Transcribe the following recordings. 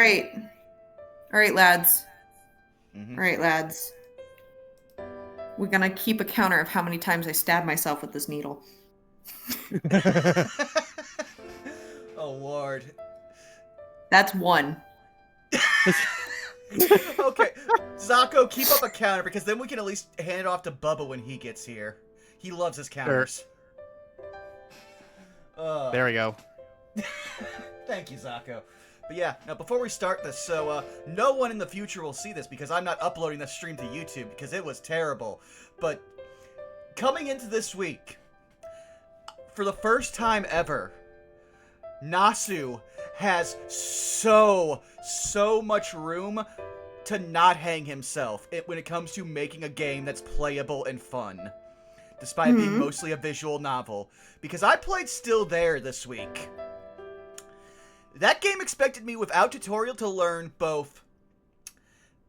right. All right, lads. Mm-hmm. All right, lads. We're gonna keep a counter of how many times I stab myself with this needle. Oh, Lord. That's one. Okay, Zako, keep up a counter because then we can at least hand it off to Bubba when he gets here. He loves his counters. There we go. Thank you, Zako. But yeah, now before we start this, so no one in the future will see this because I'm not uploading this stream to YouTube because it was terrible. But coming into this week, for the first time ever, Nasu has so much room to not hang himself when it comes to making a game that's playable and fun, despite it being mostly a visual novel. Because I played Still There this week. That game expected me without tutorial to learn both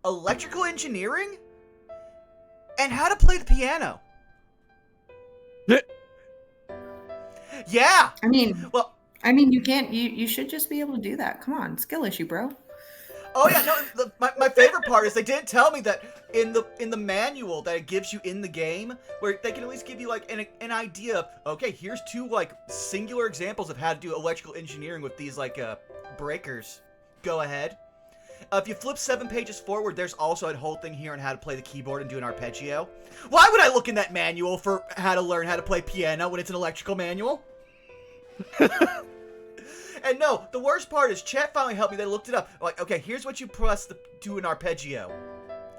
electrical engineering and how to play the piano. Yeah! Well, you can't. You should just be able to do that. Come on, skill issue, bro. Oh yeah, no. My favorite part is they didn't tell me that in the manual that it gives you in the game, where they can at least give you like an idea of, okay, here's two like singular examples of how to do electrical engineering with these like breakers. Go ahead. If you flip 7 pages forward, there's also a whole thing here on how to play the keyboard and do an arpeggio. Why would I look in that manual for how to learn how to play piano when it's an electrical manual? And no, the worst part is chat finally helped me. They looked it up. Like, okay, here's what you press to do an arpeggio.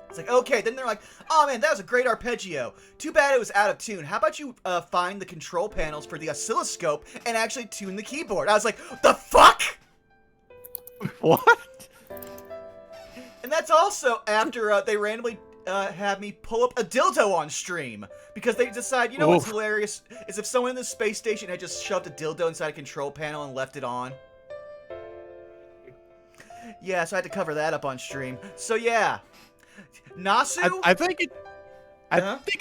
It's like, okay. Then they're like, oh man, that was a great arpeggio. Too bad it was out of tune. How about you find the control panels for the oscilloscope and actually tune the keyboard? I was like, the fuck? What? And that's also after they randomly have me pull up a dildo on stream. Because they decide, you know what's hilarious? Is if someone in the space station had just shoved a dildo inside a control panel and left it on. Yeah, so I had to cover that up on stream. So yeah. Nasu? I think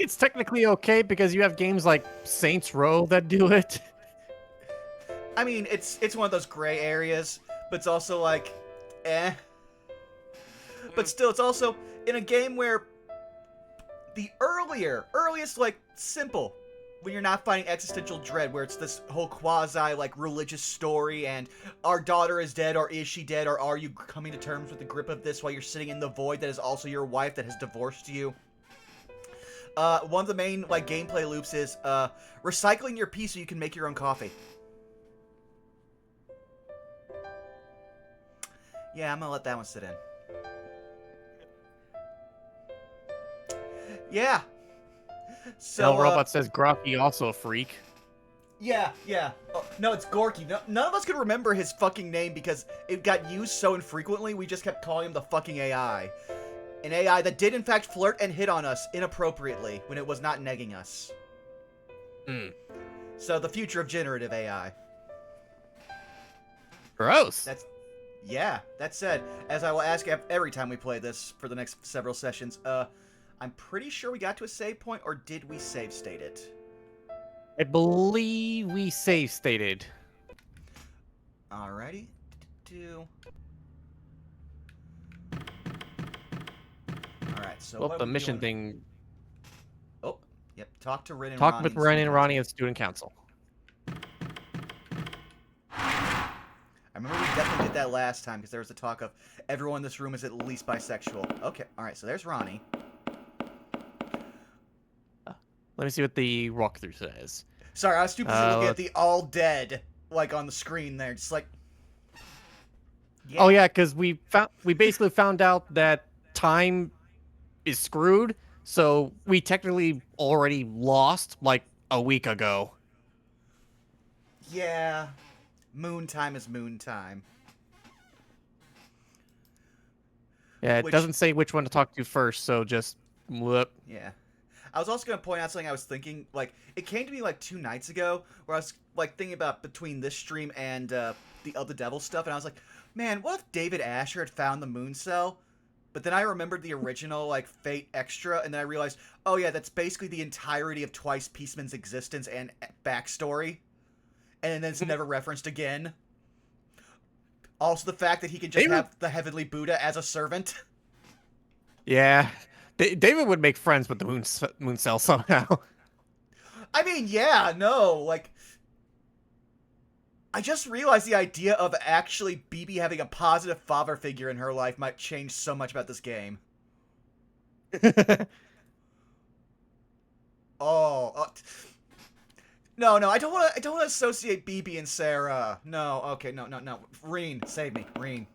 it's technically okay because you have games like Saints Row that do it. I mean, it's one of those gray areas, but it's also like, eh. But still, it's also in a game where the earliest, like, simple, when you're not fighting existential dread, where it's this whole quasi, like, religious story, and our daughter is dead, or is she dead, or are you coming to terms with the grip of this while you're sitting in the void that is also your wife that has divorced you? One of the main, like, gameplay loops is, recycling your pee so you can make your own coffee. Yeah, I'm gonna let that one sit in. Yeah. So Robot says Grocky also a freak. Yeah. Oh, no, it's Gorky. No, none of us could remember his fucking name because it got used so infrequently. We just kept calling him the fucking AI. An AI that did in fact flirt and hit on us inappropriately when it was not negging us. So the future of generative AI. Gross. That said, as I will ask every time we play this for the next several sessions, I'm pretty sure we got to a save point, or did we save state it? I believe we save stated. Alrighty. Alright, so Well, what the are we mission doing? thing. Oh, yep. Talk to Rin and Talk Ronnie. with Ren and Ronnie at Student Council. I remember we definitely did that last time because there was a talk of everyone in this room is at least bisexual. Okay, alright, so there's Ronnie. Let me see what the walkthrough says. Sorry, I was stupid looking at the all dead, like, on the screen there. Just like... Yeah. Oh, yeah, because we basically found out that time is screwed, so we technically already lost, like, a week ago. Yeah. Moon time is moon time. Yeah, it doesn't say which one to talk to first, so just... Whoop. Yeah. I was also going to point out something I was thinking, like, it came to me, like, 2 nights ago, where I was, like, thinking about between this stream and, the Other Devil stuff, and I was like, man, what if David Asher had found the moon cell? But then I remembered the original, like, Fate Extra, and then I realized, oh yeah, that's basically the entirety of Twice Peaceman's existence and backstory. And then it's never referenced again. Also, the fact that he can just have the Heavenly Buddha as a servant. Yeah. David would make friends with the moon cell somehow. I mean, yeah, no, like... I just realized the idea of actually BB having a positive father figure in her life might change so much about this game. No, I don't want to associate BB and Sarah. No, okay, no. Reen, save me, Reen.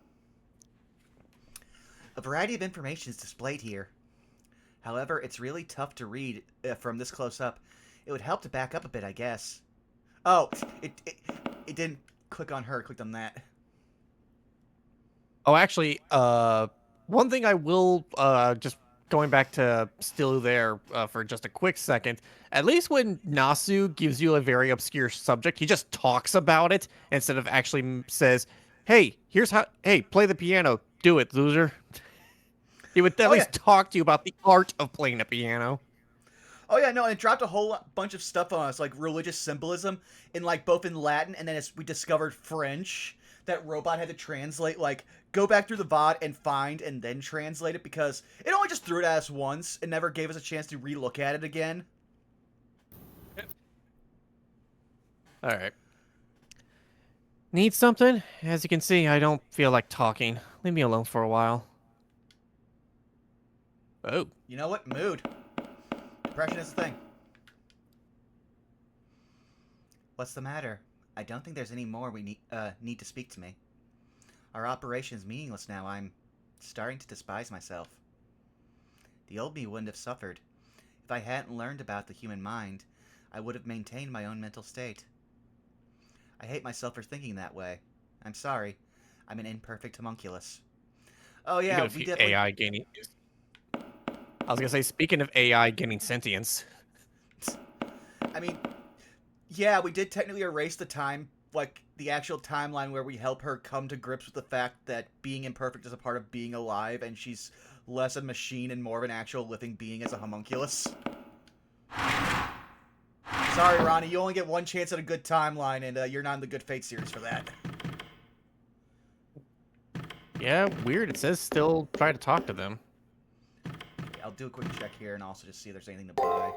A variety of information is displayed here. However, it's really tough to read from this close up. It would help to back up a bit, I guess. Oh, it didn't click on her, it clicked on that. Oh, actually, one thing I will, just going back to still there for just a quick second, at least when Nasu gives you a very obscure subject, he just talks about it instead of actually says, hey, here's how, hey, play the piano, do it, loser. He would at least talk to you about the art of playing the piano. Oh yeah, no, and it dropped a whole bunch of stuff on us, like religious symbolism, in like both in Latin, and then as we discovered French, that Robot had to translate, like, go back through the VOD and find and then translate it, because it only just threw it at us once, and never gave us a chance to relook at it again. Alright. Need something? As you can see, I don't feel like talking. Leave me alone for a while. Oh. You know what? Mood. Depression is a thing. What's the matter? I don't think there's any more we need to speak to me. Our operation is meaningless now. I'm starting to despise myself. The old me wouldn't have suffered. If I hadn't learned about the human mind, I would have maintained my own mental state. I hate myself for thinking that way. I'm sorry. I'm an imperfect homunculus. Oh yeah, we definitely... AI gaining... I was gonna say, speaking of AI gaining sentience. I mean, yeah, we did technically erase the time, like, the actual timeline where we help her come to grips with the fact that being imperfect is a part of being alive, and she's less a machine and more of an actual living being as a homunculus. Sorry, Ronnie, you only get one chance at a good timeline, and you're not in the Good Fate series for that. Yeah, weird. It says still try to talk to them. I'll do a quick check here and also just see if there's anything to buy.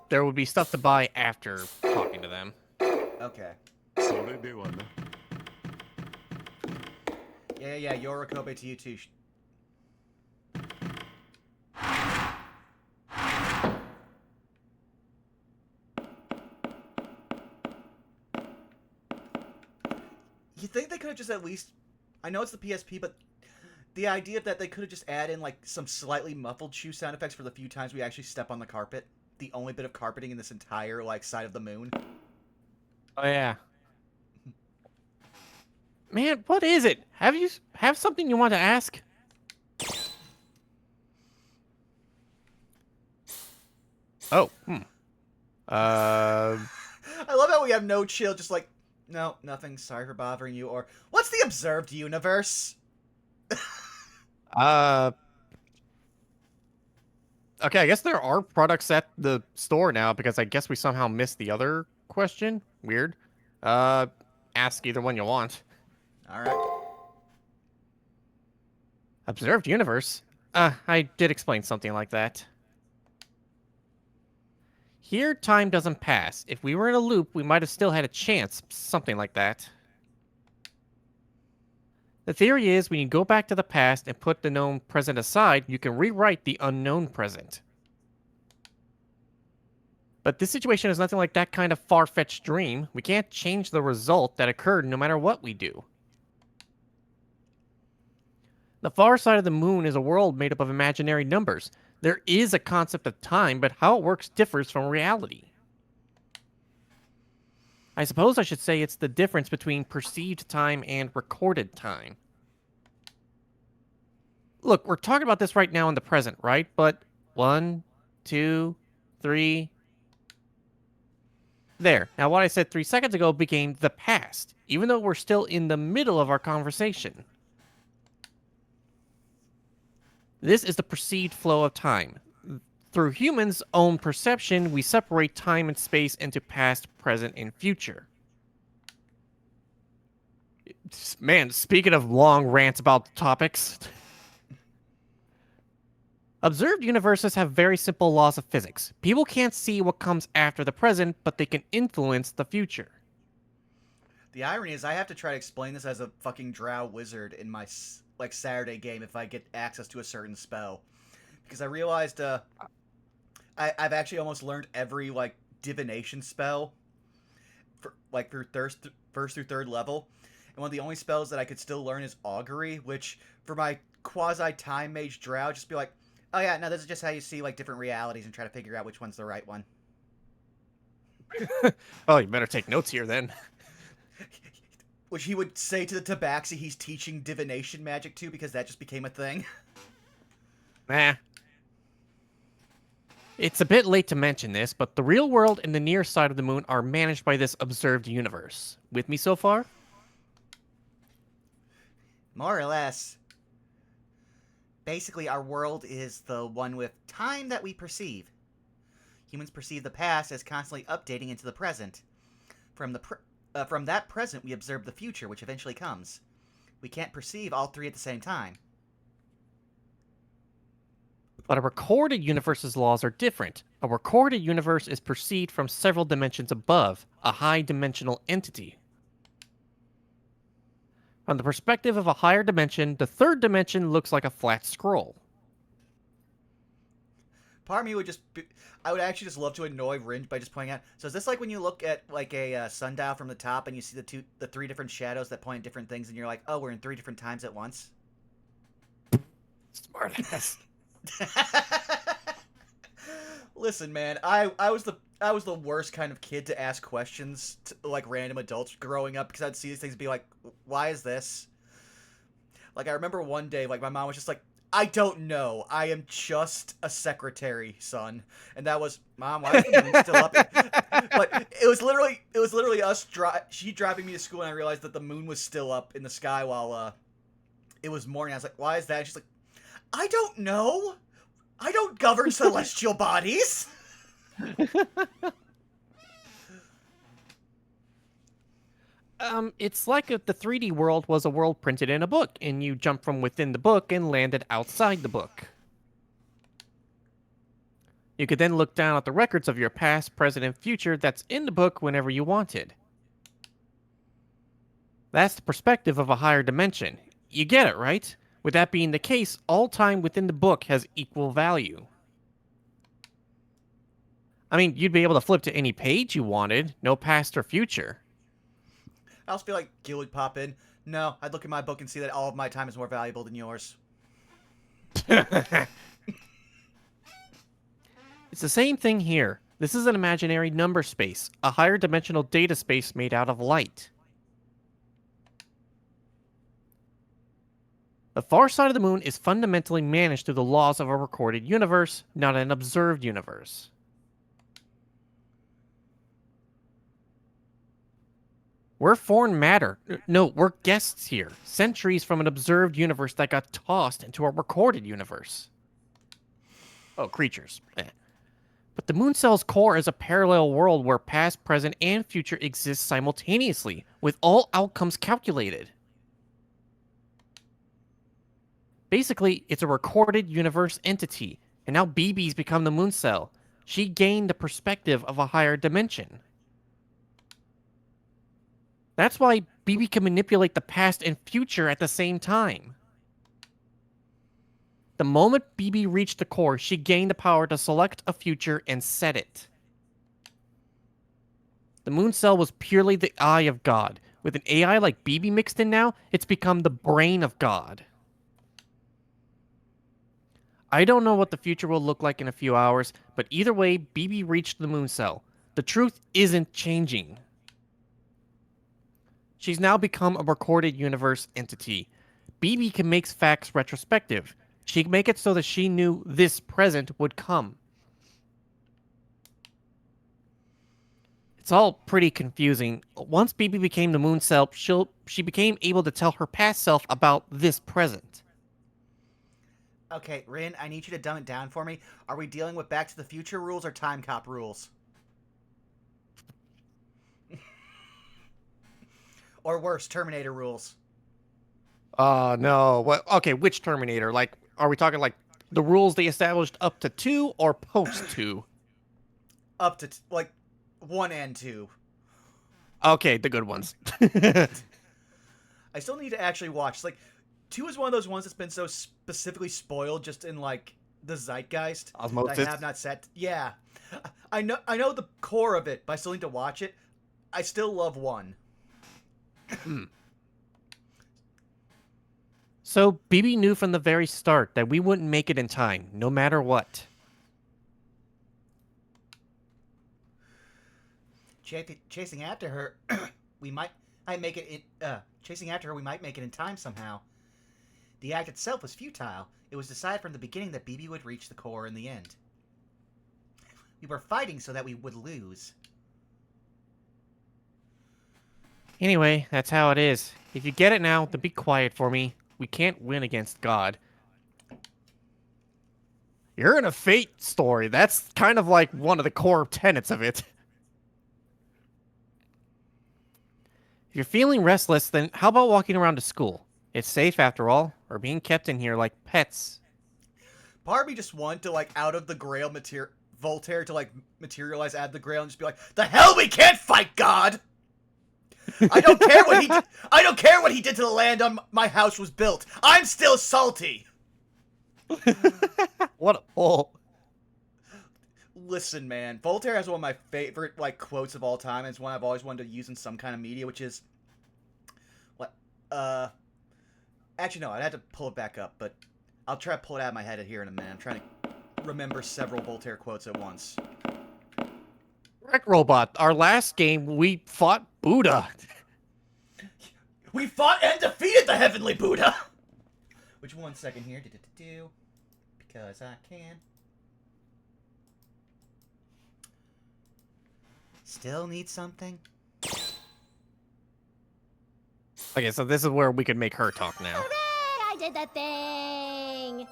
There would be stuff to buy after talking to them. Okay. Yeah, Yorikobe to you too. You think they could have just at least... I know it's the PSP, but the idea that they could have just added in, like, some slightly muffled shoe sound effects for the few times we actually step on the carpet. The only bit of carpeting in this entire, like, side of the moon. Oh, yeah. Man, what is it? Have something you want to ask? Oh, I love how we have no chill, just like, no, nothing, sorry for bothering you, or, what's the observed universe? Okay, I guess there are products at the store now, because I guess we somehow missed the other question. Weird. Ask either one you want. Alright. Observed universe? I did explain something like that. Here, time doesn't pass. If we were in a loop, we might have still had a chance. Something like that. The theory is when you go back to the past and put the known present aside, you can rewrite the unknown present. But this situation is nothing like that kind of far-fetched dream. We can't change the result that occurred no matter what we do. The far side of the moon is a world made up of imaginary numbers. There is a concept of time, but how it works differs from reality. I suppose I should say it's the difference between perceived time and recorded time. Look, we're talking about this right now in the present, right? But 1, 2, 3... There. Now what I said 3 seconds ago became the past, even though we're still in the middle of our conversation. This is the perceived flow of time. Through humans' own perception, we separate time and space into past, present, and future. Man, speaking of long rants about topics, observed universes have very simple laws of physics. People can't see what comes after the present, but they can influence the future. The irony is I have to try to explain this as a fucking drow wizard in my, like, Saturday game if I get access to a certain spell. Because I realized, I've actually almost learned every, like, divination spell for, like, through first through third level. And one of the only spells that I could still learn is augury, which, for my quasi-time mage drow, just be like, oh yeah, no, this is just how you see, like, different realities and try to figure out which one's the right one. Oh, you better take notes here then. Which he would say to the Tabaxi he's teaching divination magic to because that just became a thing. Nah. It's a bit late to mention this, but the real world and the near side of the moon are managed by this observed universe. With me so far? More or less. Basically, our world is the one with time that we perceive. Humans perceive the past as constantly updating into the present. From that present, we observe the future, which eventually comes. We can't perceive all three at the same time. But a recorded universe's laws are different. A recorded universe is perceived from several dimensions above, a high-dimensional entity. From the perspective of a higher dimension, the third dimension looks like a flat scroll. Part of me would I would actually just love to annoy Ringe by just pointing out, so is this like when you look at, like, a sundial from the top and you see the three different shadows that point at different things and you're like, oh, we're in three different times at once? Smartass. Listen, man, I was the worst kind of kid to ask questions to, like, random adults growing up because I'd see these things and be like, why is this? Like, I remember one day, like, my mom was just like, I don't know. I am just a secretary, son. And that was, Mom, why is the moon still up? But it was literally us she driving me to school, and I realized that the moon was still up in the sky while it was morning. I was like, why is that? And she's like, I don't know. I don't govern celestial bodies. It's like if the 3D world was a world printed in a book, and you jump from within the book and landed outside the book. You could then look down at the records of your past, present, and future that's in the book whenever you wanted. That's the perspective of a higher dimension. You get it, right? With that being the case, all time within the book has equal value. I mean, you'd be able to flip to any page you wanted, no past or future. I also feel like Gil would pop in. No, I'd look at my book and see that all of my time is more valuable than yours. It's the same thing here. This is an imaginary number space, a higher dimensional data space made out of light. The far side of the moon is fundamentally managed through the laws of a recorded universe, not an observed universe. We're foreign matter. No, we're guests here. Centuries from an observed universe that got tossed into a recorded universe. Oh, creatures. But the moon cell's core is a parallel world where past, present, and future exist simultaneously, with all outcomes calculated. Basically, it's a recorded universe entity, and now BB's become the moon cell. She gained the perspective of a higher dimension. That's why BB can manipulate the past and future at the same time. The moment BB reached the core, she gained the power to select a future and set it. The moon cell was purely the eye of God. With an AI like BB mixed in now, it's become the brain of God. I don't know what the future will look like in a few hours, but either way, BB reached the moon cell. The truth isn't changing. She's now become a recorded universe entity. BB can make facts retrospective. She can make it so that she knew this present would come. It's all pretty confusing. Once BB became the moon cell, she became able to tell her past self about this present. Okay, Rin, I need you to dumb it down for me. Are we dealing with Back to the Future rules or Time Cop rules? Or worse, Terminator rules? No. What? Okay, which Terminator? Like, are we talking like the rules they established up to 2 or post 2? Up to, like, 1 and 2. Okay, the good ones. I still need to actually watch. It's like, 2 is one of those ones that's been so specifically spoiled just in, like, the zeitgeist that I Osmosis. have not set. Yeah. I know the core of it, but I still need to watch it. I still love 1. Hmm. So BB knew from the very start that we wouldn't make it in time, no matter what. Chasing after her, we might make it in. Chasing after her, we might make it in time somehow. The act itself was futile. It was decided from the beginning that BB would reach the core in the end. We were fighting so that we would lose. Anyway, that's how it is. If you get it now, then be quiet for me. We can't win against God. You're in a fate story. That's kind of like one of the core tenets of it. If you're feeling restless, then how about walking around to school? It's safe after all, or being kept in here like pets. Part of me just wanted to, like, out of the Grail Voltaire to, like, materialize out of the Grail and just be like, the hell, we can't fight God! I don't care what he did. I don't care what he did to the land on my house was built. I'm still salty. What a bull. Listen, man, Voltaire has one of my favorite, like, quotes of all time, and it's one I've always wanted to use in some kind of media, which is, what, actually, no, I'd have to pull it back up, but I'll try to pull it out of my head here in a minute. I'm trying to remember several Voltaire quotes at once. Wreck Robot, our last game, we fought Buddha. We fought and defeated the Heavenly Buddha! Which, one second here, because I can. Still need something? Okay, so this is where we can make her talk now. Hooray! I did the thing!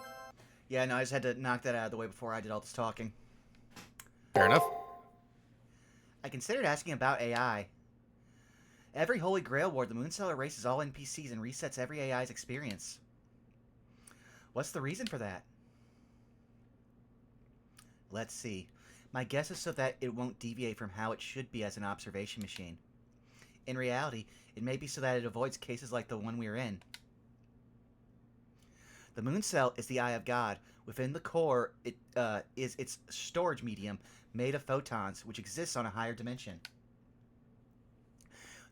Yeah, no, I just had to knock that out of the way before I did all this talking. Fair enough. I considered asking about AI. Every Holy Grail War, the Mooncell erases all NPCs and resets every AI's experience. What's the reason for that? Let's see. My guess is so that it won't deviate from how it should be as an observation machine. In reality, it may be so that it avoids cases like the one we're in. The Mooncell is the eye of God. Within the core, it is its storage medium made of photons, which exists on a higher dimension.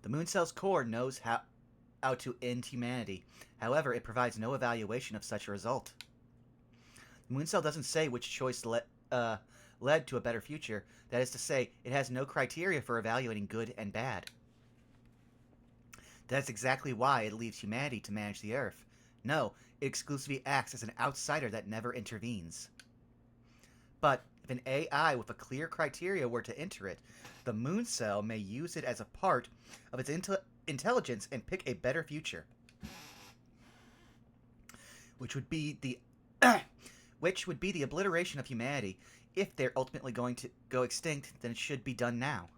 The Mooncell's core knows how to end humanity. However, it provides no evaluation of such a result. The Mooncell doesn't say which choice led to a better future. That is to say, it has no criteria for evaluating good and bad. That's exactly why it leaves humanity to manage the Earth. No, it exclusively acts as an outsider that never intervenes. But if an AI with a clear criteria were to enter it, the Mooncell may use it as a part of its intelligence and pick a better future. Which would be the obliteration of humanity. If they're ultimately going to go extinct, then it should be done now.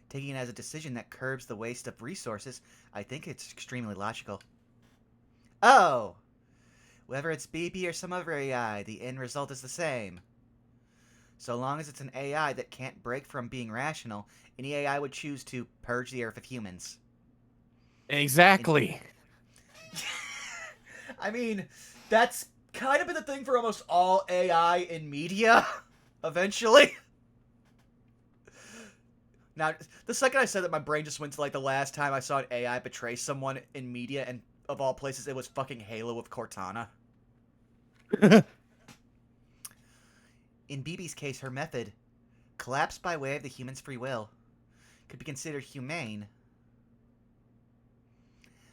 Taking it as a decision that curbs the waste of resources, I think it's extremely logical. Oh! Whether it's BB or some other AI, the end result is the same. So long as it's an AI that can't break from being rational, any AI would choose to purge the Earth of humans. Exactly. I mean, that's kind of been the thing for almost all AI in media, eventually. Now, the second I said that, my brain just went to, like, the last time I saw an AI betray someone in media, and of all places, it was fucking Halo with Cortana. In BB's case, her method, collapse by way of the human's free will, could be considered humane.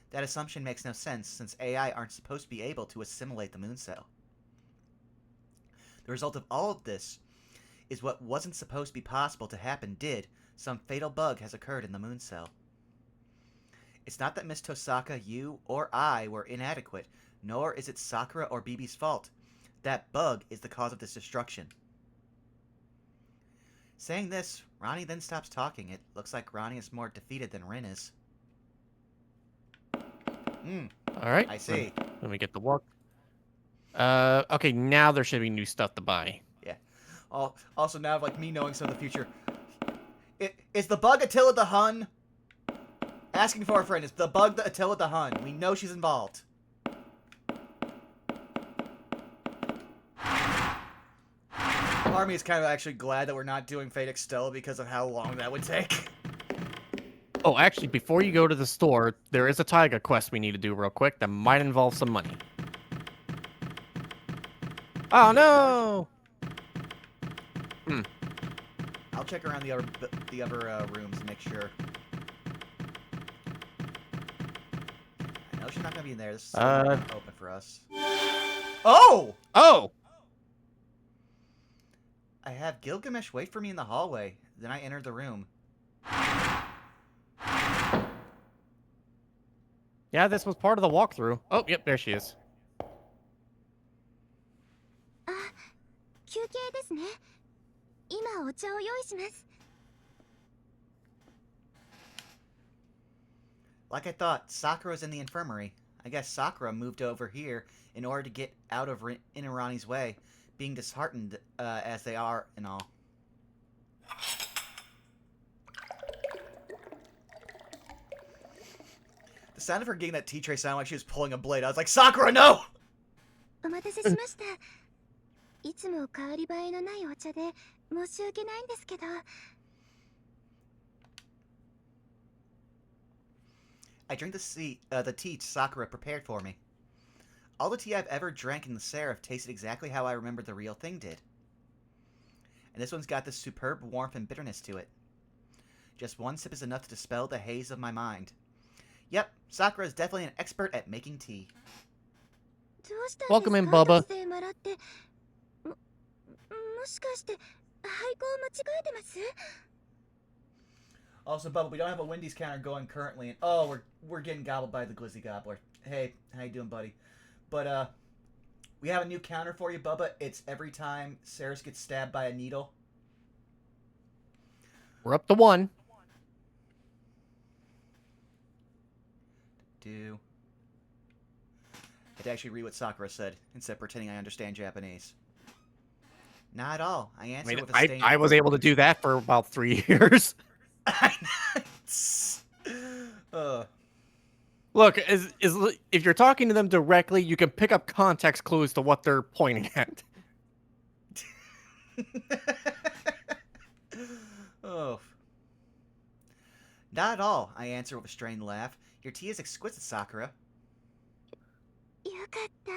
That assumption makes no sense, since AI aren't supposed to be able to assimilate the Mooncell. The result of all of this is what wasn't supposed to be possible to happen did. Some fatal bug has occurred in the Mooncell. It's not that Miss Tosaka, you, or I were inadequate, nor is it Sakura or BB's fault. That bug is the cause of this destruction. Saying this, Ronnie then stops talking. It looks like Ronnie is more defeated than Rin is. All right. I see. Let me get the walk. Okay, now there should be new stuff to buy. Yeah. Also, now, like, me knowing some of the future. Is the bug Attila the Hun? Asking for a friend. Is the bug the Attila the Hun? We know she's involved. Part of me is kind of actually glad that we're not doing Tixdixl because of how long that would take. Oh, actually, before you go to the store, there is a Taiga quest we need to do real quick that might involve some money. Oh, no! I'll check around the other rooms and make sure. I know she's not gonna be in there. This is open for us. Oh! Oh! I have Gilgamesh wait for me in the hallway. Then I enter the room. Yeah, this was part of the walkthrough. Oh, yep, there she is. 休憩ですね。今お茶を用意します。 Like I thought, Sakura's in the infirmary. I guess Sakura moved over here in order to get out of Inarani's way, being disheartened as they are and all. The sound of her getting that tea tray sounded like she was pulling a blade. I was like, Sakura, no! お待たせしました。いつも香り映えのないお茶で申し訳ないんですけど。 I drink the tea Sakura prepared for me. All the tea I've ever drank in the Seraph tasted exactly how I remember the real thing did. And this one's got this superb warmth and bitterness to it. Just one sip is enough to dispel the haze of my mind. Yep, Sakura is definitely an expert at making tea. Welcome in, Bubba. もしかして配合間違えてます？ Also, Bubba, we don't have a Wendy's counter going currently, and oh, we're getting gobbled by the Glizzy Gobbler. Hey, how you doing, buddy? But we have a new counter for you, Bubba. It's every time Saris gets stabbed by a needle. We're up to 1. I had to actually read what Sakura said instead of pretending I understand Japanese. Not at all. I answered with a stain. I was able to do that for about 3 years. Look, if you're talking to them directly, you can pick up context clues to what they're pointing at. Oh. Not at all, I answer with a strained laugh. Your tea is exquisite, Sakura. よかった。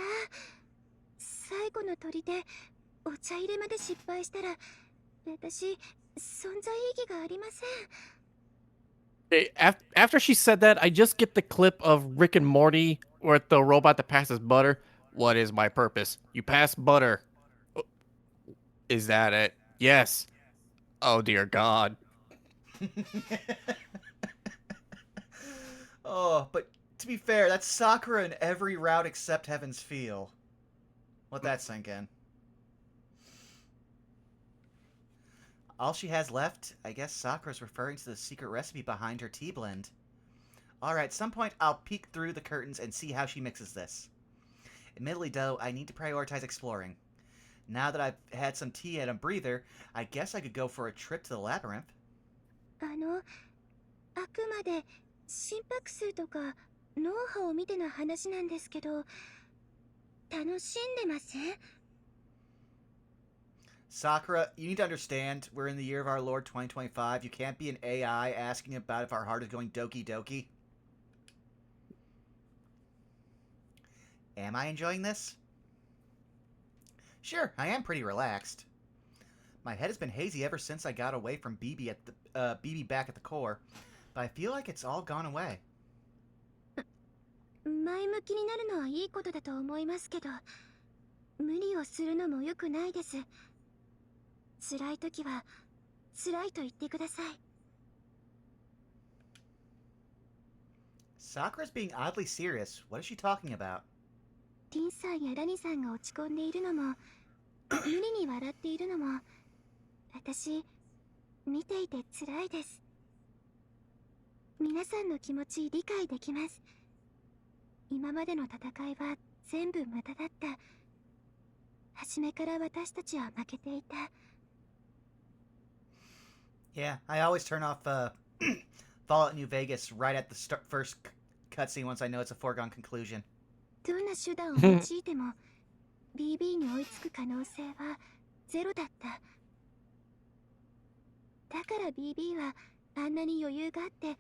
最後の砦、お茶入れまで失敗したら、私、存在意義がありません。 After she said that, I just get the clip of Rick and Morty with the robot that passes butter. What is my purpose? You pass butter. Is that it? Yes. Oh, dear God. Oh, but to be fair, that's Sakura in every route except Heaven's Feel. Let that sink in. All she has left, I guess Sakura's referring to the secret recipe behind her tea blend. Alright, at some point I'll peek through the curtains and see how she mixes this. Admittedly, though, I need to prioritize exploring. Now that I've had some tea and a breather, I guess I could go for a trip to the labyrinth. あくまで心拍数とか脳波を見ての話なんですけど、楽しんでません？ Sakura, you need to understand, we're in the year of our Lord 2025. You can't be an AI asking about if our heart is going doki doki. Am I enjoying this? Sure, I am pretty relaxed. My head has been hazy ever since I got away from BB back at the core, but I feel like it's all gone away. 前向きになるのはいいことだと思いますけど、無理をするのも良くないです。辛い時は辛いと言ってください。 Sakura's being oddly serious. What is she talking about? リンさんやラニさんが落ち込んでいるのも、無理に笑っているのも、私、見ていて辛いです。皆さんの気持ち理解できます。今までの戦いは全部無駄だった。初めから私たちは負けていた。Yeah, I always turn off Fallout New Vegas right at the first cutscene once I know it's a foregone conclusion. どんな手段を用いても BB に追いつく可能性はゼロだった。だから BB はあんなに余裕があって、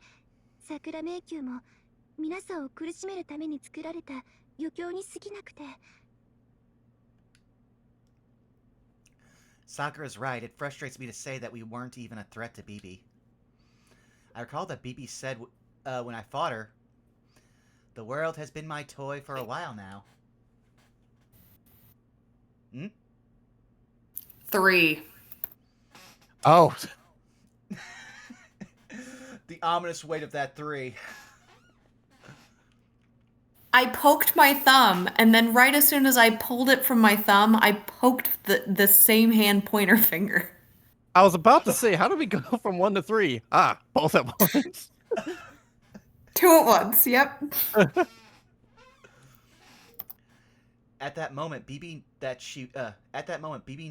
桜迷宮も皆さんを苦しめるために作られた余興に過ぎなくて。Sakura's right. It frustrates me to say that we weren't even a threat to BB. I recall that BB said when I fought her, "The world has been my toy for a while now." 3. Oh, The ominous weight of that 3. I poked my thumb, and then right as soon as I pulled it from my thumb, I poked the same hand pointer finger. I was about to say, how do we go from 1 to 3? Ah, both at once. 2 at once, yep. At that moment, BB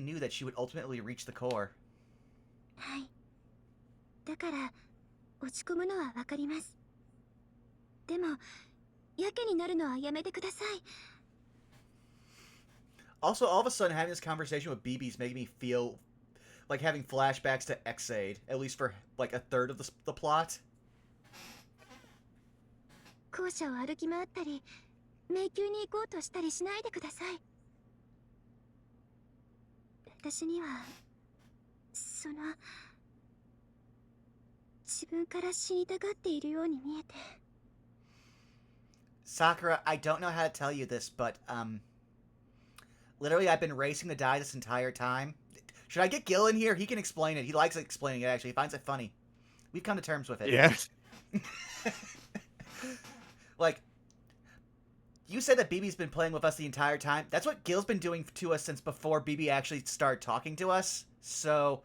knew that she would ultimately reach the core. はい。だから落ち込むのはわかります。でもやけになるのはやめてください。 Also, all of a sudden, having this conversation with BB is making me feel like having flashbacks to XAID, at least for like a third of the plot. 校舎を歩き回ったり迷宮に行こうとしたりしないでください。私にはその自分から死にたがっているように見えて。 Sakura, I don't know how to tell you this, but literally I've been racing to die this entire time. Should I get Gil in here? He can explain it. He likes explaining it, actually. He finds it funny. We've come to terms with it. Yes. Like, you said that BB's been playing with us the entire time. That's what Gil's been doing to us since before BB actually started talking to us. So,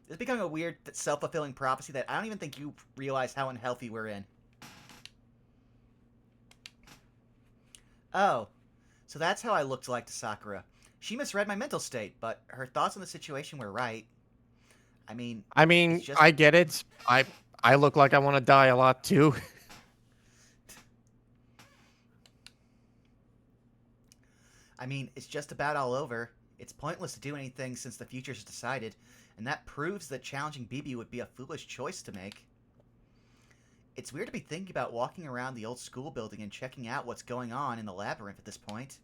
it's becoming a weird, self-fulfilling prophecy that I don't even think you realize how unhealthy we're in. Oh, so that's how I looked like to Sakura. She misread my mental state, but her thoughts on the situation were right. I mean, just... I get it. I look like I want to die a lot too. I mean, it's just about all over. It's pointless to do anything since the future's decided, and that proves that challenging BB would be a foolish choice to make. It's weird to be thinking about walking around the old school building and checking out what's going on in the labyrinth at this point.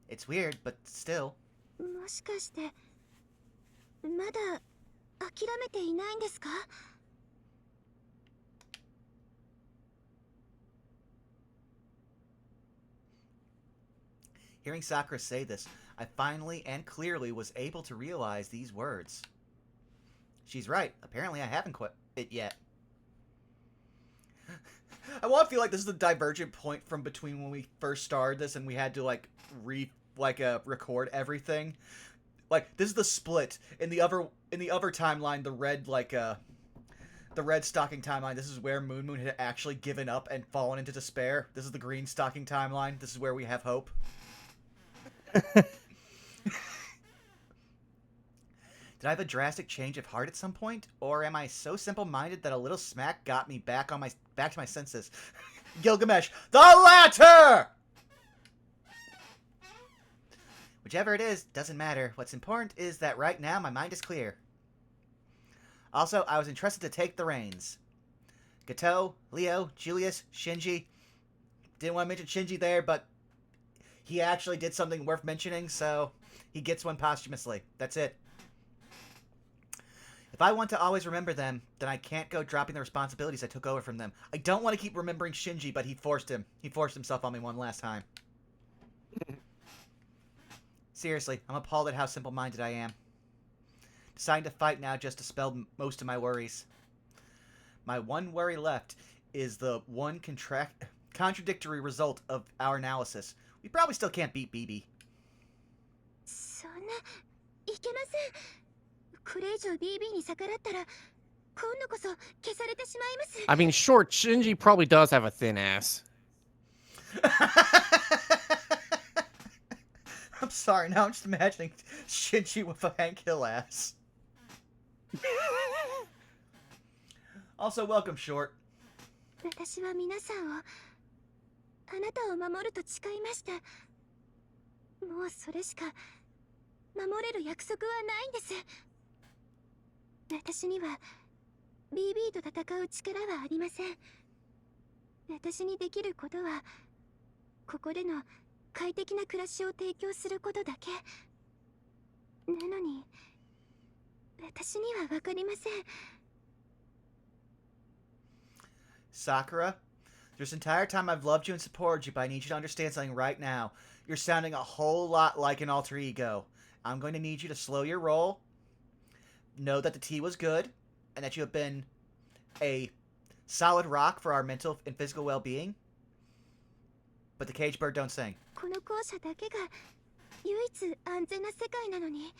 It's weird, but still. もしかしてまだ諦めていないんですか? Hearing Sakura say this, I finally and clearly was able to realize these words. She's right. Apparently I haven't quit it yet. I want to feel like this is the divergent point from between when we first started this and we had to record everything. Like, this is the split. In the other timeline, the red stocking timeline, this is where Moon had actually given up and fallen into despair. This is the green stocking timeline. This is where we have hope. Did I have a drastic change of heart at some point? Or am I so simple-minded that a little smack got me back to my senses? Gilgamesh, the latter! Whichever it is, doesn't matter. What's important is that right now my mind is clear. Also, I was entrusted to take the reins. Gato, Leo, Julius, Shinji. Didn't want to mention Shinji there, but he actually did something worth mentioning, so he gets one posthumously. That's it. If I want to always remember them, then I can't go dropping the responsibilities I took over from them. I don't want to keep remembering Shinji, but he forced himself on me one last time. Seriously, I'm appalled at how simple-minded I am. Deciding to fight now just dispelled most of my worries. My one worry left is the one contradictory result of our analysis. We probably still can't beat BB. そんな、いけません。これ以上 BB に逆らったら、今度こそ消されてしまいます。 I mean, short, Shinji probably does have a thin ass. I'm sorry, now I'm just imagining Shinji with a Hank Hill ass. Also, welcome, Short. 私は皆さんを、あなたを守ると誓いました。もうそれしか守れる約束はないんです。私には BB と戦う力はありません。私にできることは、ここでの快適な暮らしを提供することだけ。なのに、私にはわかりません。Sakura, this entire time I've loved you and supported you, but I need you to understand something right now. You're sounding a whole lot like an alter ego. I'm going to need you to slow your roll, know that the tea was good, and that you have been a solid rock for our mental and physical well-being. But the cage bird don't sing. この校舎だけが唯一安全な世界なのに、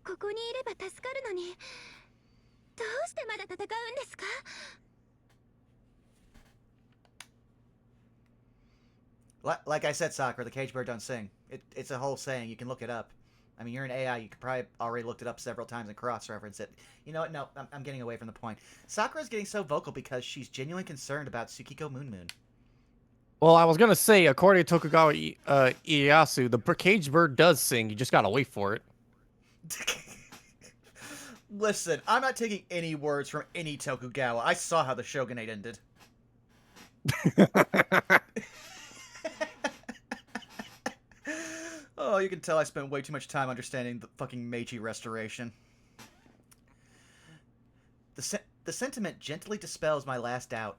ここにいれば助かるのに、どうしてまだ戦うんですか？ Like I said, Sakura, the cage bird don't sing. It's a whole saying. You can look it up. I mean, you're an AI. You could probably already looked it up several times and cross-reference it. You know what? No, I'm getting away from the point. Sakura's getting so vocal because she's genuinely concerned about Tsukiko Moon Moon. Well, I was gonna say, according to Tokugawa Ieyasu, the cage bird does sing. You just gotta wait for it. Listen, I'm not taking any words from any Tokugawa. I saw how the Shogunate ended. Oh, you can tell I spent way too much time understanding the fucking Meiji Restoration. The sentiment gently dispels my last doubt.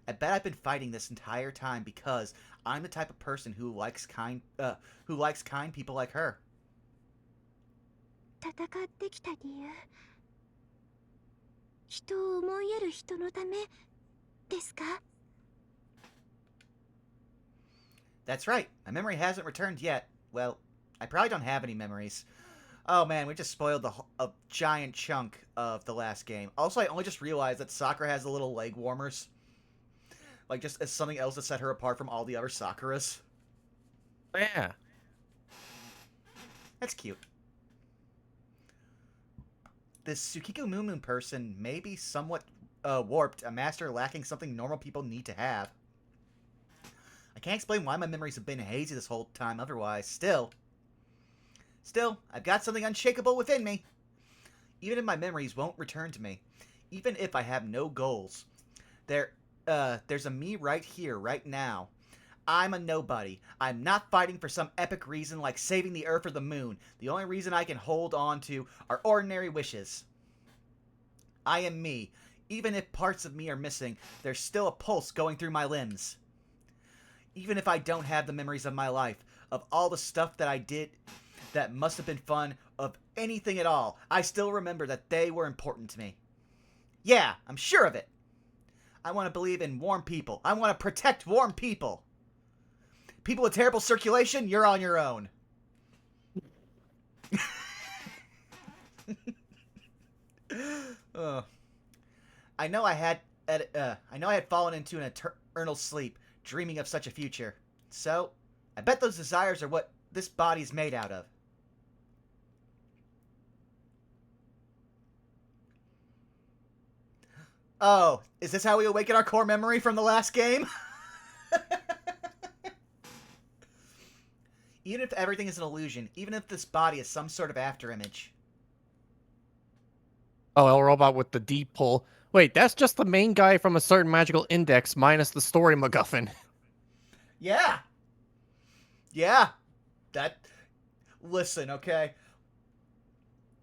I bet I've been fighting this entire time because I'm the type of person who likes kind people like her. 戦ってきた理由、人を思いやる人のためですか？ That's right. My memory hasn't returned yet. Well, I probably don't have any memories. Oh man, we just spoiled a giant chunk of the last game. Also, I only just realized that Sakura has the little leg warmers. Like, just as something else to set her apart from all the other Sakuras. Yeah. That's cute. This Tsukiko Moon Moon person may be somewhat warped, a master lacking something normal people need to have. I can't explain why my memories have been hazy this whole time otherwise. Still, I've got something unshakable within me. Even if my memories won't return to me, even if I have no goals, there's a me right here, right now. I'm a nobody. I'm not fighting for some epic reason like saving the Earth or the Moon. The only reason I can hold on to are ordinary wishes. I am me. Even if parts of me are missing, there's still a pulse going through my limbs. Even if I don't have the memories of my life, of all the stuff that I did that must have been fun, of anything at all, I still remember that they were important to me. Yeah, I'm sure of it. I want to believe in warm people. I want to protect warm people. People with terrible circulation, you're on your own. I know I had fallen into an eternal sleep, dreaming of such a future. So, I bet those desires are what this body's made out of. Oh, is this how we awaken our core memory from the last game? Even if everything is an illusion, even if this body is some sort of afterimage. Oh, El Robot with the deep pull. Wait, that's just the main guy from a certain magical index minus the story MacGuffin. Yeah. Yeah. Listen, okay?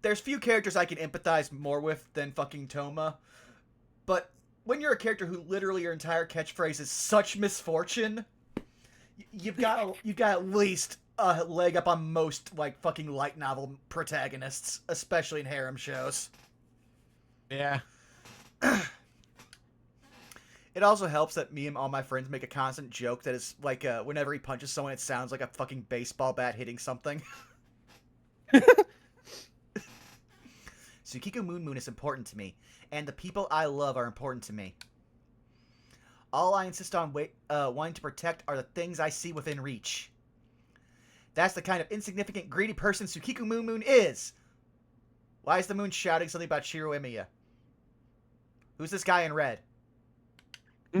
There's few characters I can empathize more with than fucking Toma. But when you're a character who literally your entire catchphrase is such misfortune, you've got at least a leg up on most, like, fucking light novel protagonists, especially in harem shows. Yeah. It also helps that me and all my friends make a constant joke that is, like, whenever he punches someone, it sounds like a fucking baseball bat hitting something. Tsukiko Moon Moon is important to me, and the people I love are important to me. All I insist on wanting to protect are the things I see within reach. That's the kind of insignificant, greedy person Tsukiko Moon is. Why is the moon shouting something about Shirou Emiya? Who's this guy in red? あ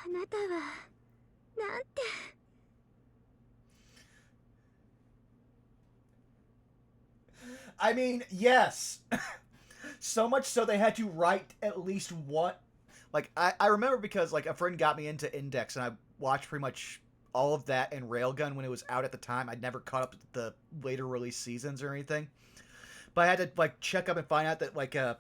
なたはなんて I mean, yes. So much so they had to write at least one. Like, I remember because, like, a friend got me into Index, and I watched pretty much all of that and Railgun when it was out at the time. I'd never caught up to the later release seasons or anything. But I had to, like, check up and find out that, like, a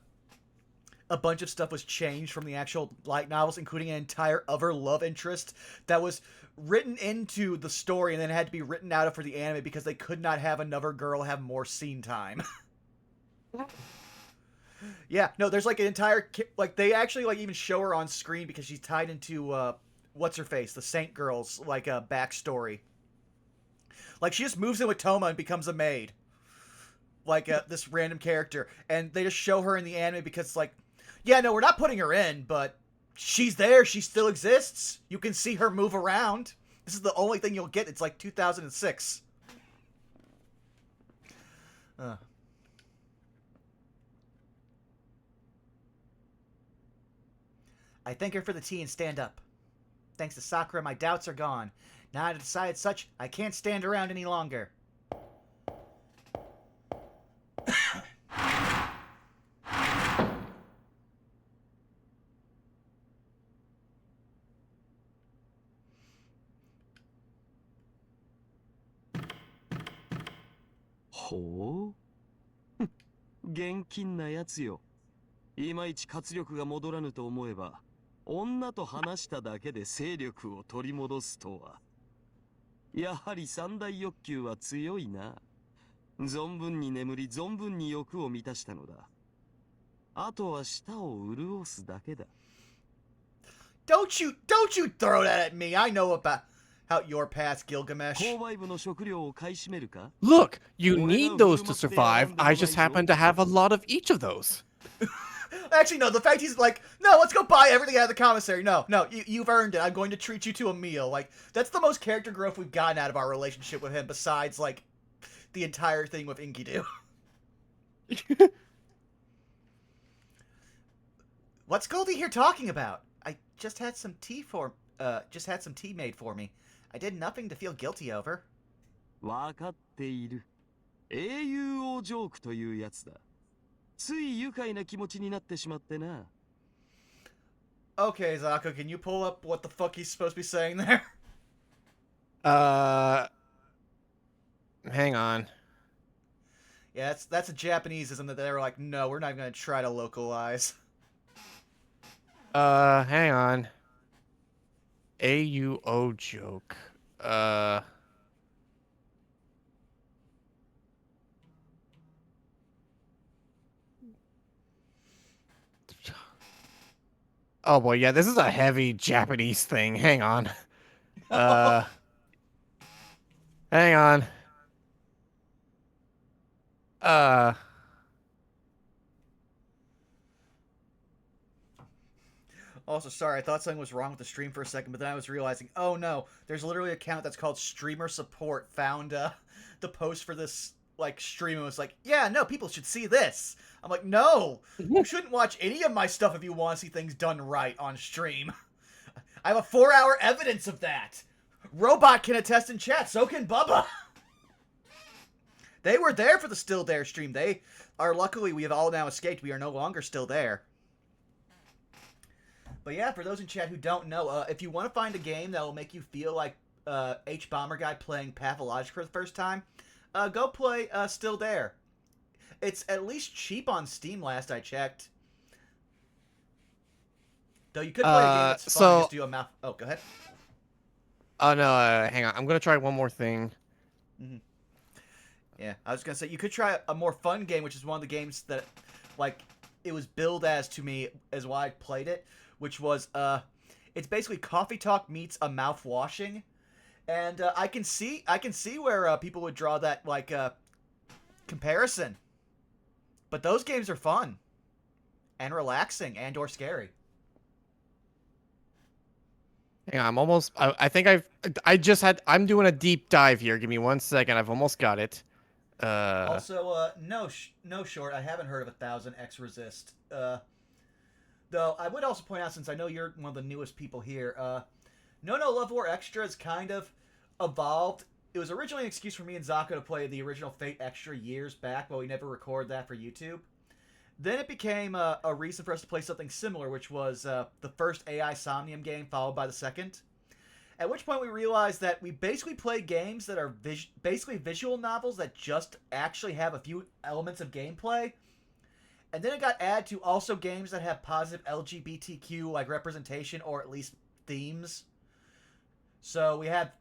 bunch of stuff was changed from the actual light novels, including an entire other love interest that was written into the story and then had to be written out of for the anime because they could not have another girl have more scene time. Yeah, no, there's like an entire, like, they actually, like, even show her on screen because she's tied into, what's-her-face, the Saint Girl's, like, backstory. Like, she just moves in with Toma and becomes a maid. Like, this random character. And they just show her in the anime because, like, yeah, no, we're not putting her in, but she's there, she still exists. You can see her move around. This is the only thing you'll get. It's like 2006. I thank her for the tea and stand up. Thanks to Sakura, my doubts are gone. Now I've decided such, I can't stand around any longer. Ho? 現金なやつよ。いまいち活力が戻らぬと思えば、女と話しただけで勢力を取り戻すとは。やはり三大欲求は強いな。存分に眠り、存分に欲を満たしたのだ。あとは舌を潤すだけだ。Don't you throw that at me. I know about your past, Gilgamesh. 購買部の食料を買い占めるか? Look, you need those to survive. I just happen to have a lot of each of those. Actually, no, the fact he's like, no, let's go buy everything out of the commissary. No, you've earned it. I'm going to treat you to a meal. Like, that's the most character growth we've gotten out of our relationship with him, besides, like, the entire thing with Enkidu. What's Goldie here talking about? I just had some tea made for me. I did nothing to feel guilty over. わかっている。英雄王ジョークというやつだ。つい愉快な気持ちになってしまってな。Okay, Zako, can you pull up what the fuck he's supposed to be saying there? Hang on. Yeah, that's a Japaneseism that they were like, no, we're not even gonna try to localize. Hang on. AUO joke. Oh boy, yeah, this is a heavy Japanese thing. Hang on. Hang on. Also, sorry, I thought something was wrong with the stream for a second, but then I was realizing, oh no, there's literally an account that's called Streamer Support found the post for this, like, stream and was like, yeah, no, people should see this. I'm like, no, you shouldn't watch any of my stuff if you want to see things done right on stream. I have a 4-hour evidence of that. Robot can attest in chat, so can Bubba. They were there for the Still There stream. They are, luckily, we have all now escaped. We are no longer still there. But yeah, for those in chat who don't know, if you want to find a game that will make you feel like H-Bomber Guy playing Pathologic for the first time, go play Still There. It's at least cheap on Steam last I checked. Though you could play a game that's fun and just do a mouth... Oh, go ahead. Oh no, hang on. I'm gonna try one more thing. Mm-hmm. Yeah, I was gonna say, you could try a more fun game, which is one of the games that, like, it was billed as to me as why I played it, which was, it's basically Coffee Talk meets a mouth washing, and I can see where people would draw that, like, comparison. But those games are fun, and relaxing, and or scary. Hang on, I'm almost. I think I'm doing a deep dive here. Give me 1 second. I've almost got it. Also, no short. I haven't heard of 1,000 X resist. Though I would also point out, since I know you're one of the newest people here, No Love War Extra has kind of evolved. It was originally an excuse for me and Zako to play the original Fate Extra years back, but we never recorded that for YouTube. Then it became a reason for us to play something similar, which was the first AI Somnium game, followed by the second. At which point we realized that we basically play games that are basically visual novels that just actually have a few elements of gameplay. And then it got added to also games that have positive LGBTQ like representation or at least themes. So we have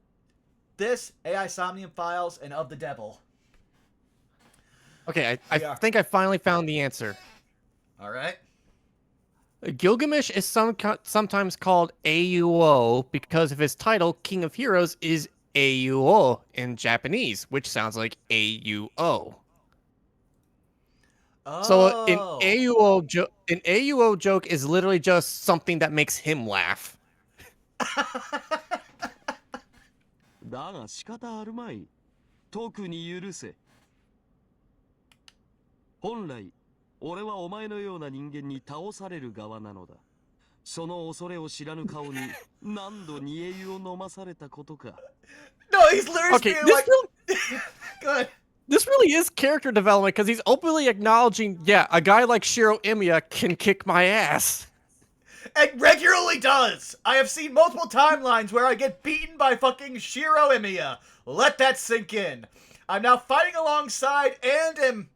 this, AI Somnium Files, and Of the Devil. Okay, I think I finally found the answer. All right. Gilgamesh is sometimes called AUO because of his title, King of Heroes, is AUO in Japanese, which sounds like AUO. So an AUO joke is literally just something that makes him laugh. だが仕方あるまい。特に許せ。本来、俺はお前のような人間に倒される側なのだ。その恐れを知らぬ顔に何度煮え湯を飲まされたことか。No, he's literally Okay, being like... Go ahead. This really is character development because he's openly acknowledging, yeah, a guy like Shirou Emiya can kick my ass. And regularly does. I have seen multiple timelines where I get beaten by fucking Shirou Emiya. Let that sink in. I'm now fighting alongside and am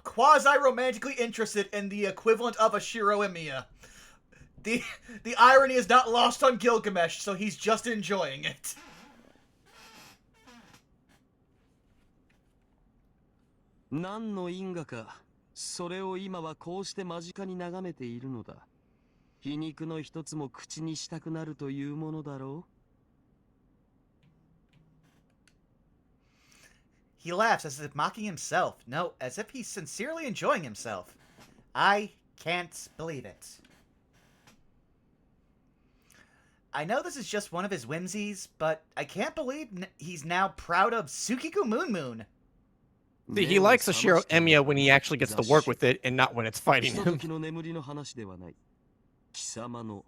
quasi-romantically interested in the equivalent of a Shirou Emiya. The irony is not lost on Gilgamesh, so he's just enjoying it. 何の因果か、それを今はこうして間近に眺めているのだ。皮肉の一つも口にしたくなるというものだろう。 He laughs as if mocking himself. No, as if he's sincerely enjoying himself. I can't believe it. I know this is just one of his whimsies, but I can't believe he's now proud of Tsukiku Moon Moon. See, he likes a Shirou Emiya when he actually gets to work with it and not when it's fighting him. 貴様の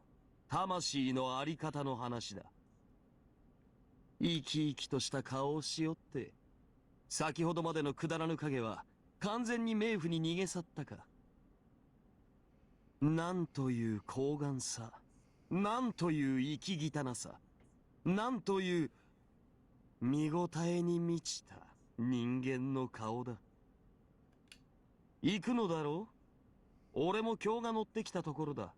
魂のあり方の話だ。生き生きとした顔をしよって、先ほどまでのくだらぬ影は完全に冥府に逃げ去ったか。なんという高顔さ、なんという生き汚さ、なんという見応えに満ちた人間の顔だ。行くのだろう？俺も今日が乗ってきたところだ。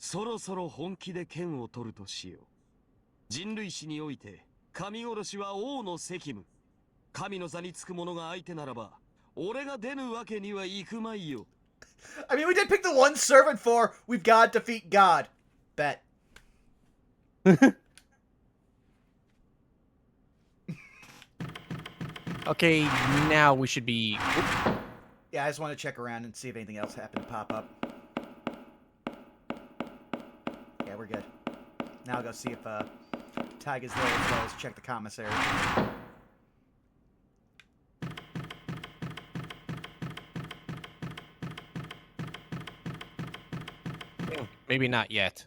そろそろ本気で剣を取るとしよう。人類史において神殺しは王の責務。神の座につく者が相手ならば、俺が出ぬわけにはいくまいよ。I mean, we did pick the one servant for we've got to defeat God. Bet. Okay, now we should be... Yeah, I just want to check around and see if anything else happened to pop up. Yeah, we're good. Now I'll go see if Taiga's there as well as check the commissary. Maybe not yet.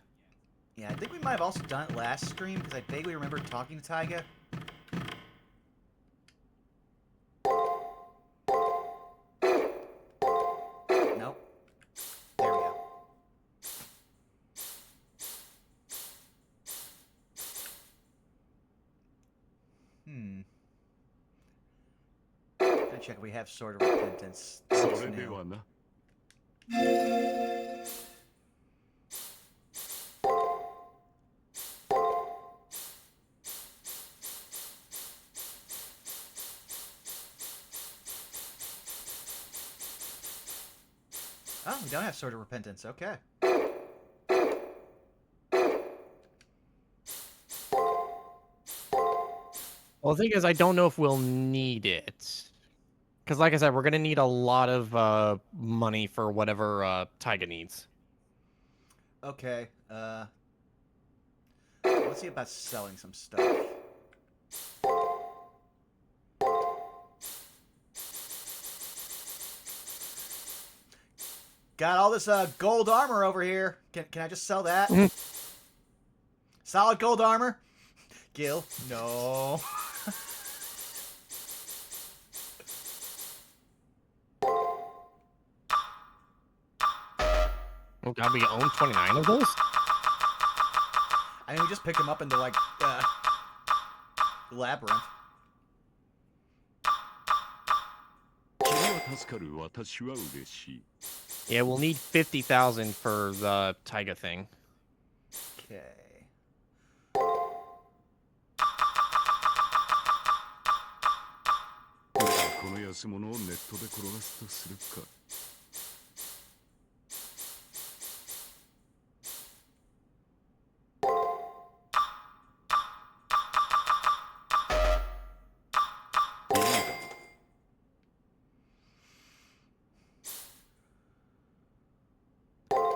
Yeah, I think we might have also done it last stream because I vaguely remember talking to Taiga. Nope. There we go. Gonna check if we have Sword of Repentance. That's new. Oh, we don't have Sword of Repentance. Okay. Well, the thing is, I don't know if we'll need it. Because, like I said, we're going to need a lot of money for whatever Taiga needs. Okay. let's see about selling some stuff. Got all this gold armor over here. Can I just sell that? Solid gold armor. Gil, no. Oh god, we own 29 of those? I mean, we just picked them up into, like, labyrinth. Yeah, we'll need 50,000 for the Taiga thing. Okay.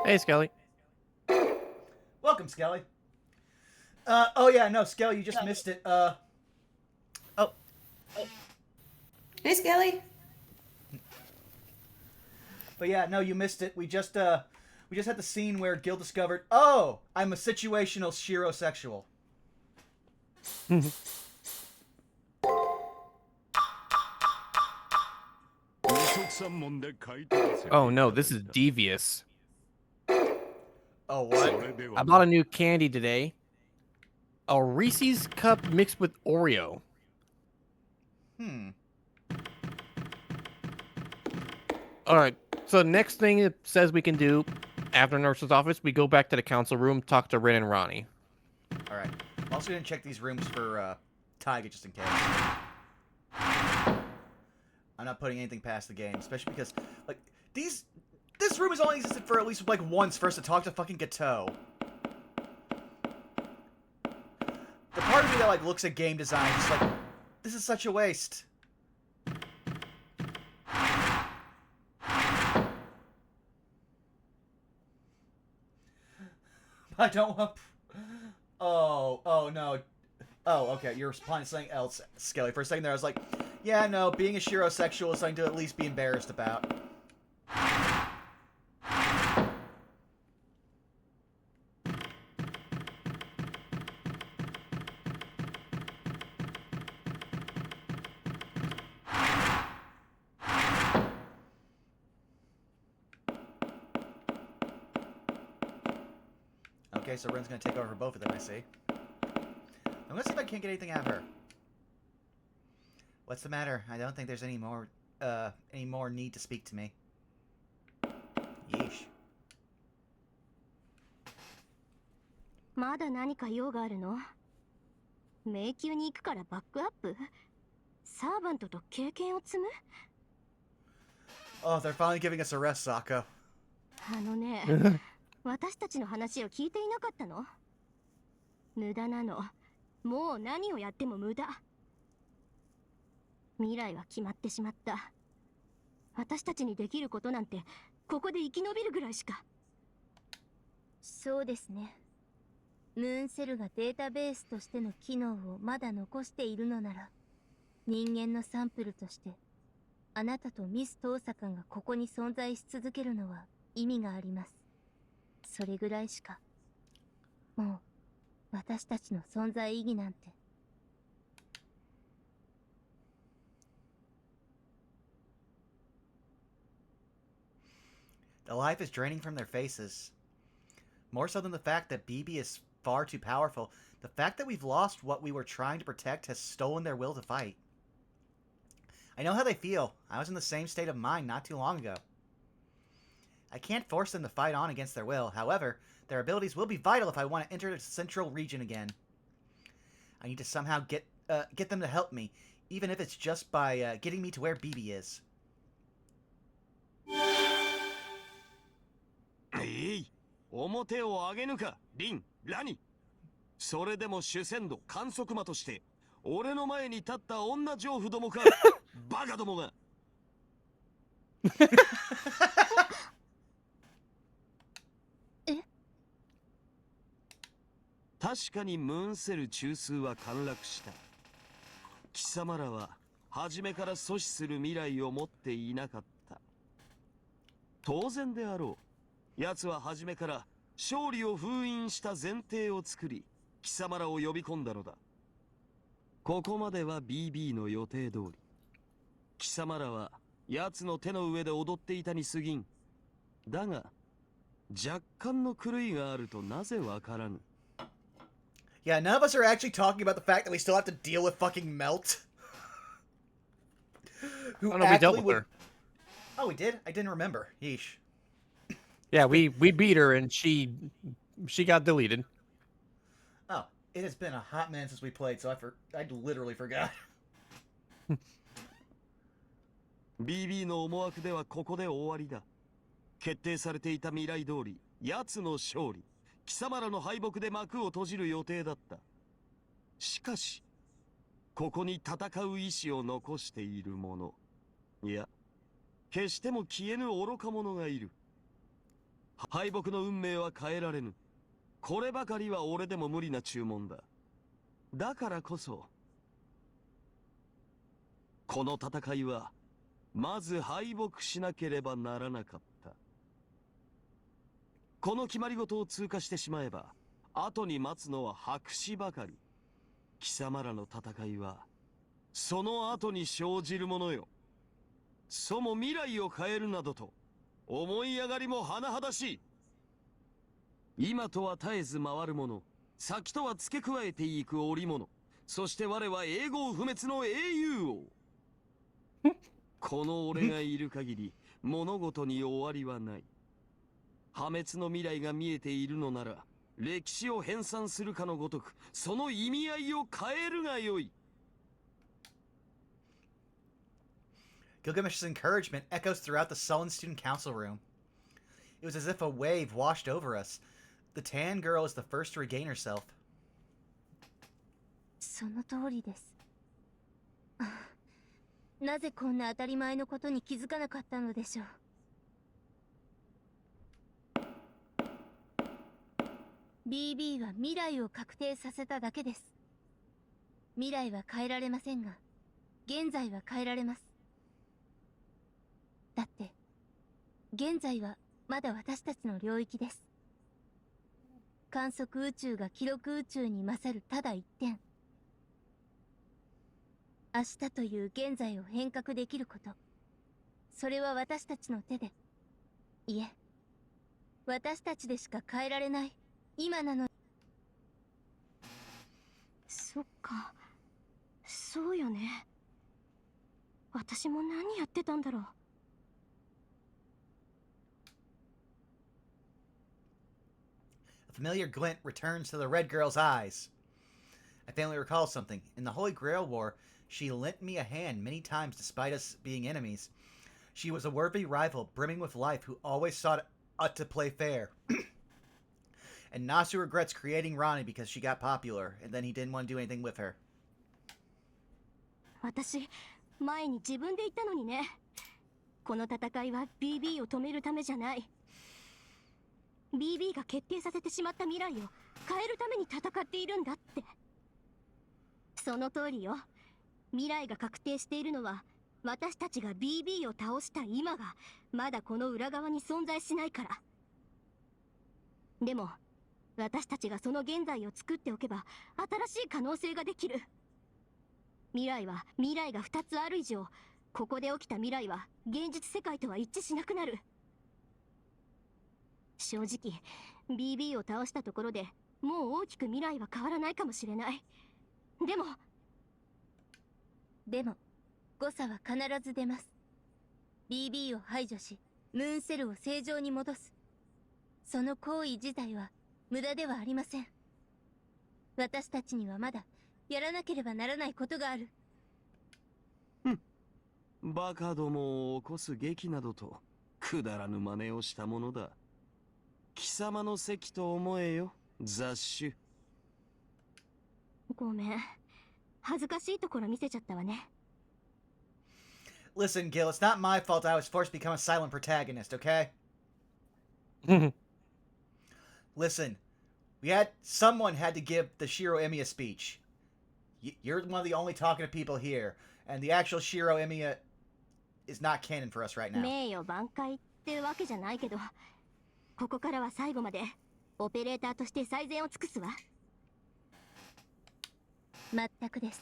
Hey, Skelly. Welcome, Skelly. Oh yeah, no, Skelly, you just missed it. Oh. Hey, Skelly. But yeah, no, you missed it. We just had the scene where Gil discovered, oh, I'm a situational Shirosexual. Oh no, this is devious. Oh, what? I bought a new candy today. A Reese's cup mixed with Oreo. Hmm. Alright, so next thing it says we can do after Nurse's office, we go back to the council room, talk to Rin and Ronnie. Alright. I'm also gonna check these rooms for, Taiga just in case. I'm not putting anything past the game, especially because, like, this room has only existed for at least, like, once for us to talk to fucking Gateau. The part of me that, like, looks at game design is like, this is such a waste. I don't want... Oh, no. Oh, okay, you're responding to something else, Skelly. For a second there, I was like, yeah, no, being a Shirosexual is something to at least be embarrassed about. Okay, so Ren's gonna take over for both of them, I see. I'm gonna see if I can't get anything out of her. What's the matter? I don't think there's any more need to speak to me. Yeesh. まだ何か用があるの？迷宮に行くからバックアップ？サーバントと経験を積む？ Oh, they're finally giving us a rest, Sako. あのね、私たちの話を聞いていなかったの？無駄なの。もう何をやっても無駄。未来は決まってしまった。私たちにできることなんてここで生き延びるぐらいしか。そうですね。ムーンセルがデータベースとしての機能をまだ残しているのなら、人間のサンプルとしてあなたとミスト大阪がここに存在し続けるのは意味があります。それぐらいしか。もう私たちの存在意義なんて。The life is draining from their faces. More so than the fact that BB is far too powerful, the fact that we've lost what we were trying to protect has stolen their will to fight. I know how they feel. I was in the same state of mind not too long ago. I can't force them to fight on against their will. However, their abilities will be vital if I want to enter the central region again. I need to somehow get them to help me, even if it's just by getting me to where BB is. 表を上げぬか、リン、ラニ。それでも主戦度観測魔として俺の前に立った女情婦どもかバカどもが。え？確かにムーンセル中枢は陥落した。貴様らは初めから阻止する未来を持っていなかった。当然であろう。奴は初めから勝利を封印した前提を作り、貴様らを呼び込んだのだ。ここまでは BB の予定通り。貴様らは奴の手の上で踊っていたに過ぎん。だが、若干の狂いがあるとなぜわからぬ。Yeah, none of us are actually talking about the fact that we still have to deal with fucking Melt. Who I don't know, we dealt actually with would... her. Oh, we did? I didn't remember. Yeesh. Yeah, we beat her and she got deleted. Oh, it has been a hot minute since we played, so I literally forgot. BB の思惑ではここで終わりだ。決定されていた未来通り、奴の勝利、貴様らの敗北で幕を閉じる予定だった。しかし、ここに戦う意志を残している者、いや、決しても消えぬ愚か者がいる。敗北の運命は変えられぬ。こればかりは俺でも無理な注文だ。だからこそ、この戦いは、まず敗北しなければならなかった。この決まり事を通過してしまえば、後に待つのは白紙ばかり。貴様らの戦いは、その後に生じるものよ。そも未来を変えるなどと、思い上がりも甚だしい。今とは絶えず回るもの、先とは付け加えていく織物、そして我は永劫不滅の英雄王。この俺がいる限り、物事に終わりはない。破滅の未来が見えているのなら、歴史を編纂するかのごとく、その意味合いを変えるがよい。Gilgamesh's encouragement echoes throughout the sullen student council room. It was as if a wave washed over us. The tan girl is the first to regain herself. その通りです。なぜこんな当たり前のことに気づかなかったのでしょう。BB は未来を確定させただけです。未来は変えられませんが、現在は変えられます。だって、現在はまだ私たちの領域です。観測宇宙が記録宇宙に勝るただ一点。明日という現在を変革できること。それは私たちの手で。いえ、私たちでしか変えられない今なの。そっか、そうよね。私も何やってたんだろう。A familiar glint returns to the red girl's eyes. I faintly recall something. In the Holy Grail War, she lent me a hand many times despite us being enemies. She was a worthy rival, brimming with life, who always sought to play fair. And Nasu regrets creating Ronnie because she got popular, and then he didn't want to do anything with her. 私、前に自分で言ったのにね。この戦いは BB を止めるためじゃない。BB が決定させてしまった未来を変えるために戦っているんだって。その通りよ。未来が確定しているのは、私たちが BB を倒した今が、まだこの裏側に存在しないから。でも、私たちがその現在を作っておけば、新しい可能性ができる。未来が2つある以上、ここで起きた未来は、現実世界とは一致しなくなる。正直、BB を倒したところでもう大きく未来は変わらないかもしれない。でも、誤差は必ず出ます。BB を排除し、ムーンセルを正常に戻す。その行為自体は無駄ではありません。私たちにはまだやらなければならないことがある。バカどもを起こす劇などと、くだらぬ真似をしたものだ。貴様の席と思えよ、雑種。ごめん。恥ずかしいところ見せちゃったわね。Listen, Gil, it's not my fault I was forced to become a silent protagonist, okay? Listen, Someone had to give the Shirou Emiya speech. You're one of the only talkative people here, and the actual Shirou Emiya is not canon for us right now. 名誉挽回ってわけじゃないけど、ここからは最後までオペレーターとして最善を尽くすわ。全くです。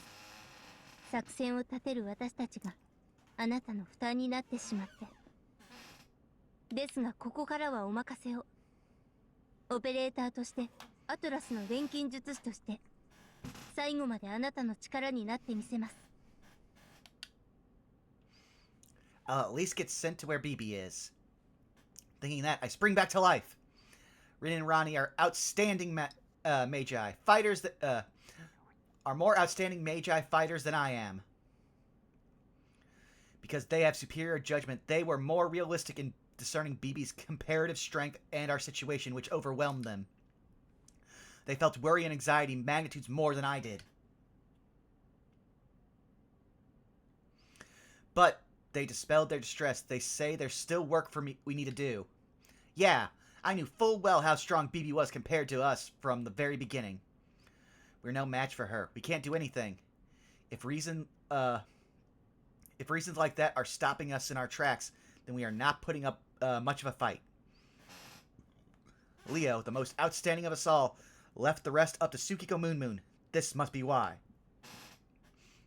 作戦を立てる私たちがあなたの負担になってしまって。ですがここからはお任せを。オペレーターとしてアトラスの錬金術師として最後まであなたの力になってみせます。I'll at least get sent to where BB is. Thinking that, I spring back to life. Rin and Ronnie are outstanding magi. Fighters that are more outstanding magi fighters than I am. Because they have superior judgment, they were more realistic in discerning BB's comparative strength and our situation, which overwhelmed them. They felt worry and anxiety magnitudes more than I did. But they dispelled their distress. They say there's still work for me we need to do. Yeah, I knew full well how strong BB was compared to us from the very beginning. We're no match for her. We can't do anything. If reasons like that are stopping us in our tracks, then we are not putting up much of a fight. Leo, the most outstanding of us all, left the rest up to Tsukiko Moon. This must be why.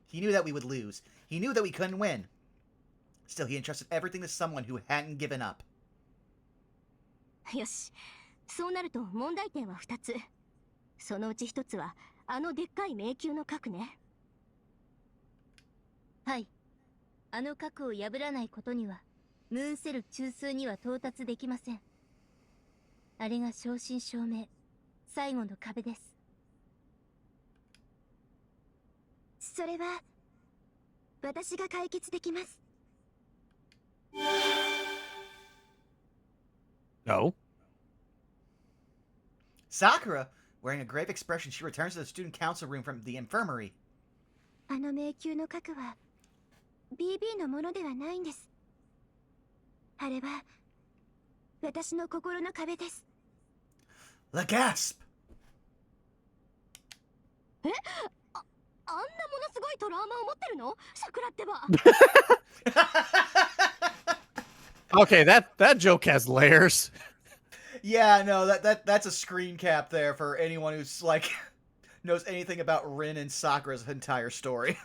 He knew that we would lose. He knew that we couldn't win. Still, he entrusted everything to someone who hadn't given up. よし、そうなると問題点は2つ。そのうち1つはあのでっかい迷宮の核ね。はい。あの核を破らないことにはムーンセル中枢には到達できません。あれが正真正銘最後の壁です。それは私が解決できます。No. Sakura, wearing a grave expression, she returns to the student council room from the infirmary. あの迷宮の核は BB のものではないんです。あれは私の心の壁です。 The gasp! あんなものすごいトラウマを持ってるの？桜ってば。Okay, that joke has layers. Yeah, no, that's a screen cap there for anyone who's like knows anything about Rin and Sakura's entire story.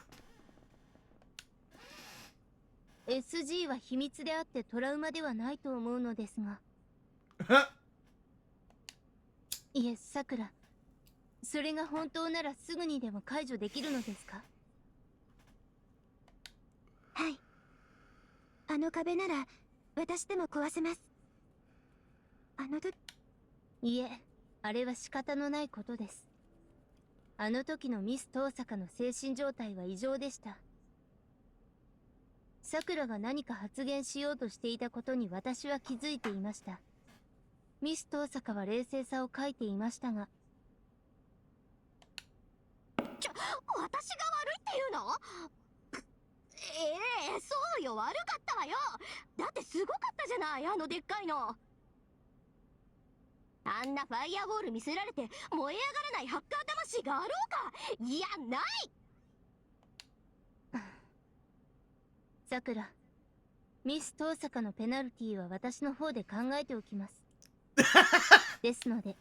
SG は秘密であってトラウマではないと思うのですが。いえ、さくら。それが本当ならすぐにでも解除できるのですか？はい。あの壁なら私でも壊せます。いえ、あれは仕方のないことです。あの時のミス東坂の精神状態は異常でした。さくらが何か発言しようとしていたことに私は気づいていました。ミス東坂は冷静さを欠いていましたが。私が悪いっていうの？そうよ、悪かったわよ。だってすごかったじゃない、あのでっかいの。あんなファイアボール見せられて燃え上がらないハッカー魂があろうか。いや、ない。さくら、ミス東坂のペナルティは私の方で考えておきます。ですので、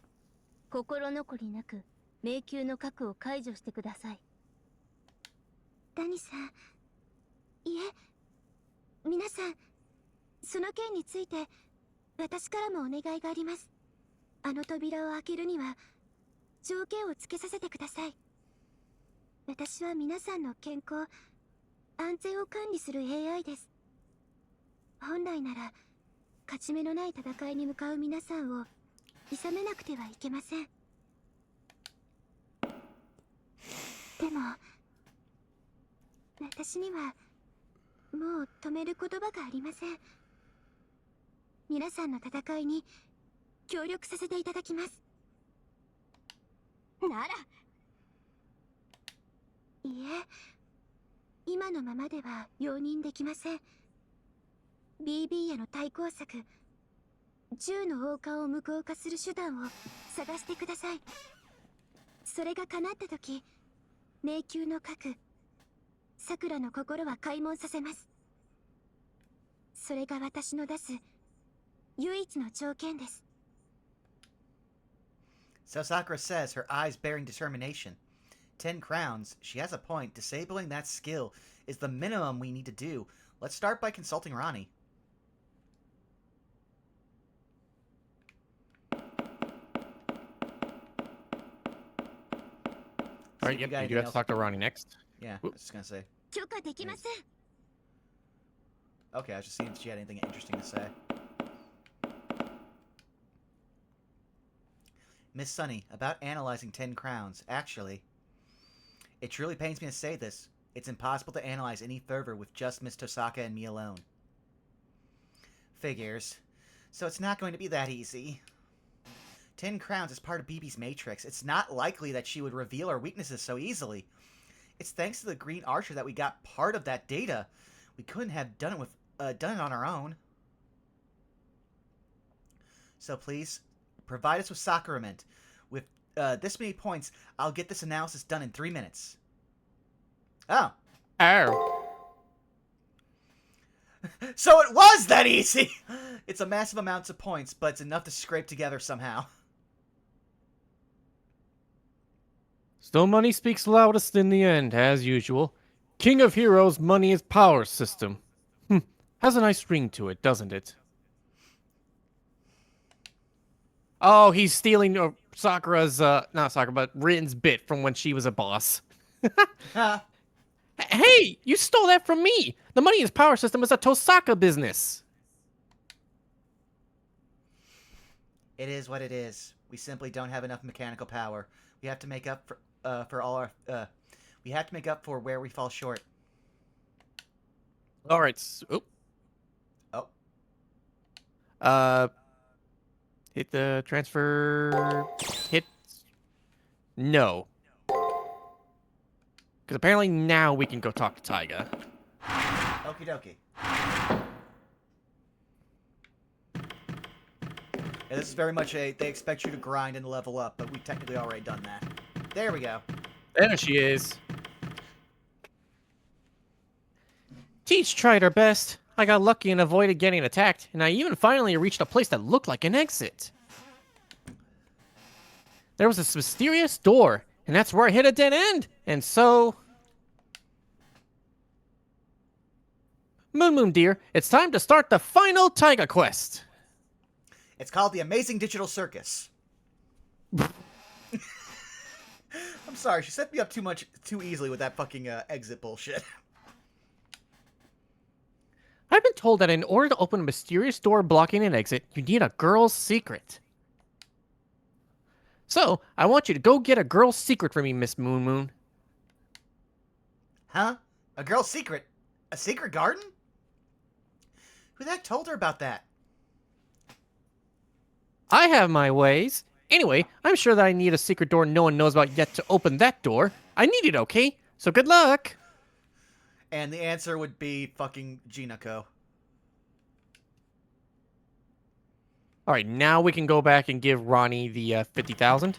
心残りなく迷宮の核を解除してください。ダニさん、いえ、皆さん、その件について私からもお願いがあります。あの扉を開けるには条件をつけさせてください。私は皆さんの健康、安全を管理する AI です。本来なら勝ち目のない戦いに向かう皆さんを諌めなくてはいけません。でも私にはもう止める言葉がありません。皆さんの戦いに協力させていただきます。なら。いえ、今のままでは容認できません。BB への対抗策、銃の王冠を無効化する手段を探してください。それが叶った時、迷宮の核、桜の心は開門させます。それが私の出す唯一の条件です。 So Sakura says, her eyes bearing determination. 10 crowns. She has a point. Disabling that skill is the minimum we need to do. Let's start by consulting Ronnie. Alright, yep, you do have to talk to Ronnie next. Yeah, I was just gonna say. 許可できません。 Okay, I was just seeing if she had anything interesting to say. Miss Sunny, about analyzing 10 crowns. Actually, it truly pains me to say this. It's impossible to analyze any further with just Miss Tosaka and me alone. Figures. So it's not going to be that easy. 10 crowns is part of BB's matrix. It's not likely that she would reveal her weaknesses so easily. It's thanks to the Green Archer that we got part of that data. We couldn't have done it on our own. So please, provide us with Sakura Mint. With this many points, I'll get this analysis done in 3 minutes. Oh. Oh. So it was that easy! It's a massive amount of points, but it's enough to scrape together somehow. Still money speaks loudest in the end, as usual. King of Heroes, money is power system. Has a nice ring to it, doesn't it? Oh, he's stealing Sakura's, not Sakura, but Rin's bit from when she was a boss. Hey, you stole that from me! The money is power system is a Tosaka business! It is what it is. We simply don't have enough mechanical power. We have to make up for all our, we have to make up for where we fall short. Alright, hit the transfer, hit, no. Because apparently now we can go talk to Taiga. Okie dokie. Yeah, this is very much they expect you to grind and level up, but we've technically already done that. There we go. There she is. Teach tried her best. I got lucky and avoided getting attacked, and I even finally reached a place that looked like an exit. There was this mysterious door, and that's where I hit a dead end, and so... Moon dear, it's time to start the final Taiga quest. It's called the Amazing Digital Circus. I'm sorry, she set me up too easily with that fucking exit bullshit. I've been told that in order to open a mysterious door blocking an exit, you need a girl's secret. So, I want you to go get a girl's secret for me, Miss Moon. Huh? A girl's secret? A secret garden? Who the heck told her about that? I have my ways. Anyway, I'm sure that I need a secret door no one knows about yet to open that door. I need it, okay? So good luck! And the answer would be fucking Jinako. Alright, now we can go back and give Ronnie the 50,000.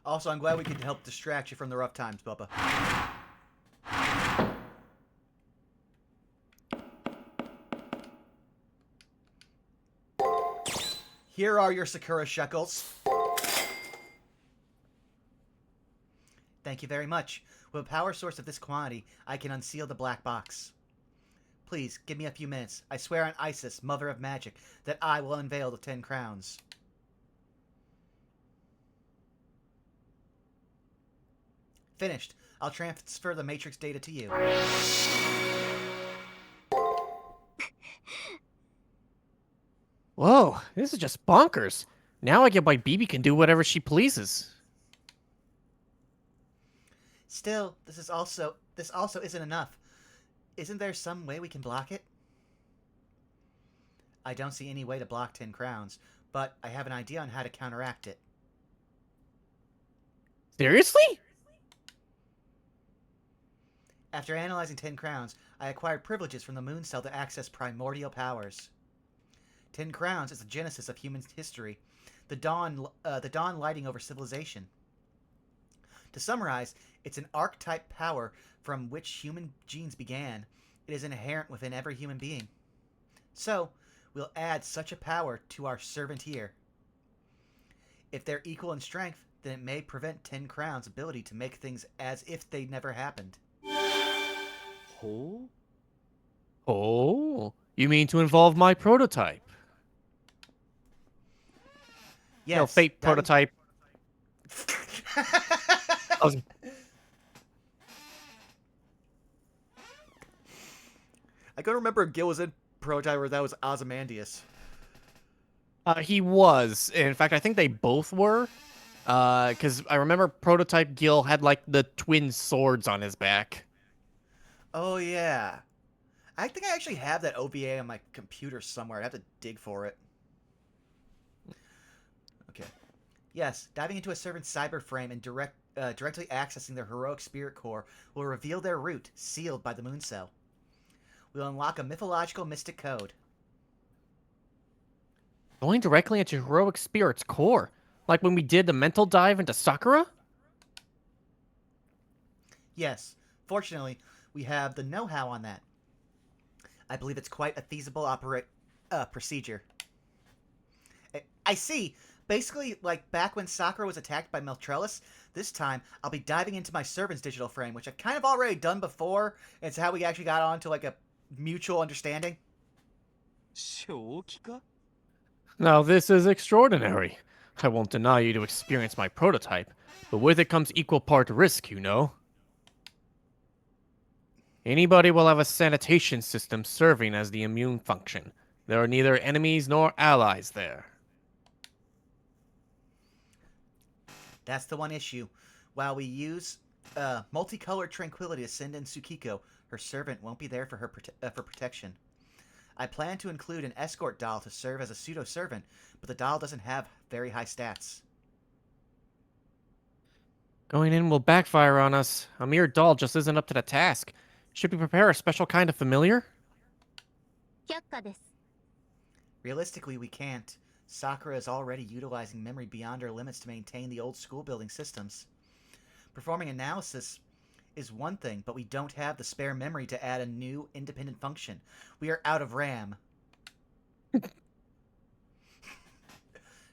Also, I'm glad we could help distract you from the rough times, Bubba. Here are your Sakura shekels. Thank you very much. With a power source of this quantity, I can unseal the black box. Please, give me a few minutes. I swear on Isis, Mother of Magic, that I will unveil the 10 crowns. Finished. I'll transfer the Matrix data to you. Whoa, this is just bonkers. Now I get why BB can do whatever she pleases. Still, this also isn't enough. Isn't there some way we can block it? I don't see any way to block 10 crowns, but I have an idea on how to counteract it. Seriously? After analyzing 10 crowns, I acquired privileges from the moon cell to access primordial powers. 10 crowns is the genesis of human history, the dawn lighting over civilization. To summarize, it's an archetype power from which human genes began. It is inherent within every human being. So, we'll add such a power to our servant here. If they're equal in strength, then it may prevent 10 crowns' ability to make things as if they never happened. Ho? Oh, you mean to involve my prototype? Yes. No, fake prototype. I was- I couldn't remember if Gil was in Prototype or that was Ozymandias. He was. In fact, I think they both were. Because I remember Prototype Gil had, like, the twin swords on his back. Oh, yeah. I think I actually have that OVA on my computer somewhere. I'd have to dig for it. Okay. Yes, diving into a servant's cyber frame and directly accessing their heroic spirit core will reveal their root, sealed by the moon cell. We'll unlock a mythological mystic code. Going directly into Heroic Spirit's core. Like when we did the mental dive into Sakura? Yes, fortunately, we have the know-how on that. I believe it's quite a feasible procedure. I see. Basically, like back when Sakura was attacked by Meltrellis, this time I'll be diving into my servant's digital frame, which I've kind of already done before. It's how we actually got on to like a mutual understanding. 正気か? Now this is extraordinary. I won't deny you to experience my prototype, but with it comes equal part risk, you know. Anybody will have a sanitation system serving as the immune function. There are neither enemies nor allies there. That's the one issue. While we use multicolored tranquility to send in Tsukiko, her servant won't be there for her for protection. I plan to include an escort doll to serve as a pseudo-servant, but the doll doesn't have very high stats. Going in will backfire on us. A mere doll just isn't up to the task. Should we prepare a special kind of familiar? 却下です。 Realistically, we can't. Sakura is already utilizing memory beyond her limits to maintain the old school building systems. Performing analysis is one thing, but we don't have the spare memory to add a new independent function. We are out of RAM.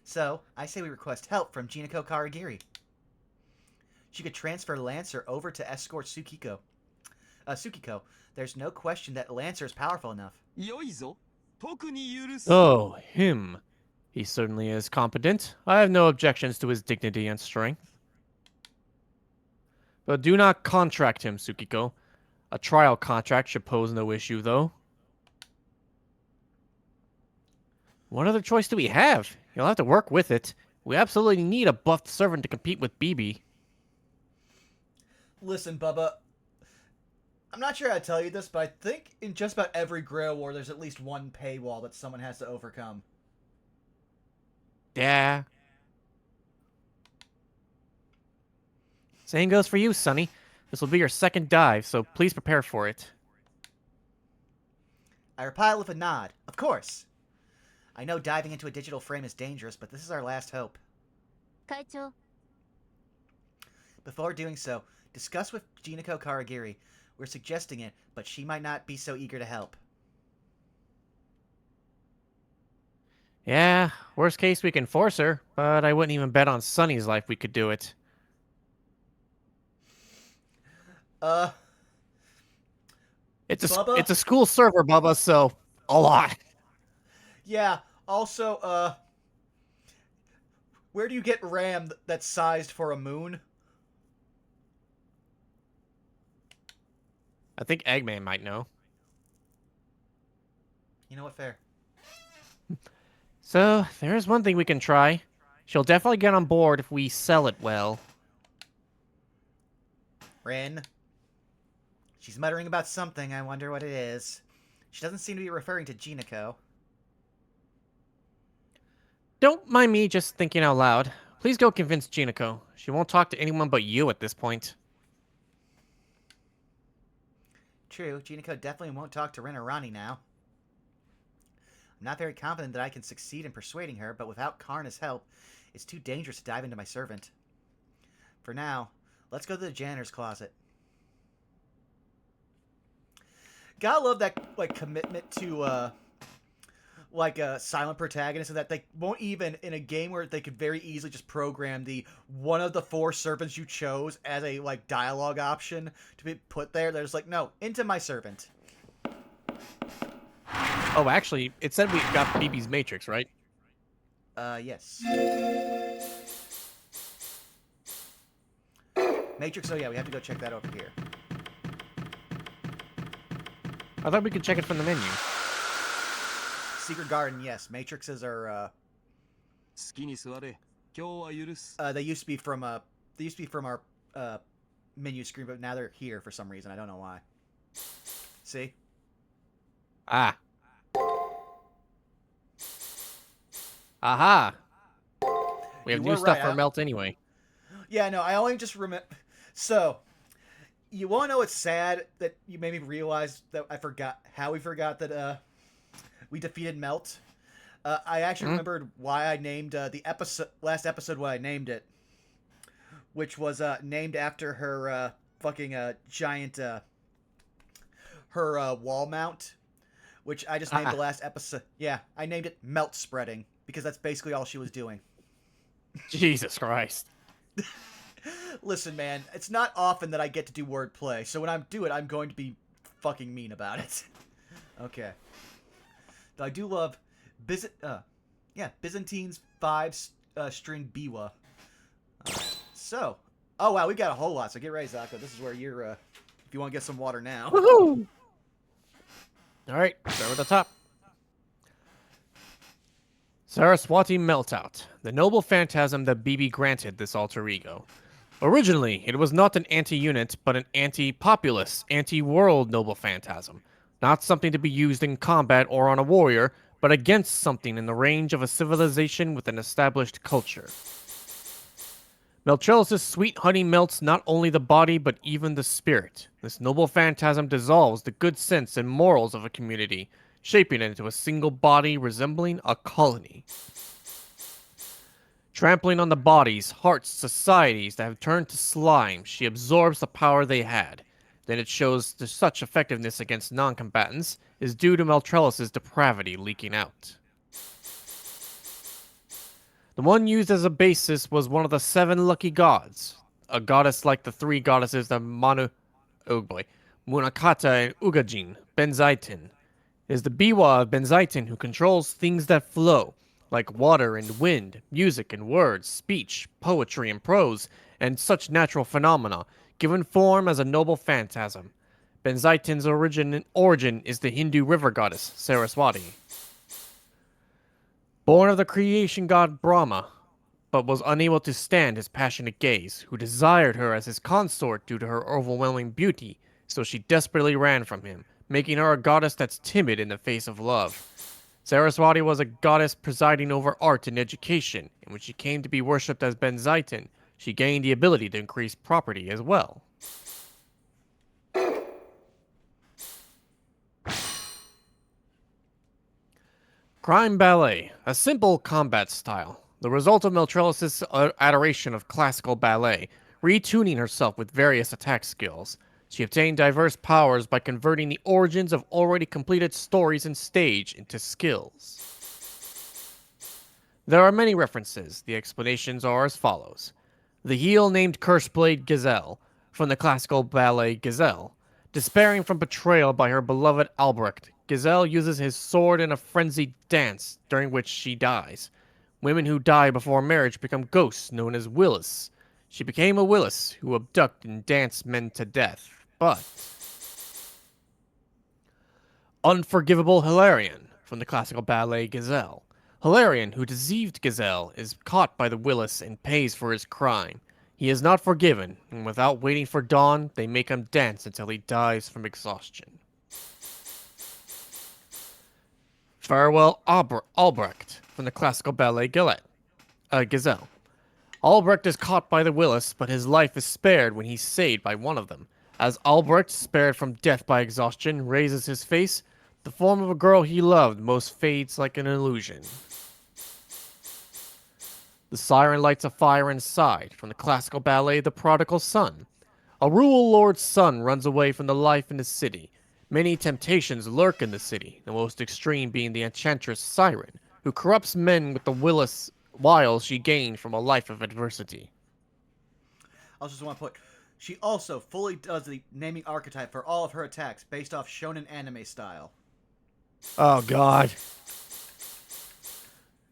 So, I say we request help from Jinako Karagiri. She could transfer Lancer over to escort Tsukiko. Tsukiko, there's no question that Lancer is powerful enough. 良いぞ。特に許す。 Oh, him. He certainly is competent. I have no objections to his dignity and strength. But do not contract him, Tsukiko. A trial contract should pose no issue, though. What other choice do we have? You'll have to work with it. We absolutely need a buffed servant to compete with BB. Listen, Bubba. I'm not sure how to tell you this, but I think in just about every Grail War, there's at least one paywall that someone has to overcome. Yeah. Same goes for you, Sonny. This will be your second dive, so please prepare for it. I reply with a nod. Of course. I know diving into a digital frame is dangerous, but this is our last hope. 会長、 Before doing so, discuss with Jinako Karagiri. We're suggesting it, but she might not be so eager to help. Yeah, worst case we can force her, but I wouldn't even bet on Sonny's life we could do it. It's Bubba? a school server, Bubba, so a lot. Yeah, also, where do you get RAM that's sized for a moon? I think Eggman might know. You know what, fair. So, there's one thing we can try. She'll definitely get on board if we sell it well. Rin. She's muttering about something, I wonder what it is. She doesn't seem to be referring to Jinako. Don't mind me just thinking out loud. Please go convince Jinako. She won't talk to anyone but you at this point. True, Jinako definitely won't talk to Rin or Rani now. I'm not very confident that I can succeed in persuading her, but without Karna's help, it's too dangerous to dive into my servant. For now, let's go to the janitor's closet. Gotta love that, like, commitment to, like a silent protagonist, so that they won't even, in a game where they could very easily just program the one of the 4 servants you chose as a, like, dialogue option to be put there. They're just like, no, into my servant. Oh, actually, it said we got BB's Matrix, right? Yes. Matrix, oh yeah, we have to go check that over here. I thought we could check it from the menu. Secret Garden, yes. Matrixes are, 好きに座れ。今日は許す。 they used to be from our, menu screen, but now they're here for some reason. I don't know why. See? Ah. Aha. We have You new were stuff right, for I- Melt anyway. Yeah, no, I only just remember. So, you want to know what's sad that you made me realize that I forgot how we forgot that we defeated Melt. I actually remembered why I named the last episode what I named it, which was named after her fucking giant her wall mount, which I just named the last episode. Yeah, I named it Melt Spreading because that's basically all she was doing. Jesus Christ. Listen, man, it's not often that I get to do wordplay, so when I do it, I'm going to be fucking mean about it. Okay. I do love Byzantine's 5-string biwa. So, oh wow, we got a whole lot, so get ready, Zako. This is where you're, if you want to get some water now. Woohoo! Alright, start with the top. Saraswati Meltout, the noble phantasm that BB granted this alter ego. Originally, it was not an anti-unit, but an anti-populace, anti-world noble phantasm. Not something to be used in combat or on a warrior, but against something in the range of a civilization with an established culture. Meltrellis' sweet honey melts not only the body, but even the spirit. This noble phantasm dissolves the good sense and morals of a community, shaping it into a single body resembling a colony. Trampling on the bodies, hearts, societies that have turned to slime, she absorbs the power they had. Then it shows that such effectiveness against non-combatants is due to Meltrellis' depravity leaking out. The one used as a basis was one of the 7 lucky gods, a goddess like the 3 goddesses of Munakata and Ugajin, Benzaiten. It is the Biwa of Benzaiten who controls things that flow, like water and wind, music and words, speech, poetry and prose, and such natural phenomena, given form as a noble phantasm. Benzaiten's origin is the Hindu river goddess, Saraswati. Born of the creation god Brahma, but was unable to stand his passionate gaze, who desired her as his consort due to her overwhelming beauty, so she desperately ran from him, making her a goddess that's timid in the face of love. Saraswati was a goddess presiding over art and education, and when she came to be worshipped as Benzaiten, she gained the ability to increase property as well. Crime Ballet, a simple combat style. The result of Meltrellis' adoration of classical ballet, retuning herself with various attack skills. She obtained diverse powers by converting the origins of already completed stories and stage into skills. There are many references. The explanations are as follows. The heel named Curseblade Gazelle, from the classical ballet Gazelle. Despairing from betrayal by her beloved Albrecht, Gazelle uses his sword in a frenzied dance, during which she dies. Women who die before marriage become ghosts known as Willis. She became a Willis who abduct and dance men to death, but... Unforgivable Hilarion, from the classical ballet Gazelle. Hilarion, who deceived Gazelle, is caught by the Willis and pays for his crime. He is not forgiven, and without waiting for dawn, they make him dance until he dies from exhaustion. Farewell Albrecht, from the classical ballet Gazelle. Albrecht is caught by the Willis, but his life is spared when he's saved by one of them. As Albrecht, spared from death by exhaustion, raises his face, the form of a girl he loved most fades like an illusion. The siren lights a fire inside, from the classical ballet The Prodigal Son. A rural lord's son runs away from the life in the city. Many temptations lurk in the city, the most extreme being the enchantress Siren, who corrupts men with the wiles she gained from a life of adversity. I just want to put, she also fully does the naming archetype for all of her attacks based off shonen anime style. Oh god.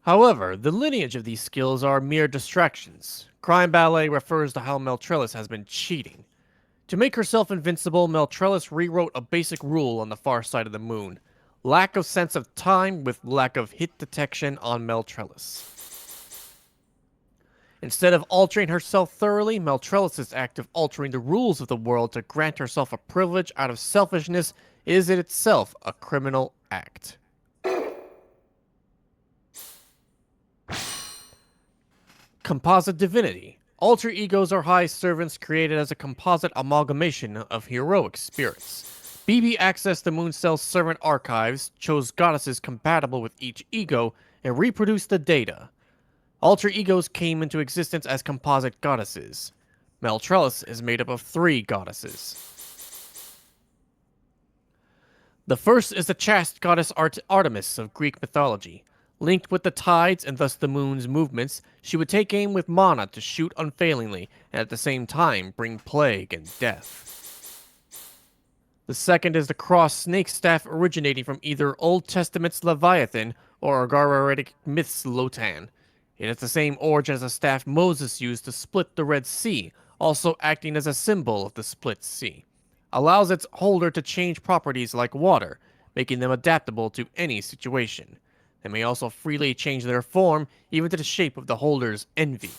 However, the lineage of these skills are mere distractions. Crime Ballet refers to how Meltrellis has been cheating. To make herself invincible, Meltrellis rewrote a basic rule on the far side of the moon. Lack of sense of time with lack of hit detection on Meltrellis. Instead of altering herself thoroughly, Meltrellis' act of altering the rules of the world to grant herself a privilege out of selfishness is in itself a criminal act. Composite divinity. Alter egos are high servants created as a composite amalgamation of heroic spirits. BB accessed the Mooncell's servant archives, chose goddesses compatible with each ego, and reproduced the data. Alter egos came into existence as composite goddesses. Meltrellis is made up of 3 goddesses. The first is the chaste goddess Artemis of Greek mythology. Linked with the tides and thus the moon's movements, she would take aim with mana to shoot unfailingly and at the same time bring plague and death. The second is the cross snake staff originating from either Old Testament's Leviathan or Agaritic myth's Lotan. It has the same origin as the staff Moses used to split the Red Sea, also acting as a symbol of the split sea. Allows its holder to change properties like water, making them adaptable to any situation. They may also freely change their form, even to the shape of the holder's envy.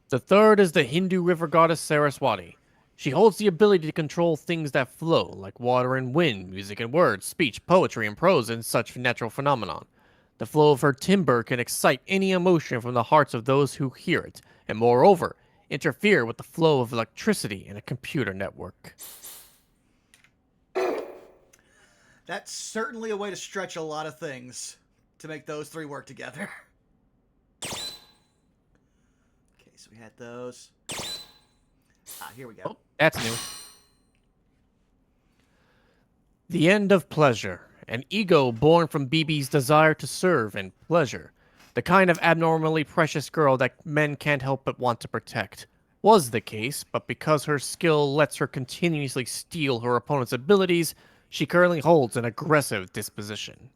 The third is the Hindu river goddess Saraswati. She holds the ability to control things that flow, like water and wind, music and words, speech, poetry, and prose, and such natural phenomenon. The flow of her timbre can excite any emotion from the hearts of those who hear it, and moreover, interfere with the flow of electricity in a computer network. That's certainly a way to stretch a lot of things to make those 3 work together. Okay, so we had those. Here we go. Oh, that's new. The end of pleasure. An ego born from BB's desire to serve and pleasure. The kind of abnormally precious girl that men can't help but want to protect. Was the case, but because her skill lets her continuously steal her opponent's abilities, she currently holds an aggressive disposition.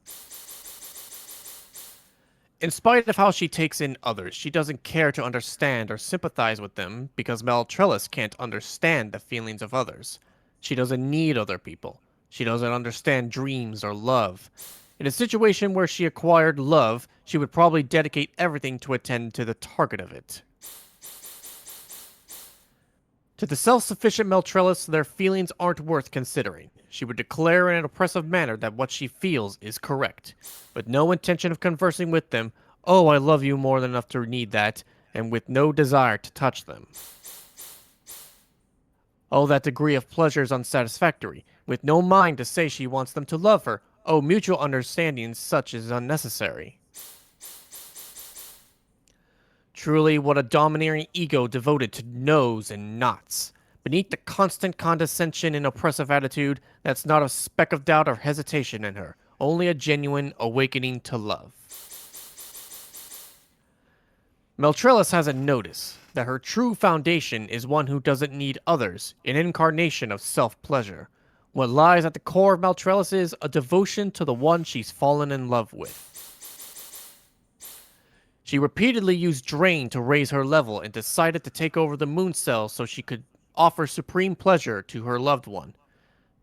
In spite of how she takes in others, she doesn't care to understand or sympathize with them because Meltrellis can't understand the feelings of others. She doesn't need other people. She doesn't understand dreams or love. In a situation where she acquired love, she would probably dedicate everything to attend to the target of it. To the self-sufficient Meltrellis, their feelings aren't worth considering. She would declare in an oppressive manner that what she feels is correct, with no intention of conversing with them, "Oh, I love you more than enough to need that," and with no desire to touch them. Oh, that degree of pleasure is unsatisfactory, with no mind to say she wants them to love her. Oh, mutual understanding such is unnecessary. Truly, what a domineering ego devoted to no's and nots. Beneath the constant condescension and oppressive attitude, that's not a speck of doubt or hesitation in her, only a genuine awakening to love. Meltrellis hasn't noticed that her true foundation is one who doesn't need others, an incarnation of self-pleasure. What lies at the core of Meltrellis is a devotion to the one she's fallen in love with. She repeatedly used Drain to raise her level and decided to take over the moon cell so she could offer supreme pleasure to her loved one.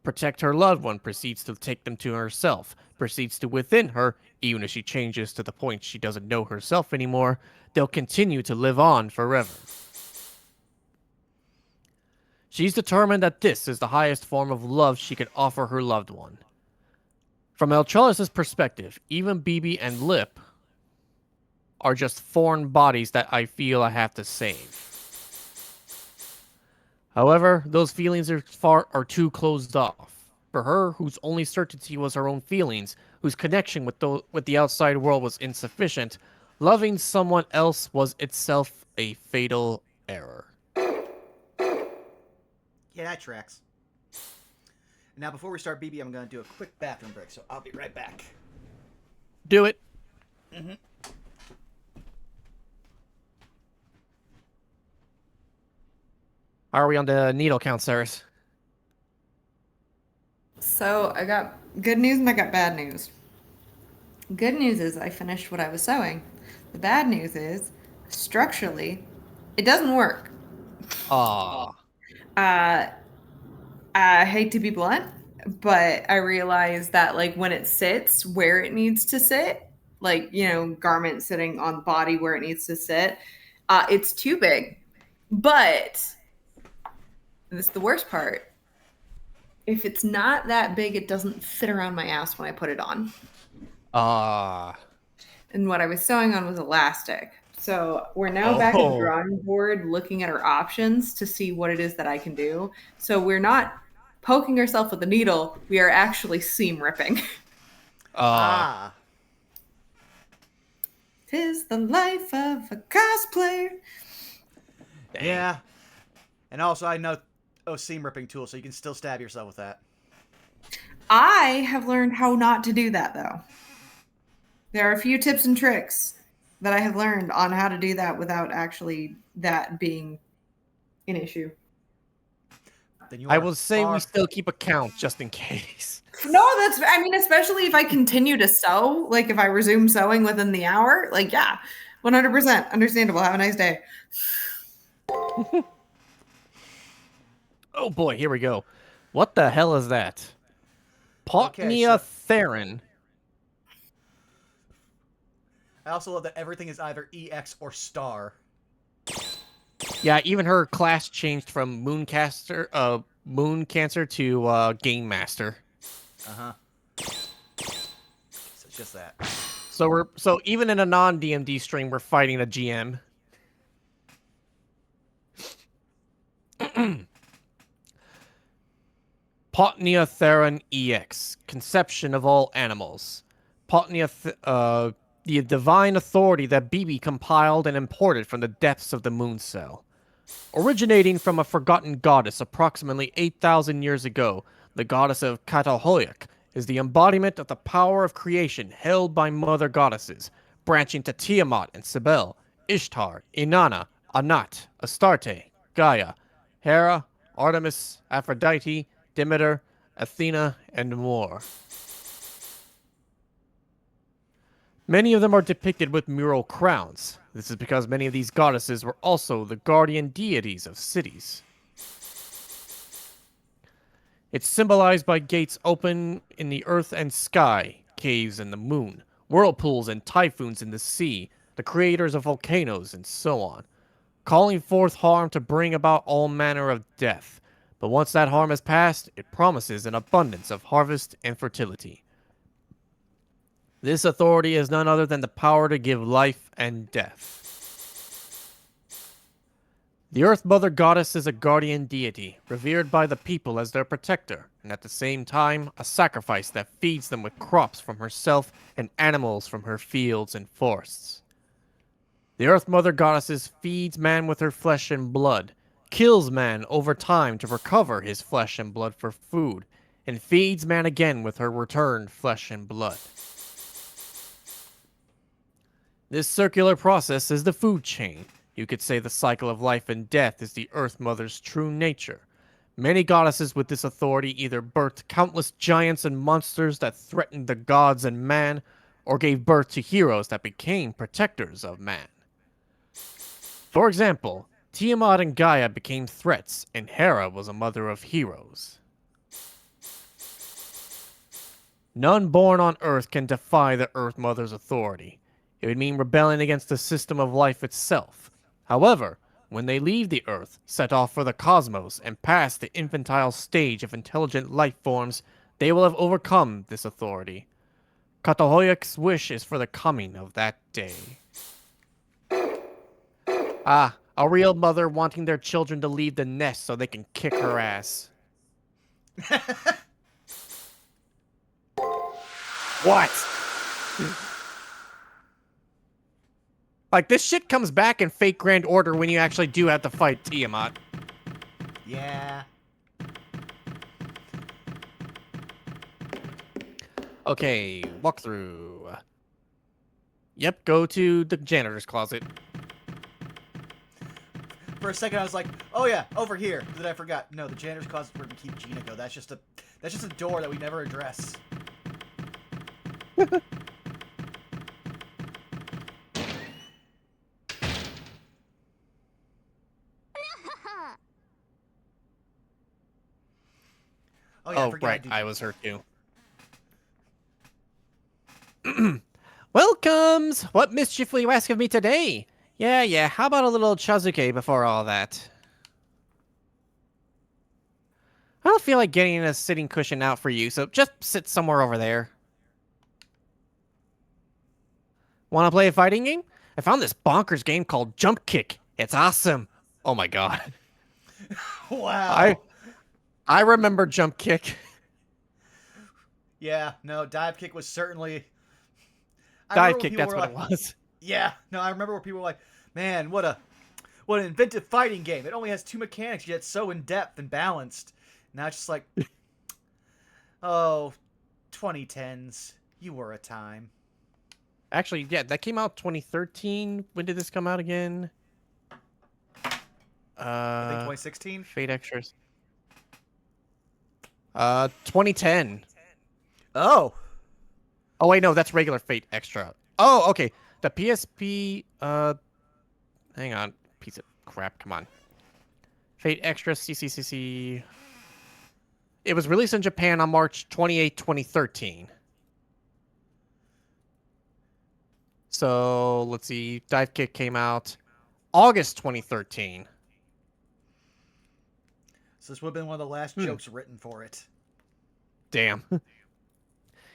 Protect her loved one proceeds to take them to herself, proceeds to within her, even if she changes to the point she doesn't know herself anymore, they'll continue to live on forever. She's determined that this is the highest form of love she could offer her loved one. From Meltrellis' perspective, even BB and Lip are just foreign bodies that I feel I have to save. However, those feelings are too closed off. For her, whose only certainty was her own feelings, whose connection with the outside world was insufficient, loving someone else was itself a fatal error. Yeah, that tracks. Now, before we start, BB, I'm going to do a quick bathroom break, so I'll be right back. Do it. Mm-hmm. How are we on the needle count, Cyrus? So I got good news and I got bad news. Good news is I finished what I was sewing. The bad news is structurally, it doesn't work. Ah. Uh, I hate to be blunt, but I realize that like when it sits where it needs to sit, like garment sitting on the body where it needs to sit, it's too big. But this is the worst part. If it's not that big, it doesn't fit around my ass when I put it on. Ah. And what I was sewing on was elastic. So we're now back at the Oh. drawing board looking at our options to see what it is that I can do. So we're not poking ourselves with a needle, we are actually seam ripping. Ah. 'Tis the life of a cosplayer. Dang. Yeah. And also, I know seam ripping tool, so you can still stab yourself with that. I have learned how not to do that, though. There are a few tips and tricks that I have learned on how to do that without actually that being an issue. Then you I are will say we far- still keep a count just in case. No, I mean, especially if I continue to sew, like if I resume sewing within the hour, like, yeah, 100% understandable. Have a nice day. Oh boy, here we go. What the hell is that? Okay, Potnia Theron. I also love that everything is either EX or star. Yeah, even her class changed from Moon Cancer to Game Master. Uh-huh. So it's just that. So even in a non-DMD stream, we're fighting a GM. Potnia Theron EX, conception of all animals. The divine authority that BB compiled and imported from the depths of the moon cell. Originating from a forgotten goddess approximately 8,000 years ago, the goddess of Catalhoyuk is the embodiment of the power of creation held by mother goddesses, branching to Tiamat and Cybele, Ishtar, Inanna, Anat, Astarte, Gaia, Hera, Artemis, Aphrodite, Demeter, Athena, and more. Many of them are depicted with mural crowns. This is because many of these goddesses were also the guardian deities of cities. It's symbolized by gates open in the earth and sky, caves in the moon, whirlpools and typhoons in the sea, the creators of volcanoes, and so on, calling forth harm to bring about all manner of death. But once that harm is past, it promises an abundance of harvest and fertility. This authority is none other than the power to give life and death. The Earth Mother Goddess is a guardian deity, revered by the people as their protector, and at the same time, a sacrifice that feeds them with crops from herself and animals from her fields and forests. The Earth Mother Goddess feeds man with her flesh and blood, kills man over time to recover his flesh and blood for food, and feeds man again with her returned flesh and blood. This circular process is the food chain. You could say the cycle of life and death is the Earth Mother's true nature. Many goddesses with this authority either birthed countless giants and monsters that threatened the gods and man, or gave birth to heroes that became protectors of man. For example, Tiamat and Gaia became threats, and Hera was a mother of heroes. None born on Earth can defy the Earth Mother's authority. It would mean rebelling against the system of life itself. However, when they leave the Earth, set off for the cosmos, and pass the infantile stage of intelligent life forms, they will have overcome this authority. Catalhoyuk's wish is for the coming of that day. Ah, A real mother wanting their children to leave the nest so they can kick her ass. What? Like, this shit comes back in Fate Grand Order when you actually do have to fight Tiamat. Yeah. Okay, walkthrough. Yep, go to the janitor's closet. For a second, I was like, "Oh yeah, over here." But then I forgot. No, the janitor's closet where we keep Jinako. That's just a door that we never address. Oh yeah, I Oh, forgot. right, I was hurt too. Welcomes! What mischief will you ask of me today? Yeah, how about a little Chazuke before all that? I don't feel like getting a sitting cushion out for you, so just sit somewhere over there. Want to play a fighting game? I found this bonkers game called Jump Kick. It's awesome. Oh my god. Wow. I remember Jump Kick. Yeah, no, dive kick was certainly. Dive Kick, that's what it was. Yeah, no, I remember where people were like, "Man, what an inventive fighting game! It only has 2 mechanics, yet so in depth and balanced." Now it's just like, oh, 2010s, you were a time. Actually, yeah, that came out 2013. When did this come out again? I think 2016. Fate Extras. 2010. Oh. Oh wait, no, that's regular Fate Extra. Oh, okay. The PSP. Hang on, piece of crap. Come on. Fate Extra CCCC. It was released in Japan on March 28, 2013. So let's see. Dive Kick came out August 2013. So this would have been one of the last jokes written for it. Damn.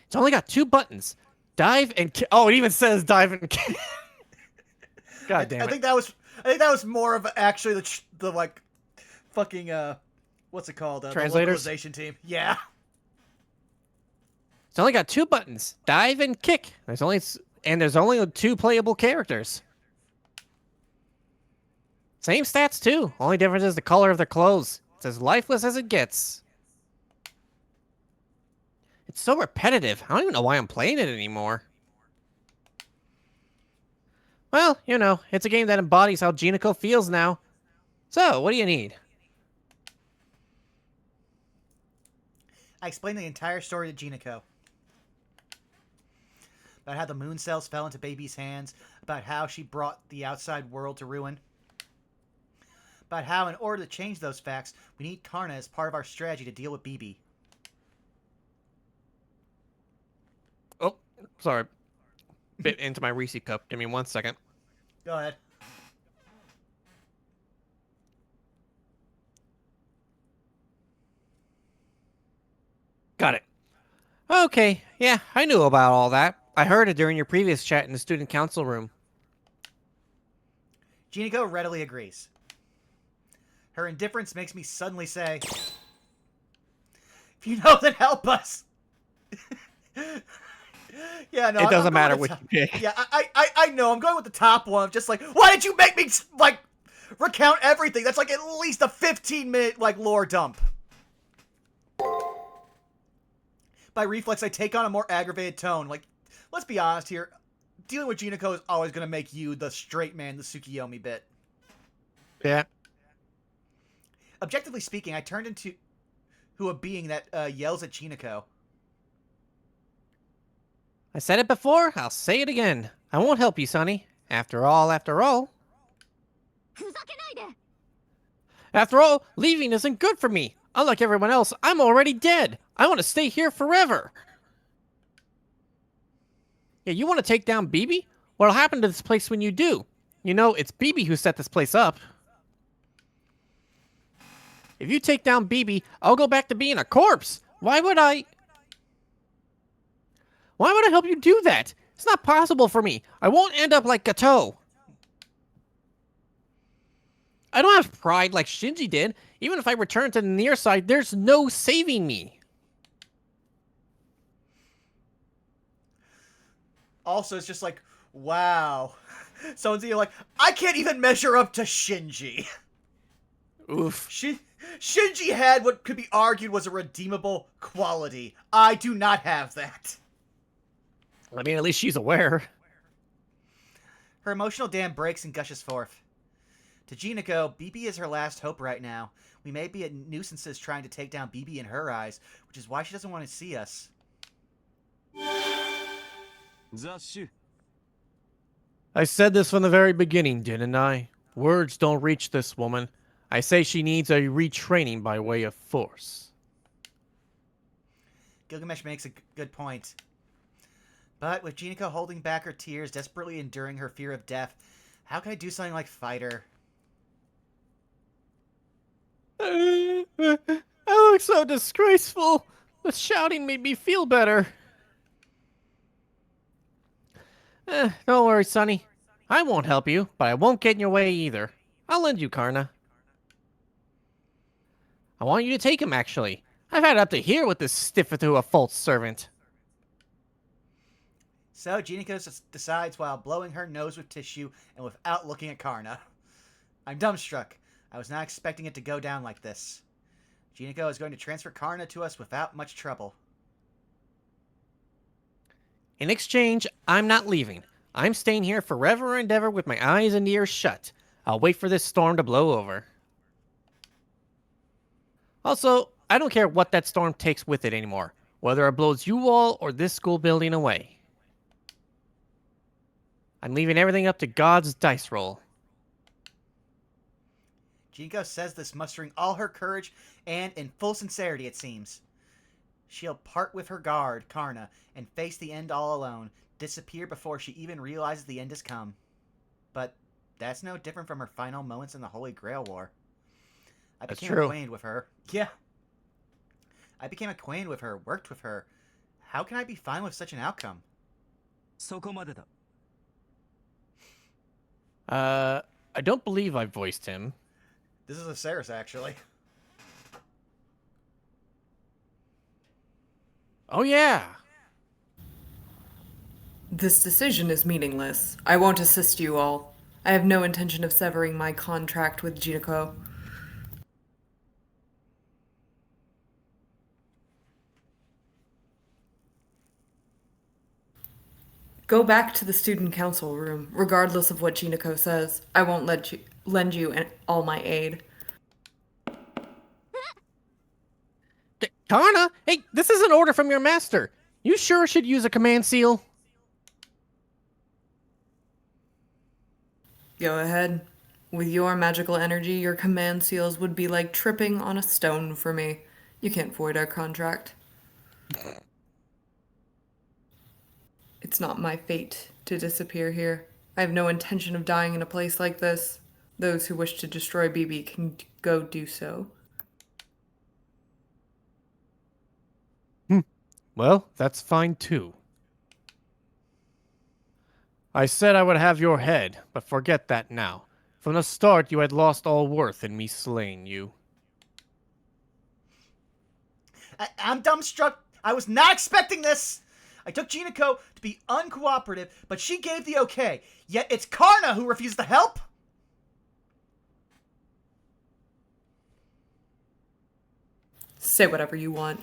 It's only got 2 buttons. Dive and kick. Oh, it even says dive and kick. God damn it. I think that was more of actually the like fucking what's it called? The Translators? localization team. Yeah. It's only got 2 buttons. Dive and kick. There's only 2 playable characters. Same stats too. Only difference is the color of their clothes. It's as lifeless as it gets. It's so repetitive. I don't even know why I'm playing it anymore. Well, you know, it's a game that embodies how Jinako feels now. So, what do you need? I explained the entire story to Jinako. About how the moon cells fell into baby's hands, about how she brought the outside world to ruin, about how in order to change those facts, we need Karna as part of our strategy to deal with BB. Oh, sorry. Bit into my Reese cup. Give me 1 second. Go ahead. Got it. Okay, yeah, I knew about all that. I heard it during your previous chat in the student council room. Jinako readily agrees. Her indifference makes me suddenly say, if you know, then help us. Yeah, no, It doesn't matter what what you pick. Yeah, I know. I'm going with the top one. I'm just like, why did you make me like recount everything? That's like at least a 15-minute like lore dump. By reflex, I take on a more aggravated tone. Like, let's be honest here. Dealing with Jinako is always going to make you the straight man, the Tsukiyomi bit. Yeah. Objectively speaking, I turned into a being that yells at Jinako. I said it before, I'll say it again. I won't help you, Sonny. After all. After all, leaving isn't good for me. Unlike everyone else, I'm already dead. I want to stay here forever. Yeah, you want to take down BB? What'll happen to this place when you do? You know, it's BB who set this place up. If you take down BB, I'll go back to being a corpse. Why would I help you do that? It's not possible for me. I won't end up like Gato. I don't have pride like Shinji did. Even if I return to the near side, there's no saving me. Also, it's just like, wow. Someone's either like, I can't even measure up to Shinji. Oof. Shinji had what could be argued was a redeemable quality. I do not have that. I mean, at least she's aware. Her emotional dam breaks and gushes forth. To Jinako, BB is her last hope right now. We may be nuisances trying to take down BB in her eyes, which is why she doesn't want to see us. Zasu. I said this from the very beginning, didn't I? Words don't reach this woman. I say she needs a retraining by way of force. Gilgamesh makes a good point. But with Jinako holding back her tears, desperately enduring her fear of death, how can I do something like fight her? I look so disgraceful. The shouting made me feel better. Don't worry, Sonny. I won't help you, but I won't get in your way either. I'll lend you Karna. I want you to take him, actually. I've had it up to here with this stiffer to a false servant. So Jinako decides while blowing her nose with tissue and without looking at Karna. I'm dumbstruck. I was not expecting it to go down like this. Jinako is going to transfer Karna to us without much trouble. In exchange, I'm not leaving. I'm staying here forever and ever with my eyes and ears shut. I'll wait for this storm to blow over. Also, I don't care what that storm takes with it anymore, whether it blows you all or this school building away. I'm leaving everything up to God's dice roll. Jinako says this mustering all her courage and in full sincerity, it seems. She'll part with her guard, Karna, and face the end all alone, disappear before she even realizes the end has come. But that's no different from her final moments in the Holy Grail War. I became acquainted with her. Yeah. I became acquainted with her, worked with her. How can I be fine with such an outcome? I don't believe I voiced him. This is a Ceres, actually. Oh yeah! This decision is meaningless. I won't assist you all. I have no intention of severing my contract with Jinako. Go back to the student council room, regardless of what Jinako says. I won't lend you all my aid. Karna? Hey, this is an order from your master. You sure should use a command seal? Go ahead. With your magical energy, your command seals would be like tripping on a stone for me. You can't void our contract. It's not my fate to disappear here. I have no intention of dying in a place like this. Those who wish to destroy BB can go do so. Well, that's fine too. I said I would have your head, but forget that now. From the start, you had lost all worth in me slaying you. I'm dumbstruck. I was not expecting this. I took Jinako to be uncooperative, but she gave the okay. Yet it's Karna who refused to help? Say whatever you want.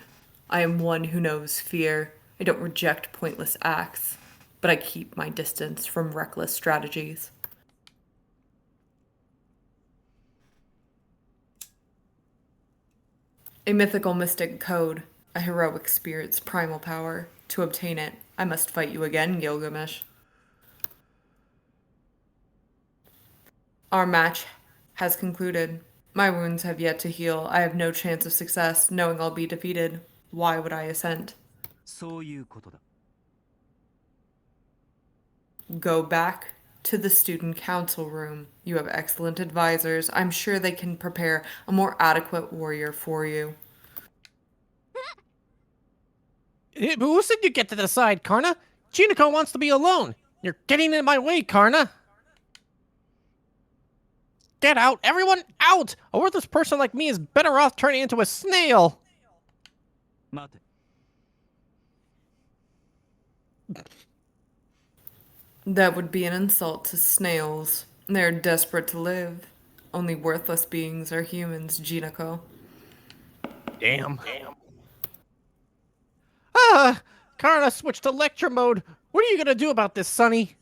I am one who knows fear. I don't reject pointless acts, but I keep my distance from reckless strategies. A mythical mystic code, a heroic spirit's primal power. To obtain it, I must fight you again, Gilgamesh. Our match has concluded. My wounds have yet to heal. I have no chance of success, knowing I'll be defeated. Why would I assent? Go back to the student council room. You have excellent advisors. I'm sure they can prepare a more adequate warrior for you. Who said you get to decide, Karna? Jinako wants to be alone. You're getting in my way, Karna. Get out! Everyone out! A worthless person like me is better off turning into a snail! 待て。 That would be an insult to snails. They're desperate to live. Only worthless beings are humans, Jinako. Damn. Ah! Karna switched to lecture mode. What are you gonna do about this, Sonny?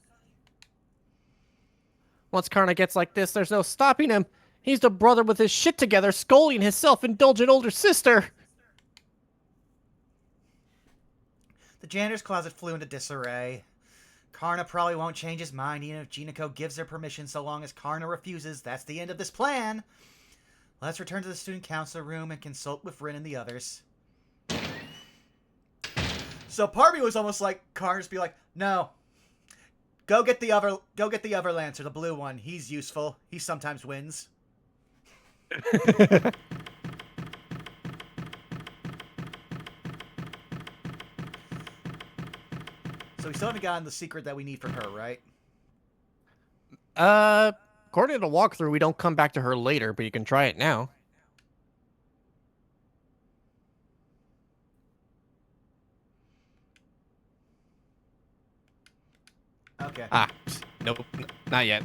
Once Karna gets like this, there's no stopping him. He's the brother with his shit together, scolding his self-indulgent older sister. The janitor's closet flew into disarray. Karna probably won't change his mind even if Jinako gives her permission. So long as Karna refuses, that's the end of this plan. Let's return to the student council room and consult with Rin and the others. So part of me was almost like Karna's be like, no. Go get the other Lancer, the blue one. He's useful. He sometimes wins. So we still haven't gotten the secret that we need from her, right? According to the walkthrough, we don't come back to her later, but you can try it now. Okay. Ah, nope, not yet.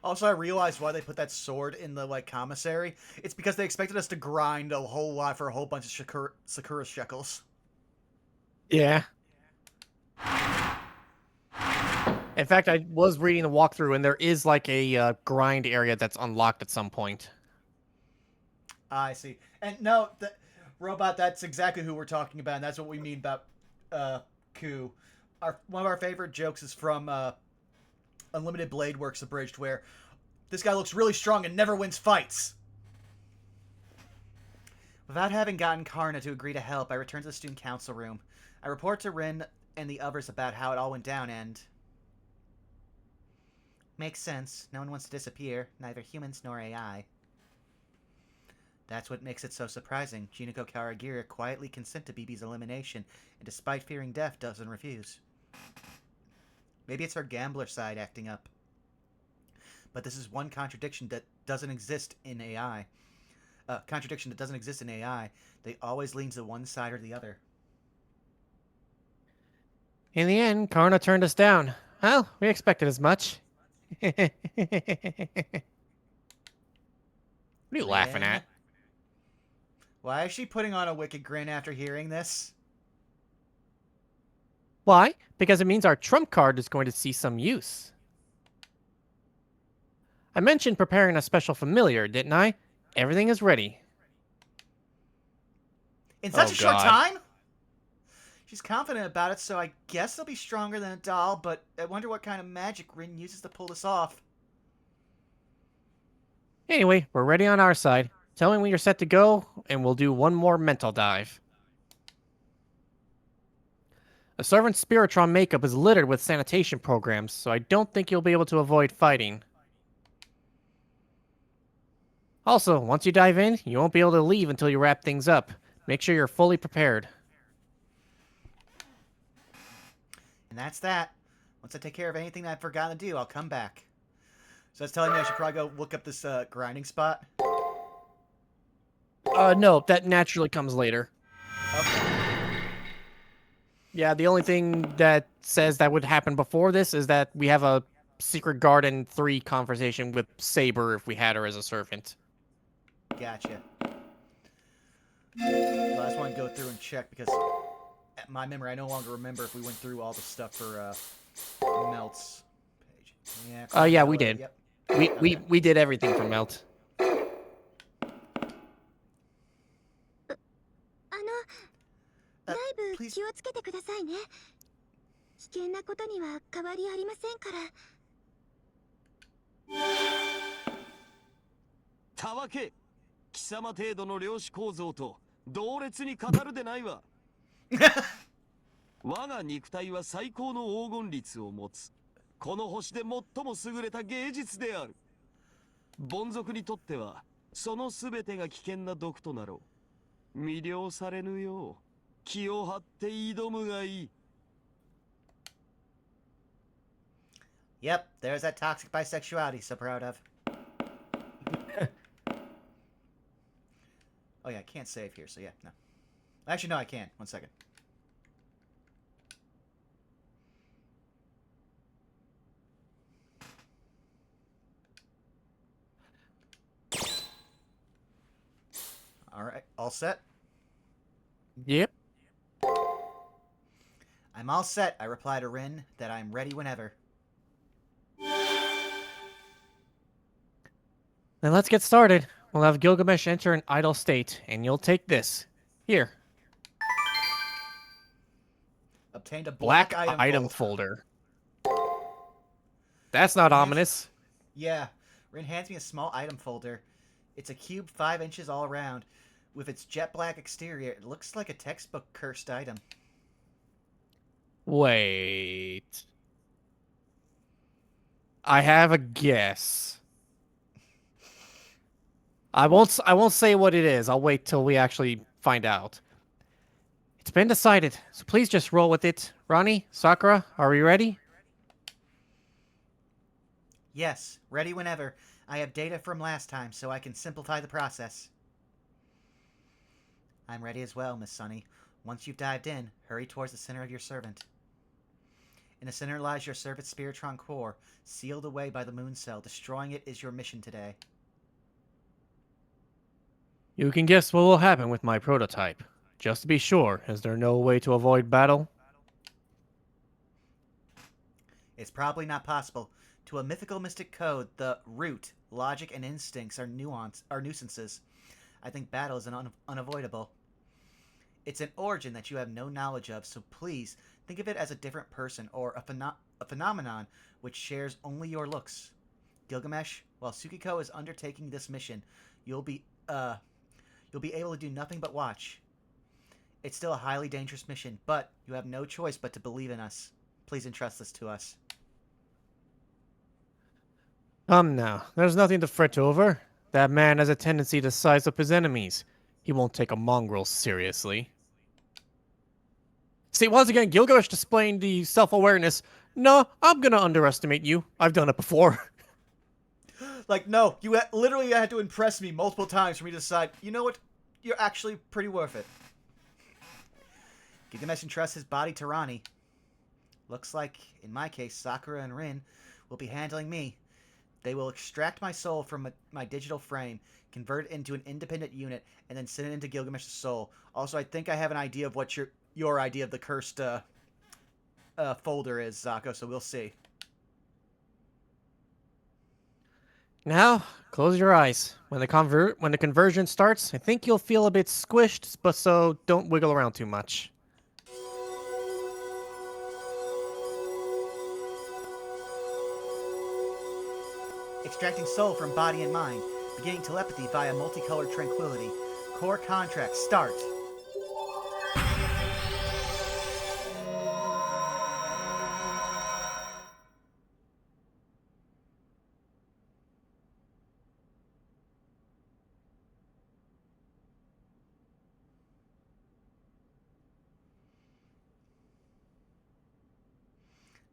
Also, I realized why they put that sword in the, like, commissary. It's because they expected us to grind a whole lot for a whole bunch of Sakura shekels. Yeah. In fact, I was reading the walkthrough, and there is, like, a grind area that's unlocked at some point. I see. And no, Robot, that's exactly who we're talking about, and that's what we mean about Ku. One of our favorite jokes is from Unlimited Blade Works Abridged, where this guy looks really strong and never wins fights. Without having gotten Karna to agree to help, I return to the student council room. I report to Rin and the others about how it all went down, and... Makes sense. No one wants to disappear, neither humans nor AI. That's what makes it so surprising. Jinako Karagira quietly consent to BB's elimination, and despite fearing death, doesn't refuse. Maybe it's her gambler side acting up. But this is one contradiction that doesn't exist in AI. Contradiction that doesn't exist in AI. They always lean to one side or the other. In the end, Karna turned us down. Well, we expected as much. What are you laughing at? Why is she putting on a wicked grin after hearing this? Why? Because it means our trump card is going to see some use. I mentioned preparing a special familiar, didn't I? Everything is ready. In such Oh, a short God. time? She's confident about it, so I guess it'll be stronger than a doll, but I wonder what kind of magic Rin uses to pull this off. Anyway, we're ready on our side. Tell me when you're set to go, and we'll do one more mental dive. A servant's Spiritron makeup is littered with sanitation programs, so I don't think you'll be able to avoid fighting. Also, once you dive in, you won't be able to leave until you wrap things up. Make sure you're fully prepared. And that's that. Once I take care of anything that I've forgotten to do, I'll come back. So that's telling me I should probably go look up this grinding spot? No, that naturally comes later. Okay. Yeah, the only thing that says that would happen before this is that we have a Secret Garden 3 conversation with Saber if we had her as a servant. Gotcha. Well, I just want to go through and check because at my memory, I no longer remember if we went through all the stuff for Melt's page. Yeah, Yeah, we did. Yep. We did everything for Melt. だいぶ please. 気をつけてくださいね。危険なことには変わりありませんから。たわけ、貴様程度の量子構造と同列に語るでないわ。我が肉体は最高の黄金率を持つ。この星で最も優れた芸術である。凡族にとってはそのすべてが危険な毒となろう。魅了されぬよう気を張って挑むがいい。Yep, there's that toxic bisexuality so proud of. Oh yeah, I can't save here, so yeah, no. Actually, no, I can. 1 second. Alright, all set? Yep. I'm all set, I reply to Rin that I'm ready whenever. Then let's get started. We'll have Gilgamesh enter an idle state, and you'll take this. Here. Obtained a Black black item folder. That's not ominous. Yeah, Rin hands me a small item folder. It's a cube 5 inches all around. With its jet black exterior, it looks like a textbook cursed item. Wait. I have a guess. I won't say what it is. I'll wait till we actually find out. It's been decided, so please just roll with it. Ronnie, Sakura, are we ready? Yes, ready whenever. I have data from last time, so I can simplify the process. I'm ready as well, Miss Sunny. Once you've dived in, hurry towards the center of your servant. In the center lies your servant's Spiritron core, sealed away by the moon cell. Destroying it is your mission today. You can guess what will happen with my prototype. Just to be sure, is there no way to avoid battle? It's probably not possible. To a mythical mystic code, the root, logic, and instincts are nuisances. I think battle is unavoidable. It's an origin that you have no knowledge of, so please think of it as a different person or a phenomenon which shares only your looks. Gilgamesh, while Tsukiko is undertaking this mission, you'll be able to do nothing but watch. It's still a highly dangerous mission, but you have no choice but to believe in us. Please entrust this to us. Come now, there's nothing to fret over. That man has a tendency to size up his enemies. He won't take a mongrel seriously. See, once again, Gilgamesh displaying the self-awareness. No, I'm gonna underestimate you. I've done it before. Like, no, you literally had to impress me multiple times for me to decide, you know what, you're actually pretty worth it. Gilgamesh entrusts his body to Rani. Looks like, in my case, Sakura and Rin will be handling me. They will extract my soul from my digital frame, convert it into an independent unit, and then send it into Gilgamesh's soul. Also, I think I have an idea of what your idea of the cursed folder is, Zako, so we'll see. Now, close your eyes. When the conversion starts, I think you'll feel a bit squished, but so don't wiggle around too much. Extracting soul from body and mind, beginning telepathy via multicolored tranquility. Core contract, start.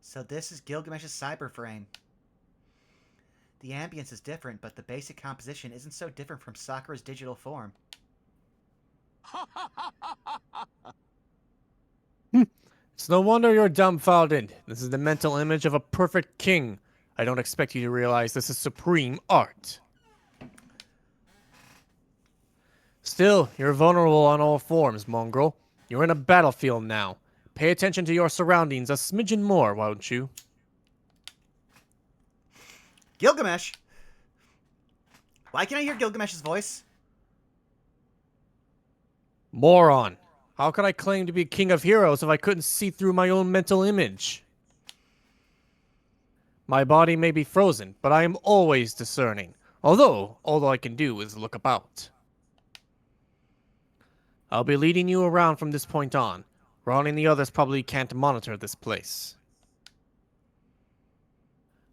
So this is Gilgamesh's cyber frame. The ambience is different, but the basic composition isn't so different from Sakura's digital form. It's no wonder you're dumbfounded. This is the mental image of a perfect king. I don't expect you to realize this is supreme art. Still, you're vulnerable on all forms, mongrel. You're in a battlefield now. Pay attention to your surroundings a smidgen more, won't you? Gilgamesh! Why can't I hear Gilgamesh's voice? Moron. How could I claim to be king of heroes if I couldn't see through my own mental image? My body may be frozen, but I am always discerning. Although, all I can do is look about. I'll be leading you around from this point on. Ron and the others probably can't monitor this place.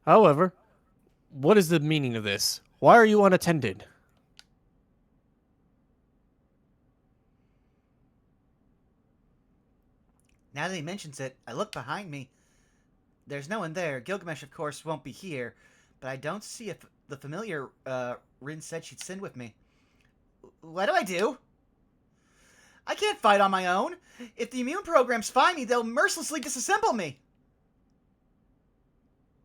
However, what is the meaning of this? Why are you unattended? Now that he mentions it, I look behind me. There's no one there. Gilgamesh, of course, won't be here. But I don't see if the familiar Rin said she'd send with me. What do I do? I can't fight on my own. If the immune programs find me, they'll mercilessly disassemble me.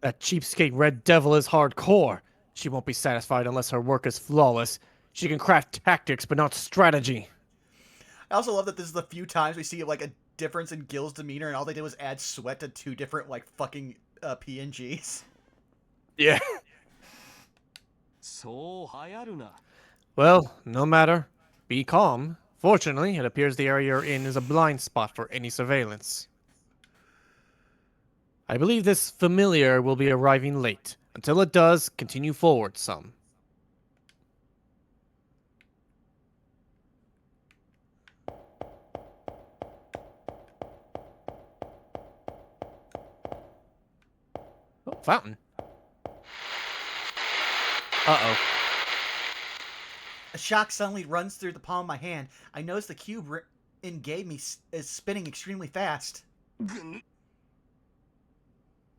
That cheapskate Red Devil is hardcore. She won't be satisfied unless her work is flawless. She can craft tactics, but not strategy. I also love that this is the few times we see like a difference in Gil's demeanor, and all they did was add sweat to 2 different like fucking PNGs. Yeah. そう流行るな。 Well, no matter. Be calm. Fortunately, it appears the area you're in is a blind spot for any surveillance. I believe this familiar will be arriving late. Until it does, continue forward some. Oh, fountain. Uh-oh. A shock suddenly runs through the palm of my hand. I notice the cube Rin gave me is spinning extremely fast.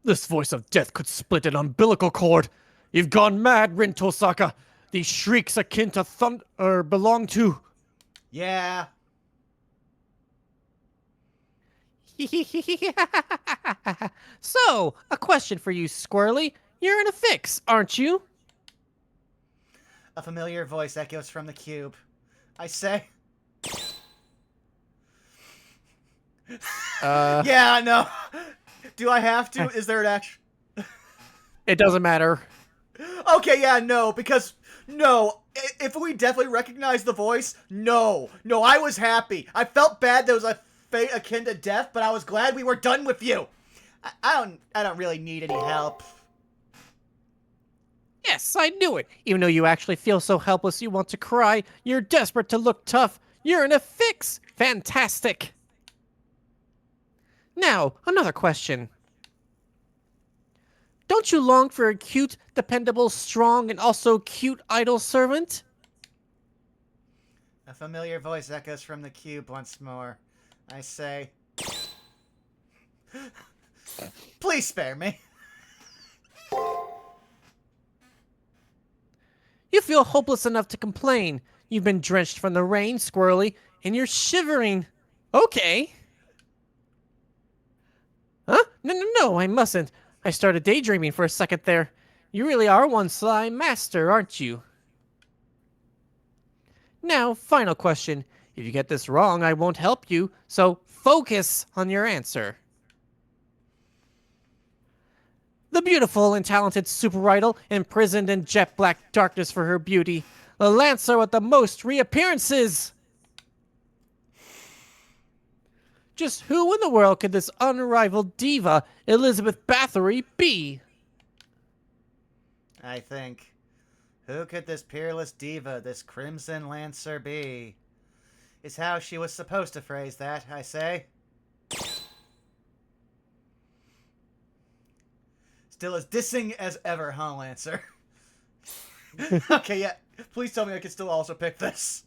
This voice of death could split an umbilical cord. You've gone mad, Rin Tosaka. These shrieks akin to thunder belong to... Yeah. So, a question for you, Squirrely. You're in a fix, aren't you? A familiar voice echoes from the cube. I say... Yeah, no. Do I have to? Is there an action? It doesn't matter. Okay, yeah, no, because... No, if we definitely recognize the voice, no. No, I was happy. I felt bad there was a fate akin to death, but I was glad we were done with you. I don't really need any help. Yes, I knew it. Even though you actually feel so helpless you want to cry, you're desperate to look tough. You're in a fix. Fantastic. Now, another question. Don't you long for a cute, dependable, strong, and also cute idol servant? A familiar voice echoes from the cube once more. I say... Please spare me. You feel hopeless enough to complain. You've been drenched from the rain, Squirrely, and you're shivering. Okay. Huh? No, I mustn't. I started daydreaming for a second there. You really are one sly master, aren't you? Now, final question. If you get this wrong, I won't help you, so focus on your answer. The beautiful and talented super idol, imprisoned in jet black darkness for her beauty. The Lancer with the most reappearances! Just who in the world could this unrivaled diva, Elizabeth Bathory, be? I think. Who could this peerless diva, this Crimson Lancer be? Is how she was supposed to phrase that, I say. Still as dissing as ever, huh, Lancer? Okay, yeah. Please tell me I can still also pick this.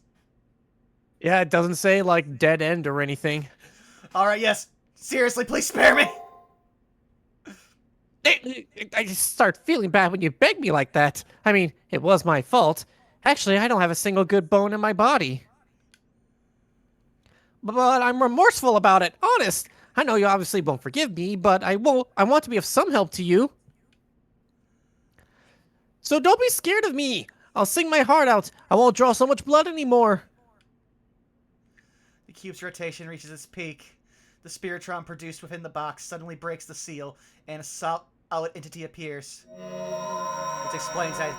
Yeah, it doesn't say, like, dead end or anything. Alright, yes. Seriously, please spare me! I just start feeling bad when you beg me like that. I mean, it was my fault. Actually, I don't have a single good bone in my body. But I'm remorseful about it, honest. I know you obviously won't forgive me, but I want to be of some help to you. So don't be scared of me. I'll sing my heart out. I won't draw so much blood anymore. The cube's rotation reaches its peak. The spiritron produced within the box suddenly breaks the seal, and a solid entity appears. Which explains that...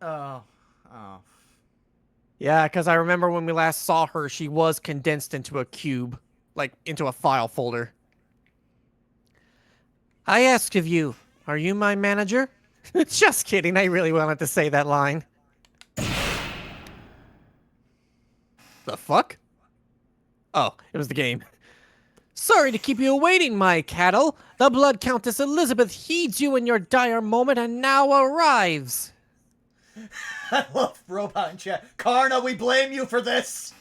Oh. Yeah, because I remember when we last saw her, she was condensed into a cube. Like, into a file folder. I ask of you, are you my manager? Just kidding, I really wanted to say that line. The fuck? Oh, it was the game. Sorry to keep you waiting, my cattle. The Blood Countess Elizabeth heeds you in your dire moment and now arrives. I love Robot in chat. Karna, we blame you for this!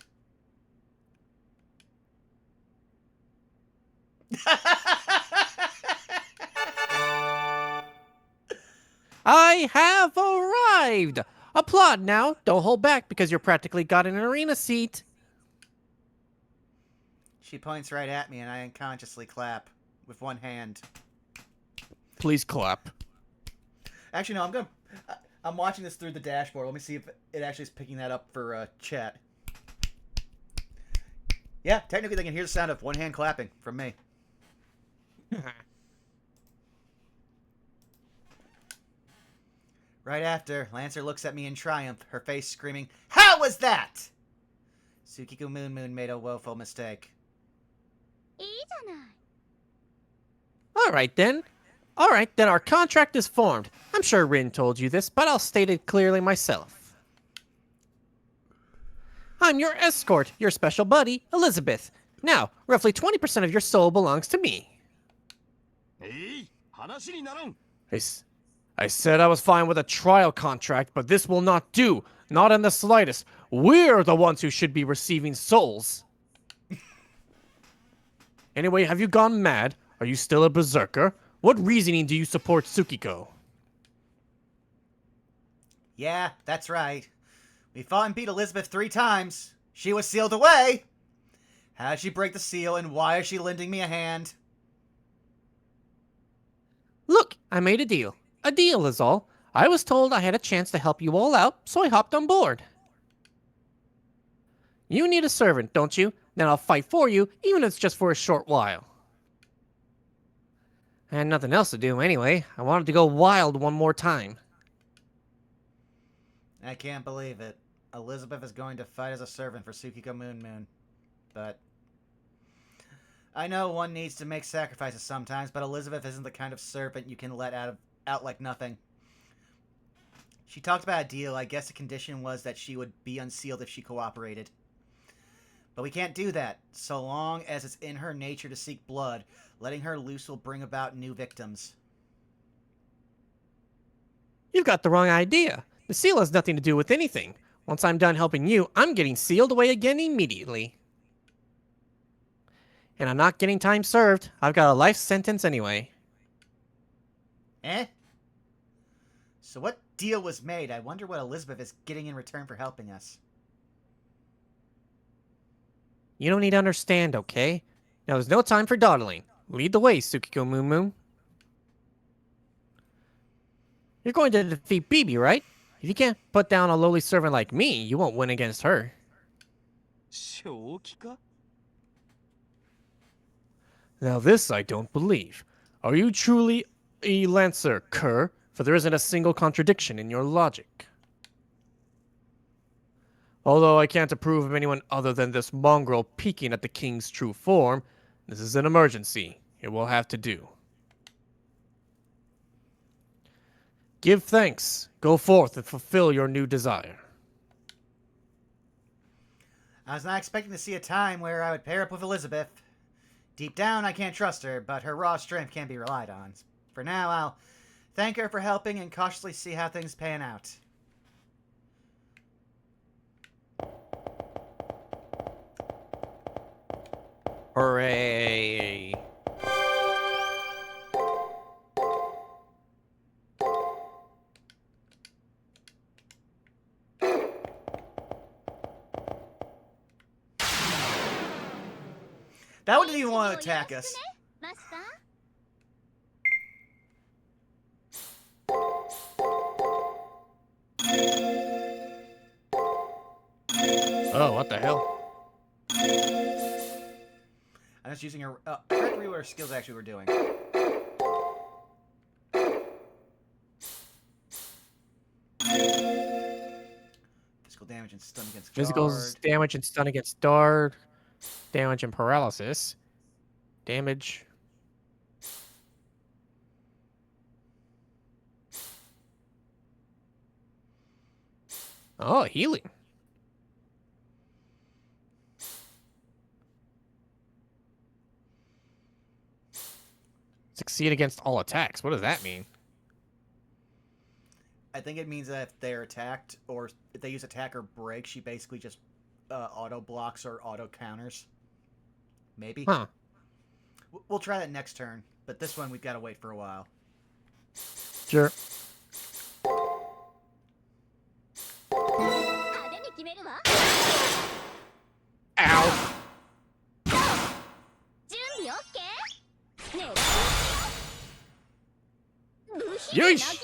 I have arrived! Applaud now. Don't hold back because you're practically got an arena seat. She points right at me, and I unconsciously clap with one hand. Please clap. Actually, no, I'm watching this through the dashboard. Let me see if it actually is picking that up for chat. Yeah, technically they can hear the sound of one hand clapping from me. Right after, Lancer looks at me in triumph, her face screaming, "How was that?" Tsukiko Moon Moon made a woeful mistake. いいじゃない。All right then, our contract is formed. I'm sure Rin told you this, but I'll state it clearly myself. I'm your escort, your special buddy, Elizabeth. Now, roughly 20% of your soul belongs to me. 話にならん。 I said I was fine with a trial contract, but this will not do. Not in the slightest. We're the ones who should be receiving souls. Anyway, have you gone mad? Are you still a berserker? What reasoning do you support Tsukiko? Yeah, that's right. We fought and beat Elizabeth 3 times. She was sealed away. How did she break the seal, and why is she lending me a hand? Look, I made a deal. A deal is all. I was told I had a chance to help you all out, so I hopped on board. You need a servant, don't you? Then I'll fight for you, even if it's just for a short while. I had nothing else to do anyway. I wanted to go wild one more time. I can't believe it. Elizabeth is going to fight as a servant for Tsukiko Moon Moon. But I know one needs to make sacrifices sometimes, but Elizabeth isn't the kind of servant you can let out like nothing. She talked about a deal. I guess the condition was that she would be unsealed if she cooperated. But we can't do that. So long as it's in her nature to seek blood, letting her loose will bring about new victims. You've got the wrong idea. The seal has nothing to do with anything. Once I'm done helping you, I'm getting sealed away again immediately. And I'm not getting time served. I've got a life sentence anyway. Eh? So what deal was made? I wonder what Elizabeth is getting in return for helping us. You don't need to understand, okay? Now there's no time for dawdling. Lead the way, Tsukiko Moon Moon. You're going to defeat Bibi, right? If you can't put down a lowly servant like me, you won't win against her. 正気か? Now this I don't believe. Are you truly a Lancer, Kerr? For there isn't a single contradiction in your logic. Although I can't approve of anyone other than this mongrel peeking at the king's true form, this is an emergency. It will have to do. Give thanks. Go forth and fulfill your new desire. I was not expecting to see a time where I would pair up with Elizabeth. Deep down, I can't trust her, but her raw strength can't be relied on. For now, I'll thank her for helping and cautiously see how things pan out. Hooray! That one didn't even want to attack us. マスター Oh, what the hell? I'm just using her. I forgot to read what her skills actually were doing. Physical damage and stun against Physical guard. damage and stun against guard. Damage and paralysis. Damage. Oh, healing. Succeed against all attacks. What does that mean? I think it means that if they're attacked or if they use attack or break, she basically just auto blocks or auto counters. Maybe. Huh. We'll try that next turn, but this one we've got to wait for a while. Sure. Yeesh.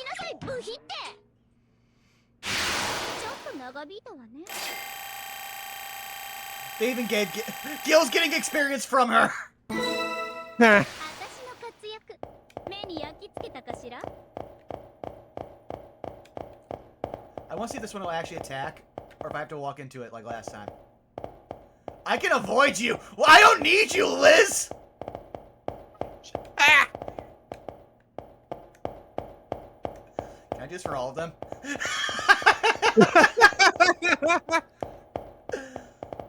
They even gave Gil's getting experience from her. Nah. I want to see if this one will actually attack, or if I have to walk into it like last time. I can avoid you. Well, I don't need you, Liz. Ah! Can I do this for all of them?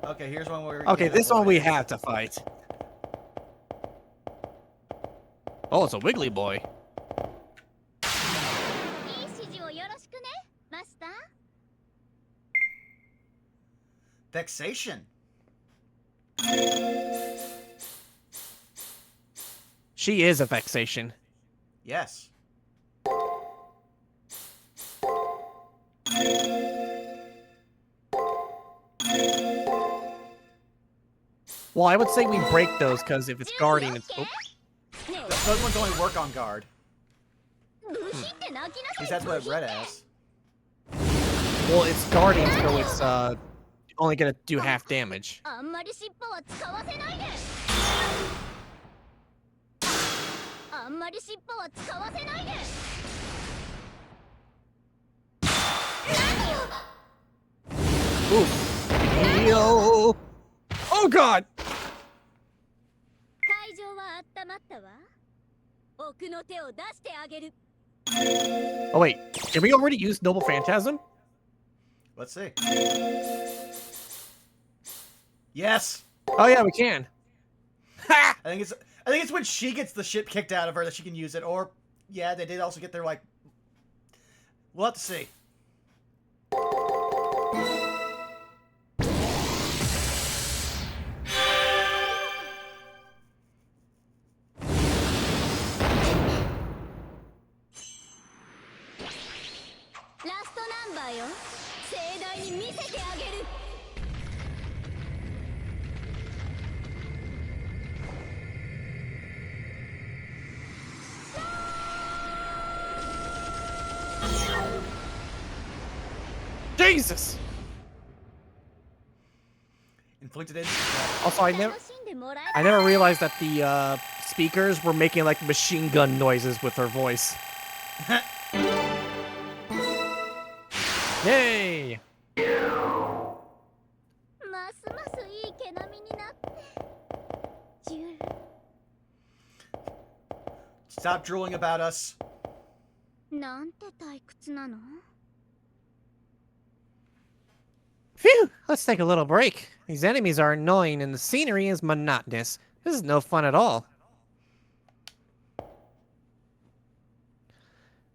Okay, here's one where. Okay, this one we have to fight. Oh, it's a wiggly boy. Vexation. She is a vexation. Yes. Well, I would say we break those because if it's guarding, it's. Oh. Those ones only work on guard. At least that's what it read as. Well, it's guarding, so it's only gonna do half damage. Oof. Yo. Oh God. Oh wait, did we already use Noble Phantasm? Let's see. Yes. Oh yeah, we can. Ha! I think it's when she gets the shit kicked out of her that she can use it. Or yeah, they did also get their like. We'll have to see. Jesus. Inflicted it. Also, I never realized that the speakers were making like machine gun noises with her voice. Yay! Stop drooling about us. Phew! Let's take a little break. These enemies are annoying and the scenery is monotonous. This is no fun at all.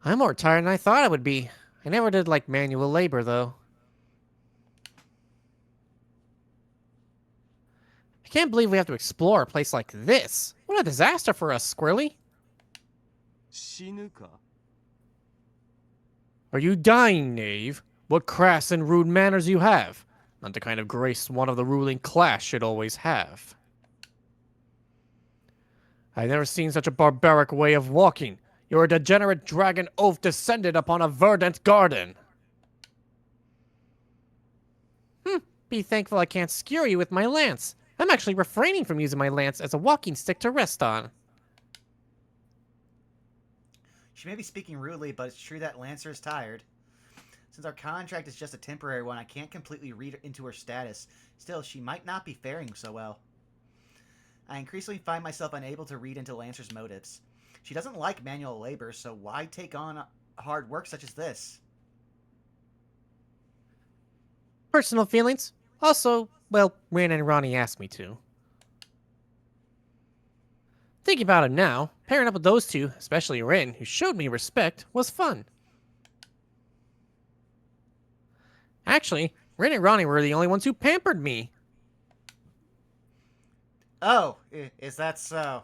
I'm more tired than I thought I would be. I never did like manual labor, though. I can't believe we have to explore a place like this. What a disaster for us, Squirrely. Are you dying, knave? What crass and rude manners you have. Not the kind of grace one of the ruling class should always have. I've never seen such a barbaric way of walking. You're a degenerate dragon oaf descended upon a verdant garden. Be thankful I can't skewer you with my lance. I'm actually refraining from using my lance as a walking stick to rest on. She may be speaking rudely, but it's true that Lancer is tired. Since our contract is just a temporary one, I can't completely read into her status. Still, she might not be faring so well. I increasingly find myself unable to read into Lancer's motives. She doesn't like manual labor, so why take on hard work such as this? Personal feelings. Also, well, Rin and Ronnie asked me to. Thinking about it now, pairing up with those two, especially Rin, who showed me respect, was fun. Actually, Rin and Ronnie were the only ones who pampered me. Oh, is that so?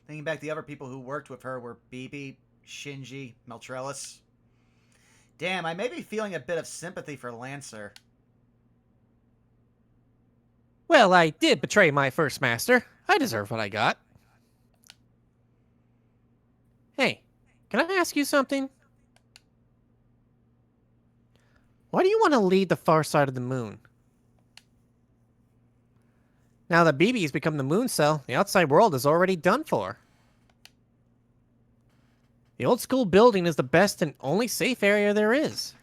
Thinking back, the other people who worked with her were Bibi, Shinji, Meltrellis. Damn, I may be feeling a bit of sympathy for Lancer. Well, I did betray my first master. I deserve what I got. Hey, can I ask you something? Why do you want to lead the far side of the moon? Now that BB's become the moon cell, the outside world is already done for. The old school building is the best and only safe area there is.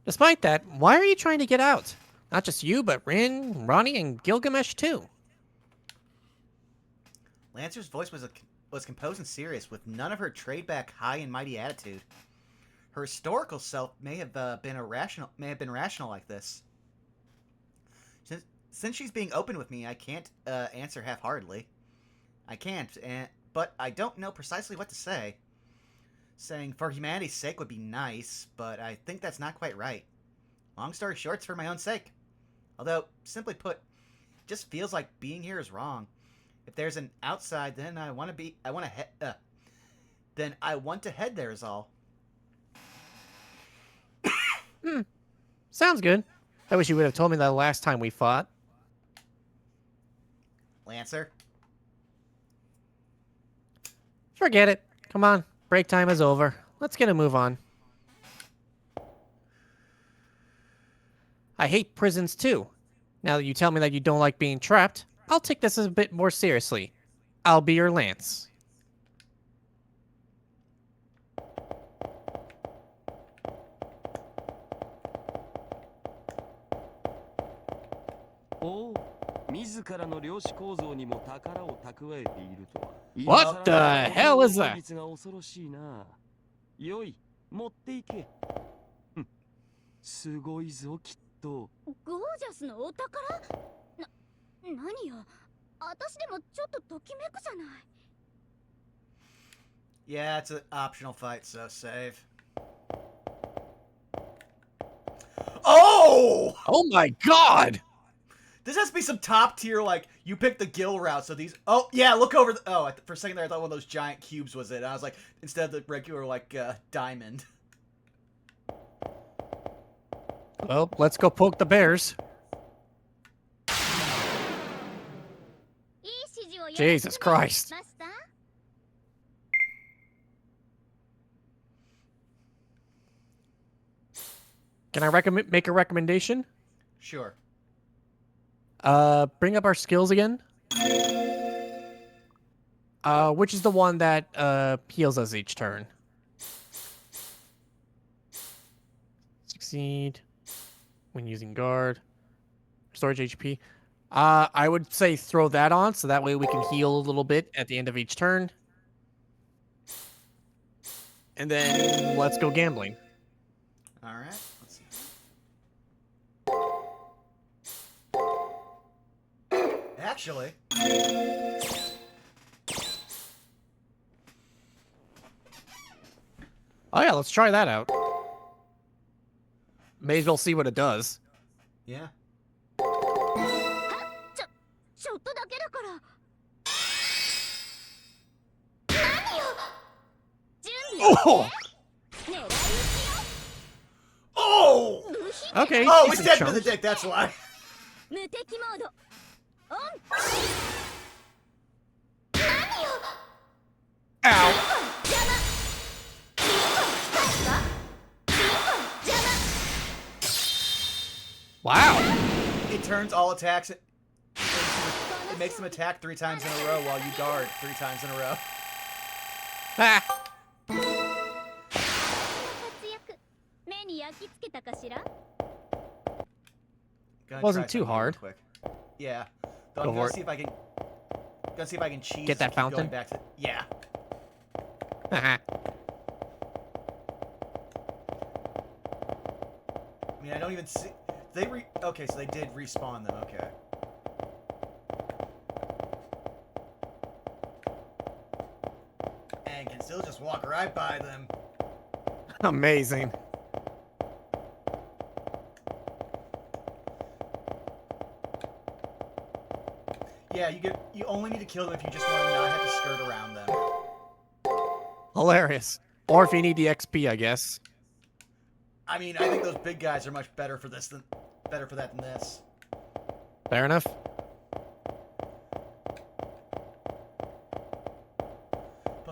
Despite that, why are you trying to get out? Not just you, but Rin, Ronnie, and Gilgamesh too. Lancer's voice was composed and serious, with none of her trade-back high and mighty attitude. Her historical self may have been rational like this. Since she's being open with me, I can't answer half-heartedly. I can't, but I don't know precisely what to say. Saying for humanity's sake would be nice, but I think that's not quite right. Long story short, it's for my own sake. Although, simply put, it just feels like being here is wrong. If there's an outside, then I want to head there is all. Sounds good. I wish you would have told me that last time we fought. Lancer? Forget it. Come on, break time is over. Let's get a move on. I hate prisons too. Now that you tell me that you don't like being trapped, I'll take this a bit more seriously. I'll be your Lance. Oh, 自らの量子構造にも宝を蓄えているとは。 What the hell is that? 率が恐ろしいな。よい、持っていけ。すごいぞ、きっと。ゴージャスのお宝？何よ。私でもちょっとときめくじゃない。 Yeah, it's an optional fight, so save. Oh! Oh my god! This has to be some top tier, like, you pick the Gil route, so these... Oh, yeah, look over the... Oh, for a second there, I thought one of those giant cubes was it. I was like, instead of the regular, like, diamond. Well, let's go poke the bears. Jesus Christ. Can I make a recommendation? Sure. Bring up our skills again. Which is the one that heals us each turn? Succeed when using guard. Storage HP. I would say throw that on, so that way we can heal a little bit at the end of each turn. And then let's go gambling. All right. Let's see. Actually... Oh yeah, let's try that out. May as well see what it does. Yeah. ちょっとだけだから。何よ。準備をして。狙い撃ちよ。 Oh! Okay. Oh, decent it's dead to chunk. the dick, that's why. 無敵モード。オン。何よ。 Ow. 邪魔。Wow. It turns all attacks... It makes them attack 3 times in a row while you guard 3 times in a row. Ah. 活躍。目に焼き付けたかしら。 Gonna Wasn't try too something real hard. quick. Yeah. Though Go I'm for gonna it. see if I can... Gonna see if I can cheese Get that to keep fountain? Going back to... Yeah. Haha. I mean, I don't even see... Okay, so they did respawn them, okay. And can still just walk right by them. Amazing. Yeah, you only need to kill them if you just want to not have to skirt around them. Hilarious. Or if you need the XP, I guess. I mean, I think those big guys are much better for that than this. Fair enough.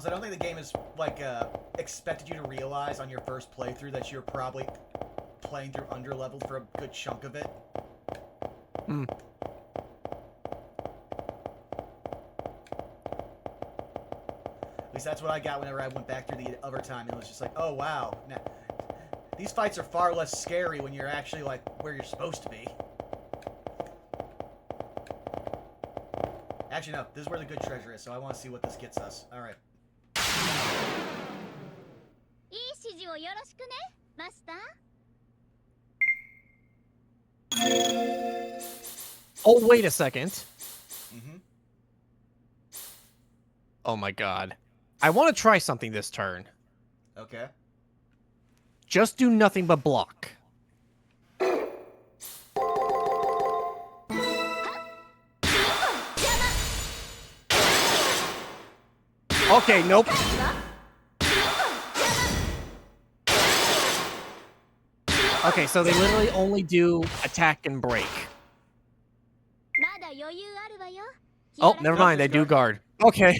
I don't think the game is, like, expected you to realize on your first playthrough that you're probably playing through underleveled for a good chunk of it. Hmm. At least that's what I got whenever I went back through the other time. It was just like, oh, wow. Now, these fights are far less scary when you're actually, like, where you're supposed to be. Actually, no. This is where the good treasure is, so I want to see what this gets us. Alright. Oh, wait a second. Mm-hmm. Oh my god. I want to try something this turn. Okay. Just do nothing but block. Okay, nope. Okay, so they literally only do attack and break. Oh, never mind, they do guard. Okay.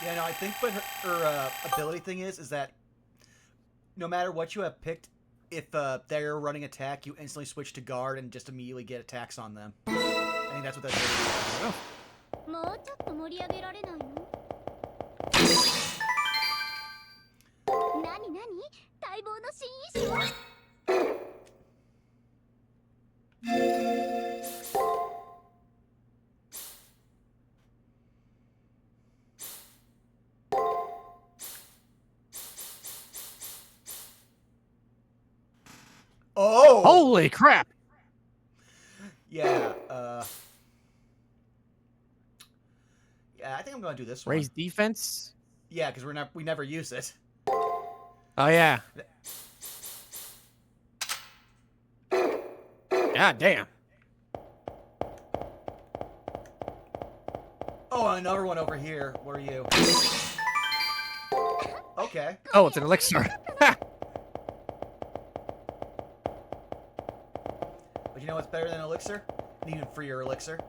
Yeah, no, I think what her ability thing is that no matter what you have picked, if they're running attack, you instantly switch to guard and just immediately get attacks on them. I think that's what that ability is. Oh! Holy crap! Yeah, yeah, I think I'm gonna do this one. Raise defense? Yeah, because we never use it. Oh, yeah. God damn. Oh, another one over here. What are you? Okay. Oh, it's an elixir. But you know what's better than elixir? An even freer elixir.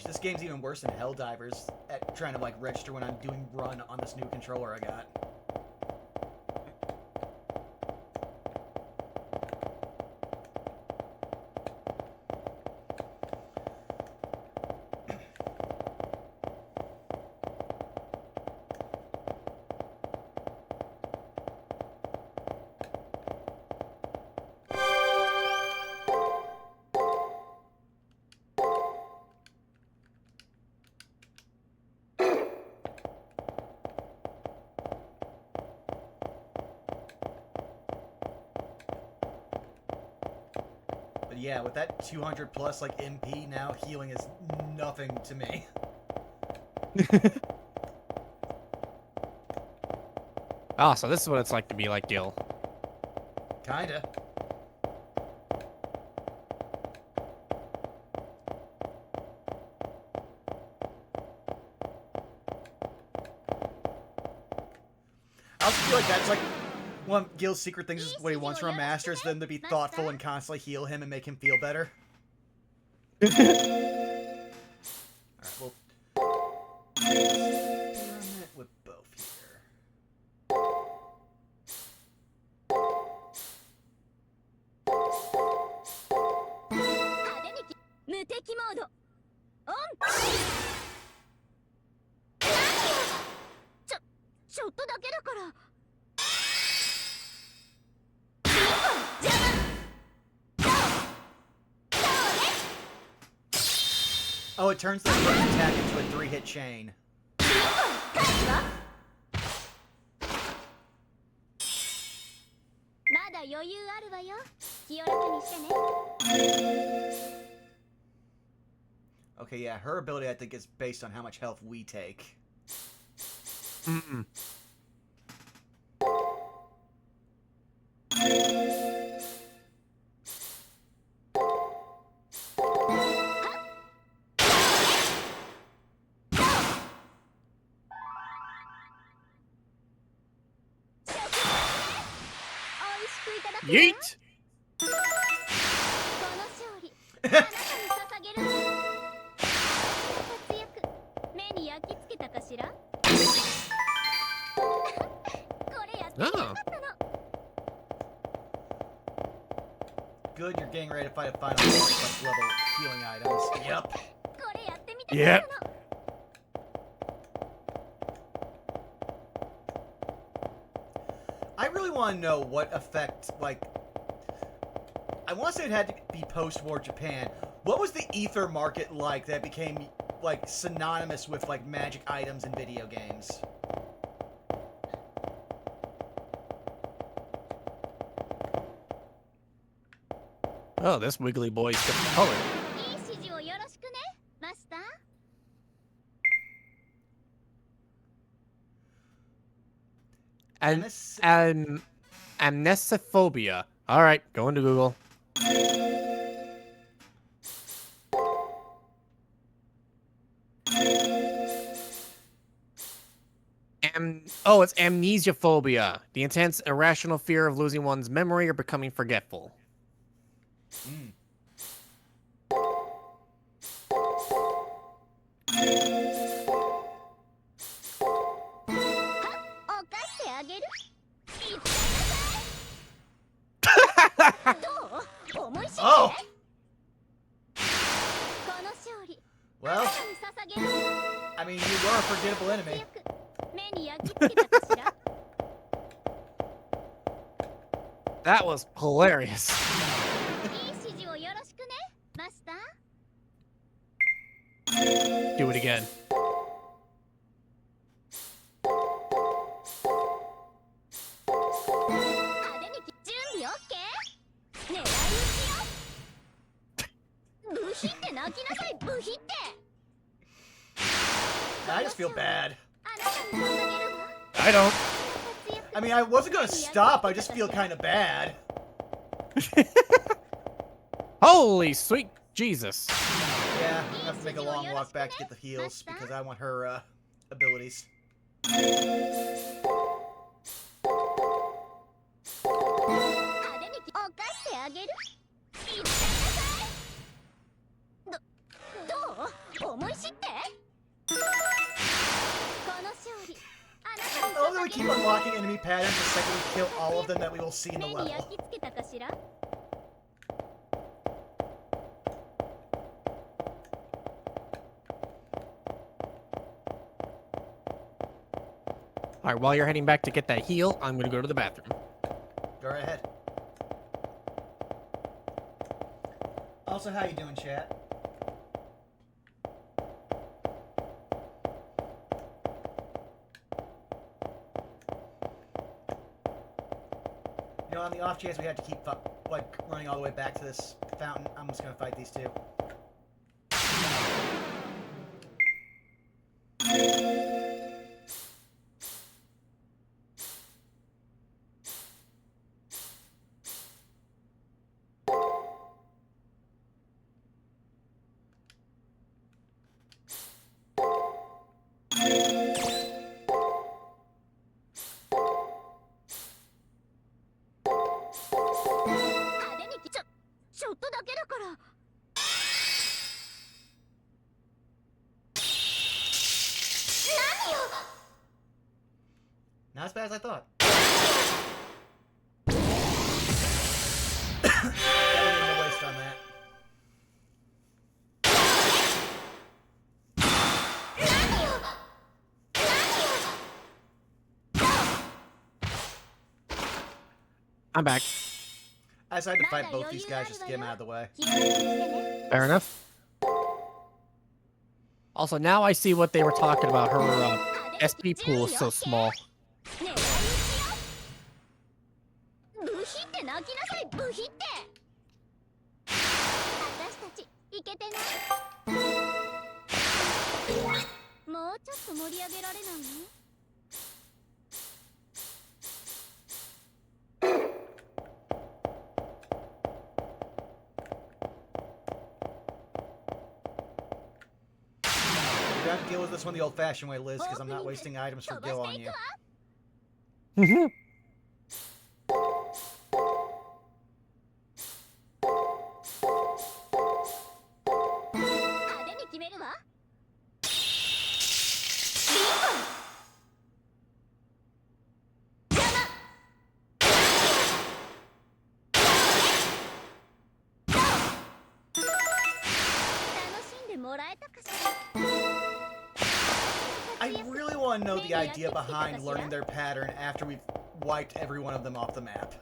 This game's even worse than Helldivers at trying to like register when I'm doing run on this new controller I got. Yeah, with that 200 plus like MP now, healing is nothing to me. Ah, so this is what it's like to be like Gil. Kinda. I also feel like that's like one of Gil's secret things is what he wants from a master is them to be thoughtful and constantly heal him and make him feel better. Alright, well, experiment with both here. Oh, it turns the first attack into a 3-hit chain. まだ余裕あるわよ。気を楽にしてね。 Okay, yeah, her ability I think is based on how much health we take. Mm-mm. Yeet! この勝利、あなたに捧げる。活躍、目に焼き付けたかしら。これやってよかったの。 Good, you're getting ready to fight a final boss, like level healing items. Yep. これやってみてよかったの。 I really want to know what effect, like, I want to say it had to be post-war Japan. What was the ether market like that became, like, synonymous with, like, magic items in video games? Oh, this wiggly boy's got color. いい指示をよろしくね、マスター。 Amnesophobia. All right, going to Google. It's amnesiophobia. The intense, irrational fear of losing one's memory or becoming forgetful. Mm. 犯してあげる。言ってなさい。どう？思い知って。 Oh! この勝利、 Well, あなたに捧げる。 I mean, you were a forgettable 活 enemy. 躍、目に焼き付けたかしら。 That was hilarious. いい指示をよろしくね、マスター。 Do it again. 派手に準備オッケー。狙い撃ちよ。ブヒって泣きなさい、ブヒって。 I just feel bad. あなたに捧げるわ。 I don't. 活躍、 I mean, I wasn't gonna stop, I just feel kind of bad. Holy sweet Jesus. Yeah, I'm gonna have to make a long walk back to get the heals, because I want her, abilities. 派手に犯してあげる。言ってなさい。どう？思い知って。この勝利、あなたに I love that we 捧 keep げる。 unlocking enemy patterns the second we kill all of them that we will see in the 目に level. 焼き付けたかしら。 All right, while you're heading back to get that heal, I'm going to go to the bathroom. Go right ahead. Also, how you doing, chat? You know, on the off chance we had to keep like running all the way back to this fountain, I'm just gonna fight these two. Not as bad as I thought. Gotta get no waste on that. I'm back. I decided to fight both these guys just to get them out of the way. Fair enough. Also, now I see what they were talking about. Her SP pool is so small. 狙い撃ちよ。ブヒって泣きなさい、ブヒって。私たちイケてない？もうちょっと盛り上げられないの？ You have to deal with this one the old-fashioned way, Liz, because I'm not wasting items for Gil on you. 派手に決めるわ。楽しんでもらえたかしら。 I really want to know the idea behind learning their pattern after we've wiped every one of them off the map.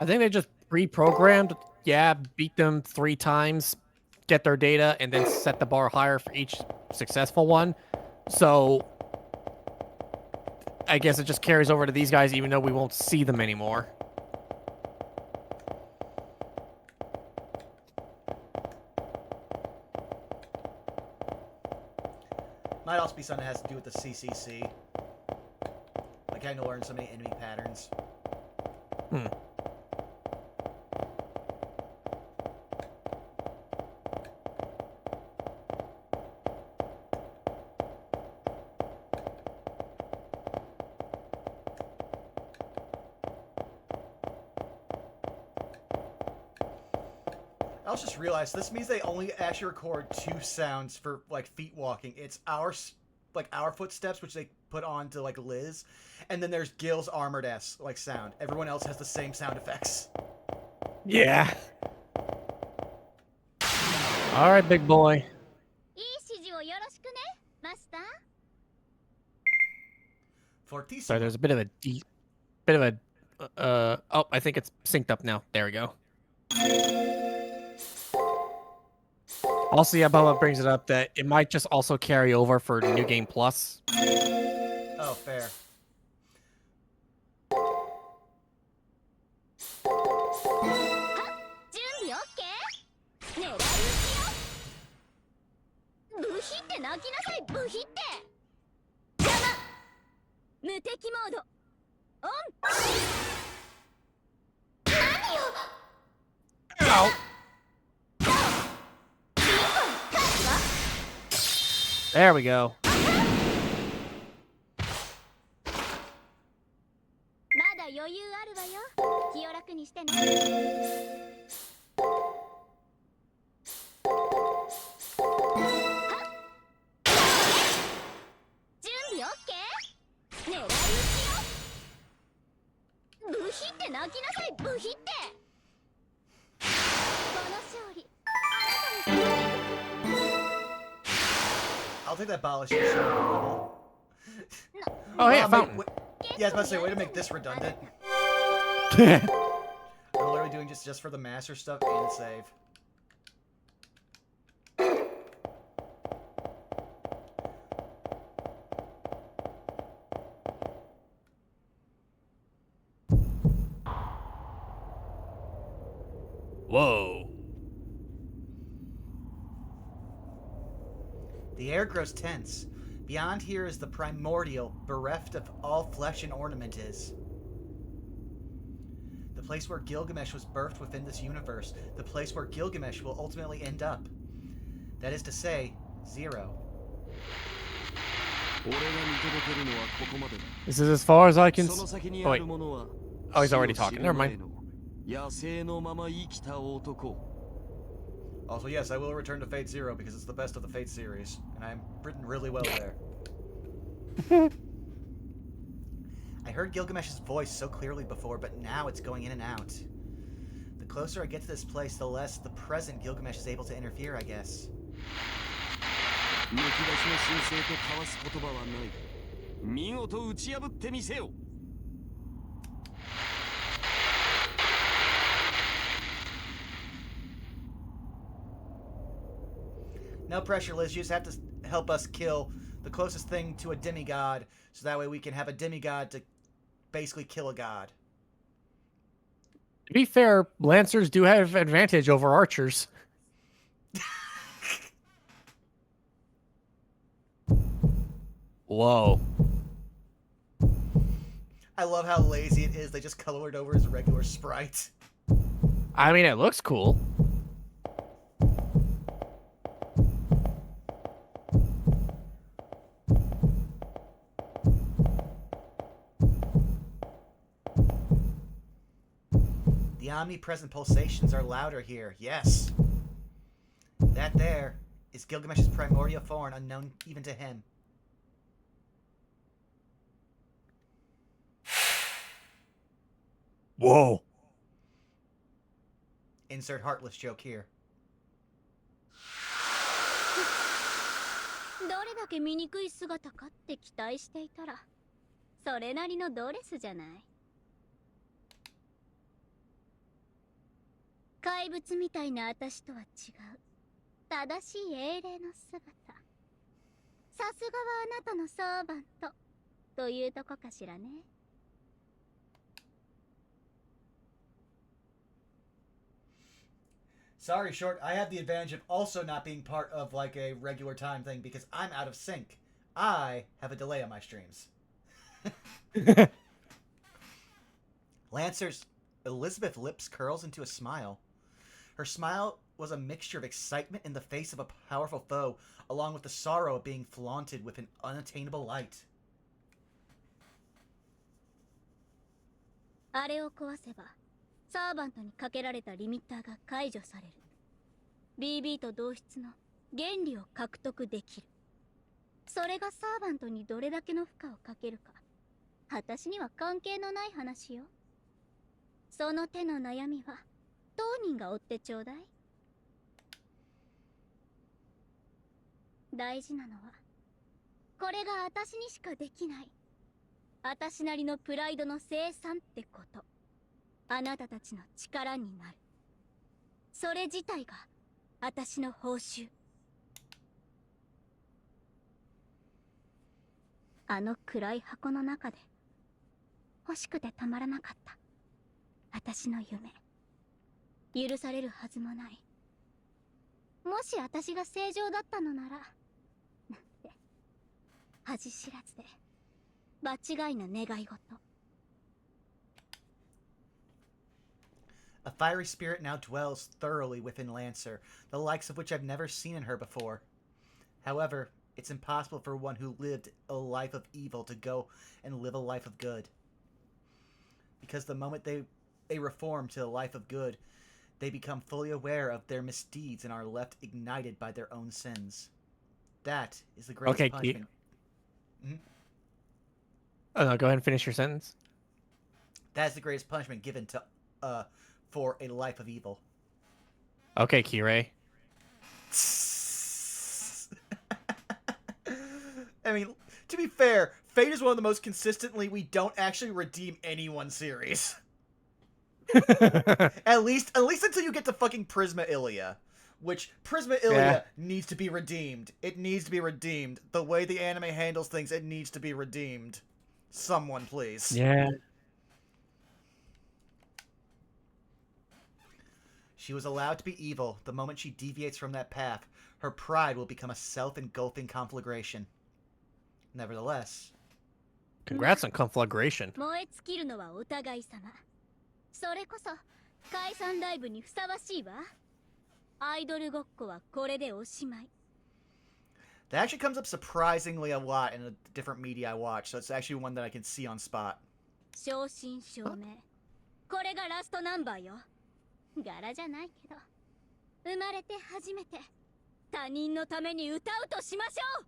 I think they just pre-programmed, yeah, beat them 3 times, get their data, and then set the bar higher for each successful one. So I guess it just carries over to these guys even though we won't see them anymore. Might also be something that has to do with the CCC. Like having to learn so many enemy patterns. Hmm. I also just realized this means they only actually record 2 sounds for like feet walking. It's our footsteps, which they put on to like Liz, and then there's Gil's armored ass like sound. Everyone else has the same sound effects. Yeah. All right, big boy. いい指示をよろしくね、マスター。 Fortissimo. Sorry, there's a bit of a oh, I think it's synced up now. There we go. Also, yeah, Bubba brings it up that it might just also carry over for New Game Plus. Oh, fair. 準備オッケー？狙い撃ちよ。ブヒって泣きなさい、ブヒって。邪魔。無敵モード。オン。何よ。 Ow. There we go. まだ余裕あるわよ。気を楽にしてね。準備オッケー？狙い撃ちよ。ブヒって泣きなさい、ブヒって。この勝利、あなたに捧げる。 I'll take that abolish your shoulder level. Oh, hey, a Wow, fountain. Yeah, I was about to say, way to make this redundant. I'm literally doing just for the master stuff and save. Whoa. The air grows tense. Beyond here is the primordial, bereft of all flesh and ornament is. The place where Gilgamesh was birthed within this universe. The place where Gilgamesh will ultimately end up. That is to say, 0. This is as far as I can. その先に Oh あ wait. るものは Oh, he's already talking. Never mind. 野生のまま生きた男。 Also, yes, I will return to Fate Zero because it's the best of the Fate series, and I'm written really well there. I heard Gilgamesh's voice so clearly before, but now it's going in and out. The closer I get to this place, the less the present Gilgamesh is able to interfere, I guess. むき出しの神聖と交わす言葉はない。見事打ち破ってみせよ。 No pressure, Liz. You just have to help us kill the closest thing to a demigod, so that way we can have a demigod to basically kill a god. To be fair, Lancers do have advantage over archers. Whoa. I love how lazy it is. They just colored over as a regular sprite. I mean, it looks cool. The omnipresent pulsations are louder here. Yes. That there is Gilgamesh's primordial form, unknown even to him. Whoa. Insert heartless joke here. どれだけ醜い姿かって期待していたら、それなりのドレスじゃない。怪物みたいな私とは違う正しい英霊の姿。さすがはあなたのサーバントというとこかしらね。Sorry, Short. I have the advantage of also not being part of like a regular time thing because I'm out of sync. I have a delay on my streams. Lancer's Elizabeth lips curls into a smile. Her smile was a mixture of excitement in the face of a powerful foe, along with the sorrow of being flaunted with an unattainable light. あれを壊せば、サーバントにかけられたリミッターが解除される。BB と同質の原理を獲得できる。それがサーバントにどれだけの負荷をかけるか、私には関係のない話よ。その手の悩みは当人が追ってちょうだい。大事なのはこれが私にしかできない私なりのプライドの生産ってこと。あなたたちの力になる。それ自体が私の報酬。あの暗い箱の中で欲しくてたまらなかった。私の夢。許されるはずもない。もし私が正常だったのなら、なんて恥知らずで場違いな願い事。A fiery spirit now dwells thoroughly within Lancer, the likes of which I've never seen in her before. However, it's impossible for one who lived a life of evil to go and live a life of good. Because the moment they reform to a life of good, they become fully aware of their misdeeds and are left ignited by their own sins. That is the greatest punishment. Mm-hmm. Oh no, go ahead and finish your sentence. That is the greatest punishment given to for a life of evil. Okay, Kirei. I mean, to be fair, Fate is one of the most consistently we don't actually redeem anyone series. At least until you get to fucking Prisma Ilia. Which, Prisma Ilia needs to be redeemed. It needs to be redeemed. The way the anime handles things, it needs to be redeemed. Someone, please. Yeah. She was allowed to be evil. The moment she deviates from that path, her pride will become a self-engulfing conflagration. Nevertheless... Congrats on conflagration. 燃え尽きるのはお互い様。それこそ解散ライブにふさわしいわ。アイドルごっこはこれでおしまい。 That actually comes up surprisingly a lot in the different media I watch, so it's actually one that I can see on spot. 正真正銘。これがラストナンバーよ。柄じゃないけど、生まれて初めて他人のために歌うとしましょう。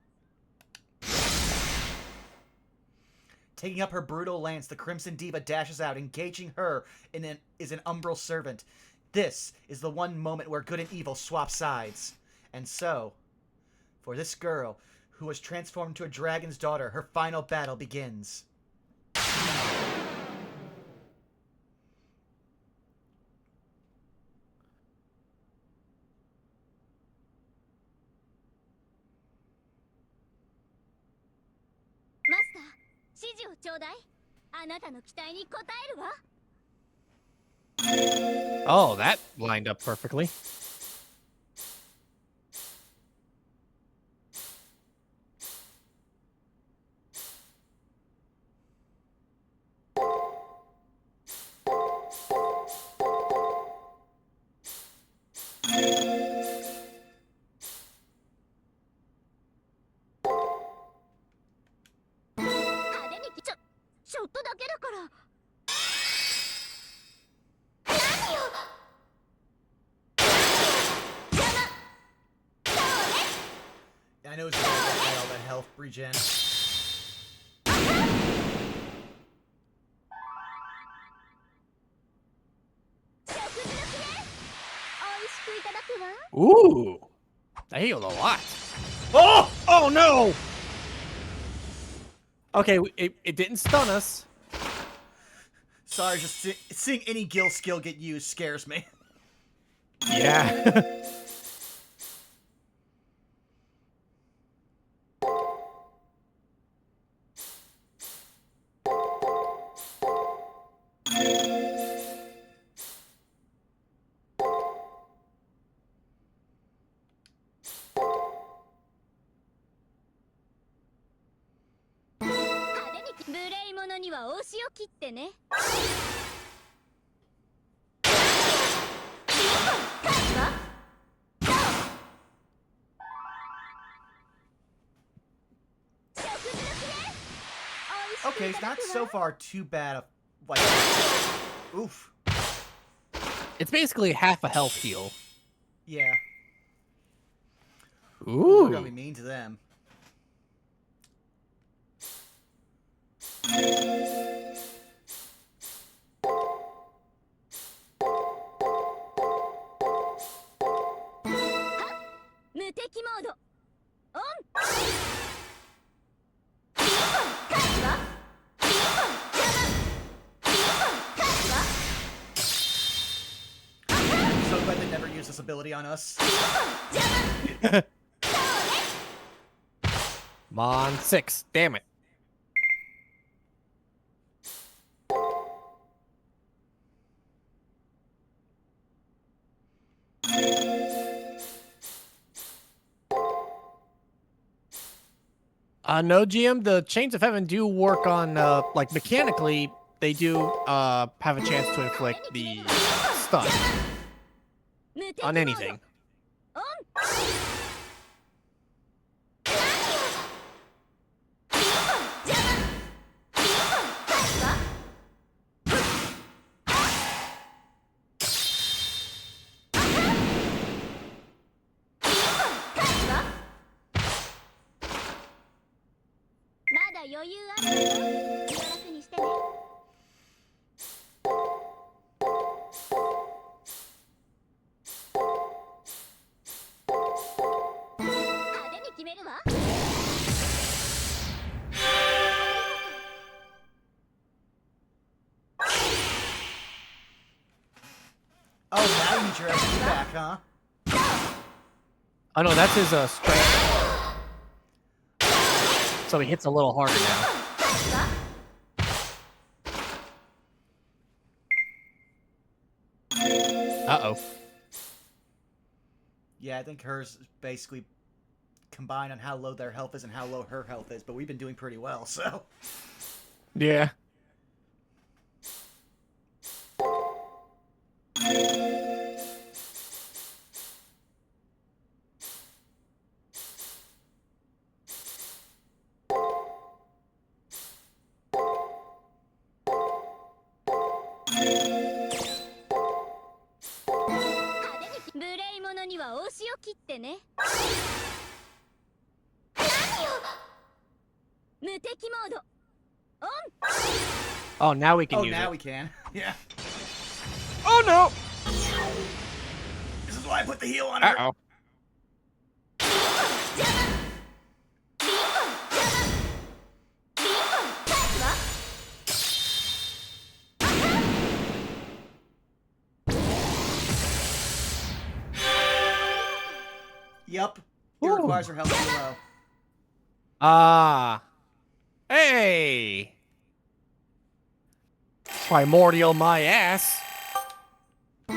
Taking up her brutal lance, the Crimson Diva dashes out, engaging her is an umbral servant. This is the one moment where good and evil swap sides. And so, for this girl, who was transformed to a dragon's daughter, her final battle begins. 指示をちょうだい。あなたの期待に応えるわ。 Oh, that lined up perfectly. I know it's all that health regen. Ooh, that healed a lot. Oh! Oh no! Okay, it didn't stun us. Sorry, just seeing any Gil skill get used scares me. Yeah. Okay, it's not so far too bad of, like, oof. It's basically half a health heal. Yeah. Ooh. We're gonna be mean to them. So glad they never use this ability on us. Mon 6. Damn it. No, GM, the Chains of Heaven do work on, like, mechanically, they do, have a chance to inflict the stun on anything. Oh, now you need your XP back, huh? Oh no, that's his strength. So he hits a little harder now. Uh-oh. Yeah, I think hers is basically combined on how low their health is and how low her health is, but we've been doing pretty well, so. Yeah. Oh, now we can use it. Oh, now we can. Yeah. Oh no! This is why I put the heal on her. Uh-oh. Yup. It requires her health to be low. Ah. Hey! Primordial my ass. To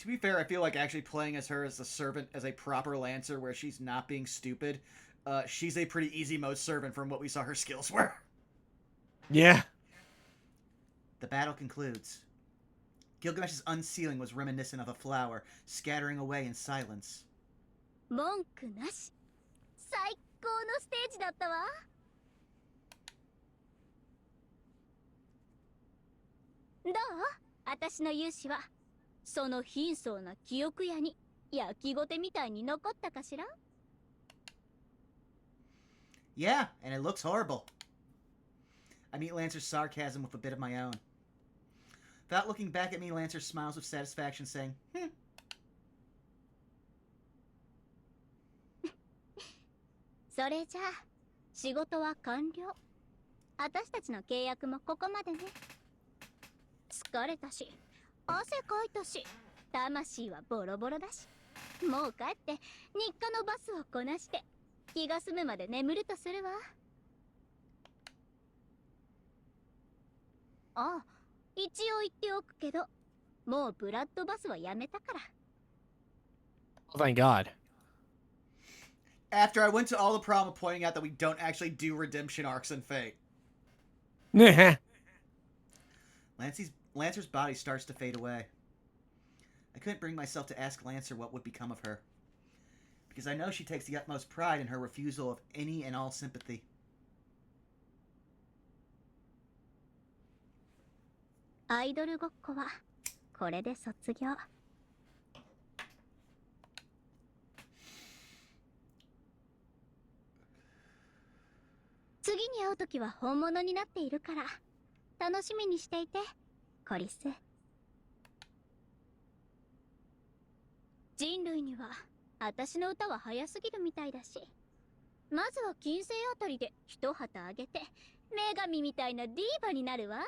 be fair, I feel like actually playing as her as a servant, as a proper Lancer, where she's not being stupid, she's a pretty easy mode servant from what we saw her skills were. Yeah. The battle concludes. Gilgamesh's unsealing was reminiscent of a flower scattering away in silence. 文句なし。最高のステージだったわ。どう？私の勇姿はその貧相な記憶屋に焼きごてみたいに残ったかしら？ Yeah, and it looks horrible. I meet Lancer's sarcasm with a bit of my own. Without looking back at me, Lancer smiles with satisfaction, saying, "Hmm." それじゃあ仕事は完了。私たちの契約もここまでね。疲れたし、汗かいたし、魂はボロボロだし、もう帰って日課のバスをこなして気が済むまで眠るとするわ。ああ、一応言っておくけど、もうブラッドバスはやめたから。Oh, thank God. After I went to all the problem of pointing out that we don't actually do redemption arcs in Fate. Lancer's body starts to fade away. I couldn't bring myself to ask Lancer what would become of her, because I know she takes the utmost pride in her refusal of any and all sympathy. アイドルごっこはこれで卒業。次に会うときは本物になっているから楽しみにしていて、コリス。人類には私の歌は早すぎるみたいだし、まずは金星あたりで一旗あげて女神みたいなディーバになるわ。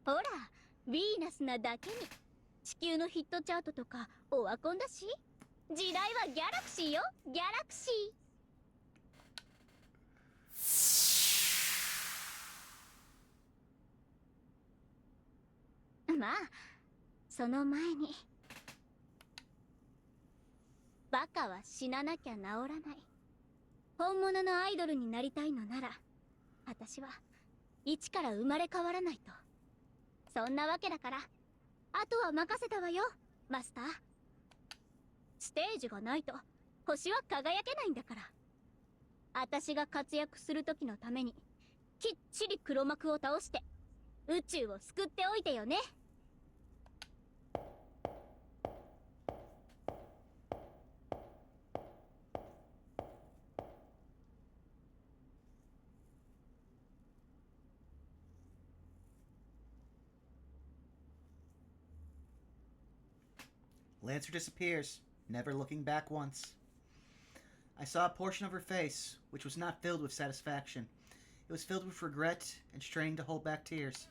ほら、ヴィーナスなだけに地球のヒットチャートとかオワコンだし、時代はギャラクシーよ、ギャラクシー。まあその前に、バカは死ななきゃ治らない。本物のアイドルになりたいのなら私は一から生まれ変わらないと。そんなわけだからあとは任せたわよ、マスター。ステージがないと星は輝けないんだから。私が活躍する時のためにきっちり黒幕を倒して宇宙を救っておいてよね。Lancer disappears, never looking back once. I saw a portion of her face, which was not filled with satisfaction. It was filled with regret and straining to hold back tears.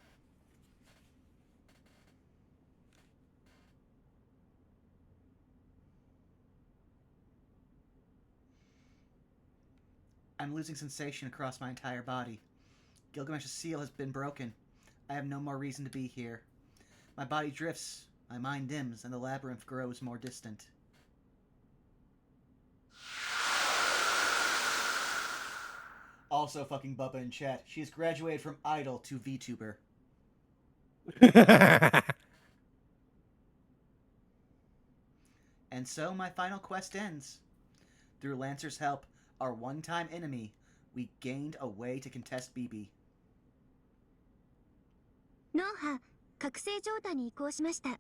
I'm losing sensation across my entire body. Gilgamesh's seal has been broken. I have no more reason to be here. My body drifts, my mind dims, and the labyrinth grows more distant. Also fucking Bubba in chat. She has graduated from idol to VTuber. And so my final quest ends. Through Lancer's help, our one-time enemy, we gained a way to contest BB. 脳波覚醒状態に移行しました。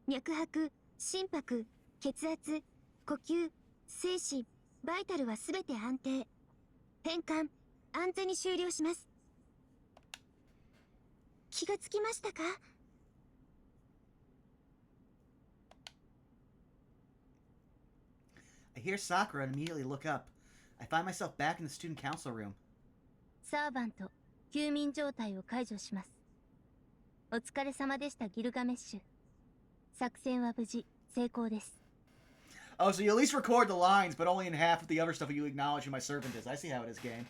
脈拍、心拍、血圧、呼吸、精子、バイタルはすべて安定。変換、安全に終了します。気がつきましたか？ I hear Sakura and immediately look up. I find myself back in the student council room. サーバント、休眠状態を解除します。お疲れ様でした、ギルガメッシュ。作戦は無事成功です。 Oh, so you at least record the lines, but only in half of the other stuff you acknowledge who my servant is. I see how it is, game.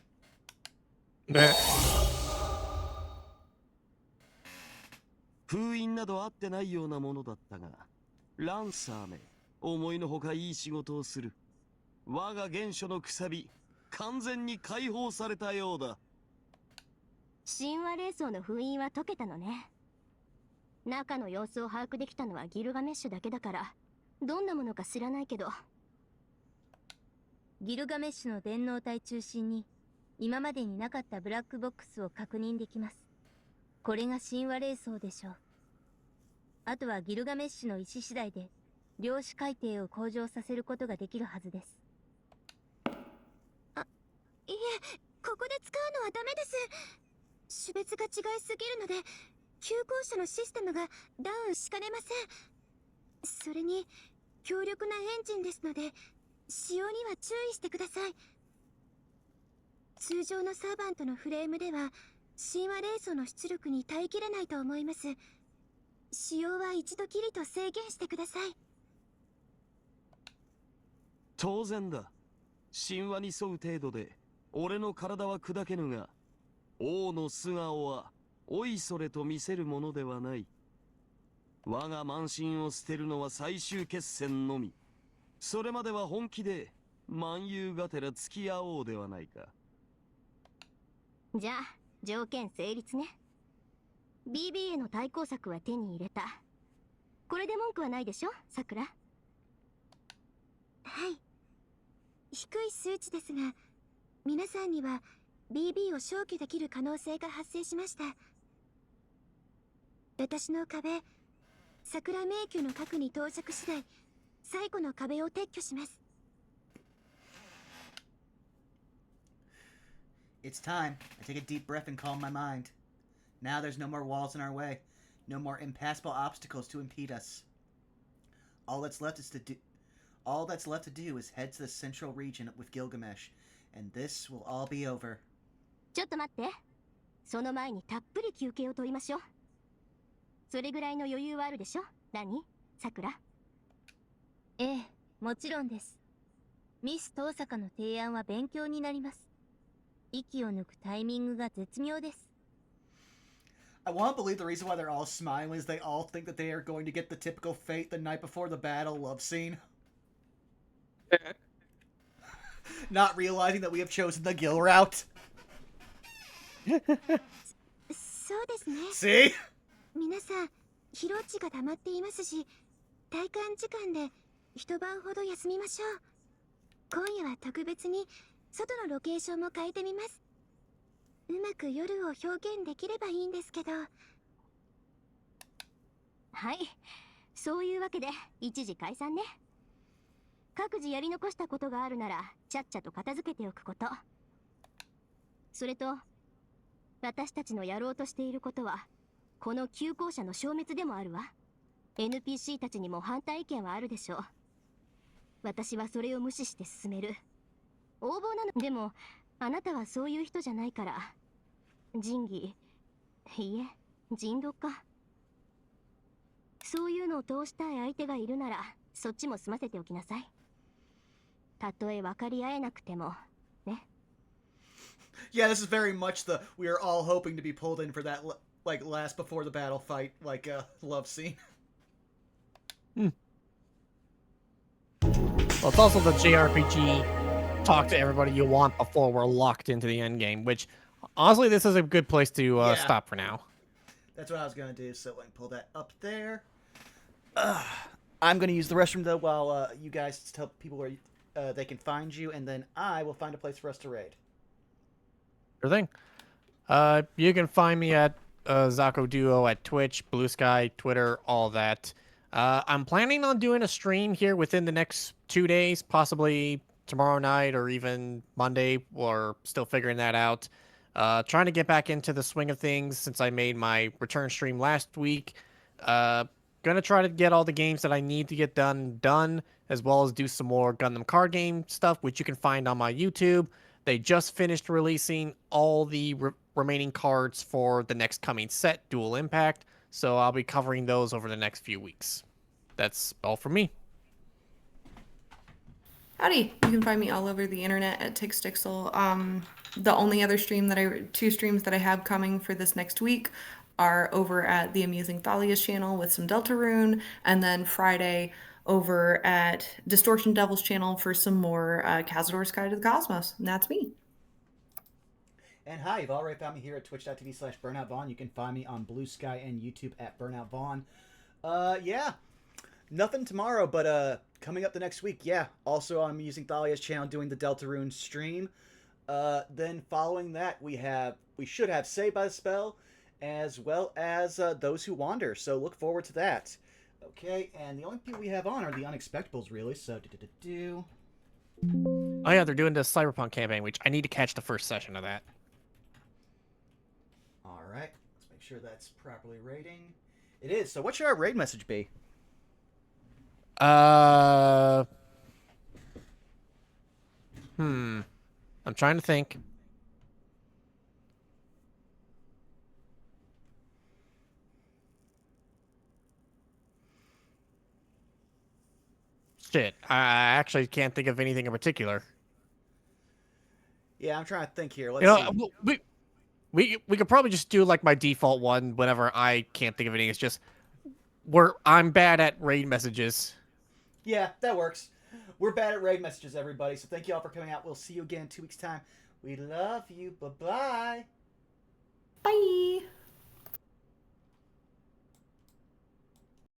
封印などあってないようなものだったが、ランサーめ、思いのほかいい仕事をする。我が原初のくさび、完全に解放されたようだ。神話霊装の封印は解けたのね。中の様子を把握できたのはギルガメッシュだけだから、どんなものか知らないけど。ギルガメッシュの電脳体中心に今までになかったブラックボックスを確認できます。これが神話霊装でしょう。あとはギルガメッシュの意思次第で量子改定を向上させることができるはずです。いえ、ここで使うのはダメです。種別が違いすぎるので急行車のシステムがダウンしかねません。それに強力なエンジンですので使用には注意してください。通常のサーバントのフレームでは神話霊装の出力に耐えきれないと思います。使用は一度きりと制限してください。当然だ。神話に沿う程度で俺の体は砕けぬが、王の素顔はおいそれと見せるものではない。我が慢心を捨てるのは最終決戦のみ。それまでは本気で万有がてら付き合おうではないか。じゃあ条件成立ね。 BB への対抗策は手に入れた。これで文句はないでしょ、さくら。はい。低い数値ですが皆さんには BB を消去できる可能性が発生しました。私の壁、桜迷宮の核に到着次第最後の壁を撤去します。 It's time. I take a deep breath and calm my mind. Now there's no more walls in our way. No more impassable obstacles to impede us. All that's left to do is head to the central region with Gilgamesh, and this will all be over. ちょっと待って。その前にたっぷり休憩を取りましょう。それぐらいの余裕はあるでしょ、何、さくら。ええ、もちろんです。ミス東坂の提案は勉強になります。息を抜くタイミングが絶妙です。 I want to believe the reason why they're all smiling is they all think that they are going to get the typical fate the night before the battle love scene. Not realizing that we have chosen the Gil route. そうですね。 See? 皆さん疲労値が溜まっていますし、体感時間で一晩ほど休みましょう。今夜は特別に外のロケーションも変えてみます。うまく夜を表現できればいいんですけど。はい、そういうわけで一時解散ね。各自やり残したことがあるならちゃっちゃと片付けておくこと。それと私たちのやろうとしていることはこの急行車の消滅でもあるわ。 NPC たちにも反対意見はあるでしょう。私はそれを無視して進める。横暴なの。でもあなたはそういう人じゃないから。仁義、いいえ人道か。そういうのを通したい相手がいるならそっちも済ませておきなさい。たとえ分かり合えなくてもね。 Yeah, this is very much the we are all hoping to be pulled in for that like last before the battle fight like love scene. Well, it's also the JRPG talk to everybody you want before we're locked into the end game, which honestly this is a good place to Yeah. stop for now. That's what I was gonna do, so I can pull that up there. I'm gonna use the restroom though while you guys tell people where they can find you, and then I will find a place for us to raid. Sure thing. You can find me at Zakoduo at Twitch, Blue Sky, Twitter, all that. I'm planning on doing a stream here within the next 2 days, possibly tomorrow night or even Monday. We're still figuring that out. Trying to get back into the swing of things since I made my return stream last week. Gonna try to get all the games that I need to get done, as well as do some more Gundam card game stuff, which you can find on my YouTube. They just finished releasing all the remaining cards for the next coming set, Dual Impact, so I'll be covering those over the next few weeks. that's all for me. Howdy! You can find me all over the internet at Tixdixl. The only other two streams that I have coming for this next week are over at the Amusing Thalia's channel with some Deltarune, and then Friday over at Distortion Devil's channel for some more Cazador's Guide to the Cosmos. And that's me. And hi, you've already found me here at twitch.tv/BurnoutVaughn. You can find me on Blue Sky and YouTube at BurnoutVaughn. Yeah, nothing tomorrow, but coming up the next week, yeah, also on Amusing Thalia's channel doing the Deltarune stream. Then following that, we should have Saved by the Spell, as well as Those Who Wander. So look forward to that. Okay, and the only people we have on are the Unexpectables, really. So Oh yeah, they're doing the Cyberpunk campaign, which I need to catch the first session of that. All right, let's make sure that's properly rating. It is. So what should our raid message be? I'm trying to think. Shit, I actually can't think of anything in particular. Yeah, I'm trying to think here. Let's You know, see. we could probably just do like my default one whenever I can't think of anything. It's just I'm bad at raid messages. Yeah, that works. We're bad at raid messages, everybody. So thank you all for coming out. We'll see you again in 2 weeks' time. We love you. Bye-bye. Bye!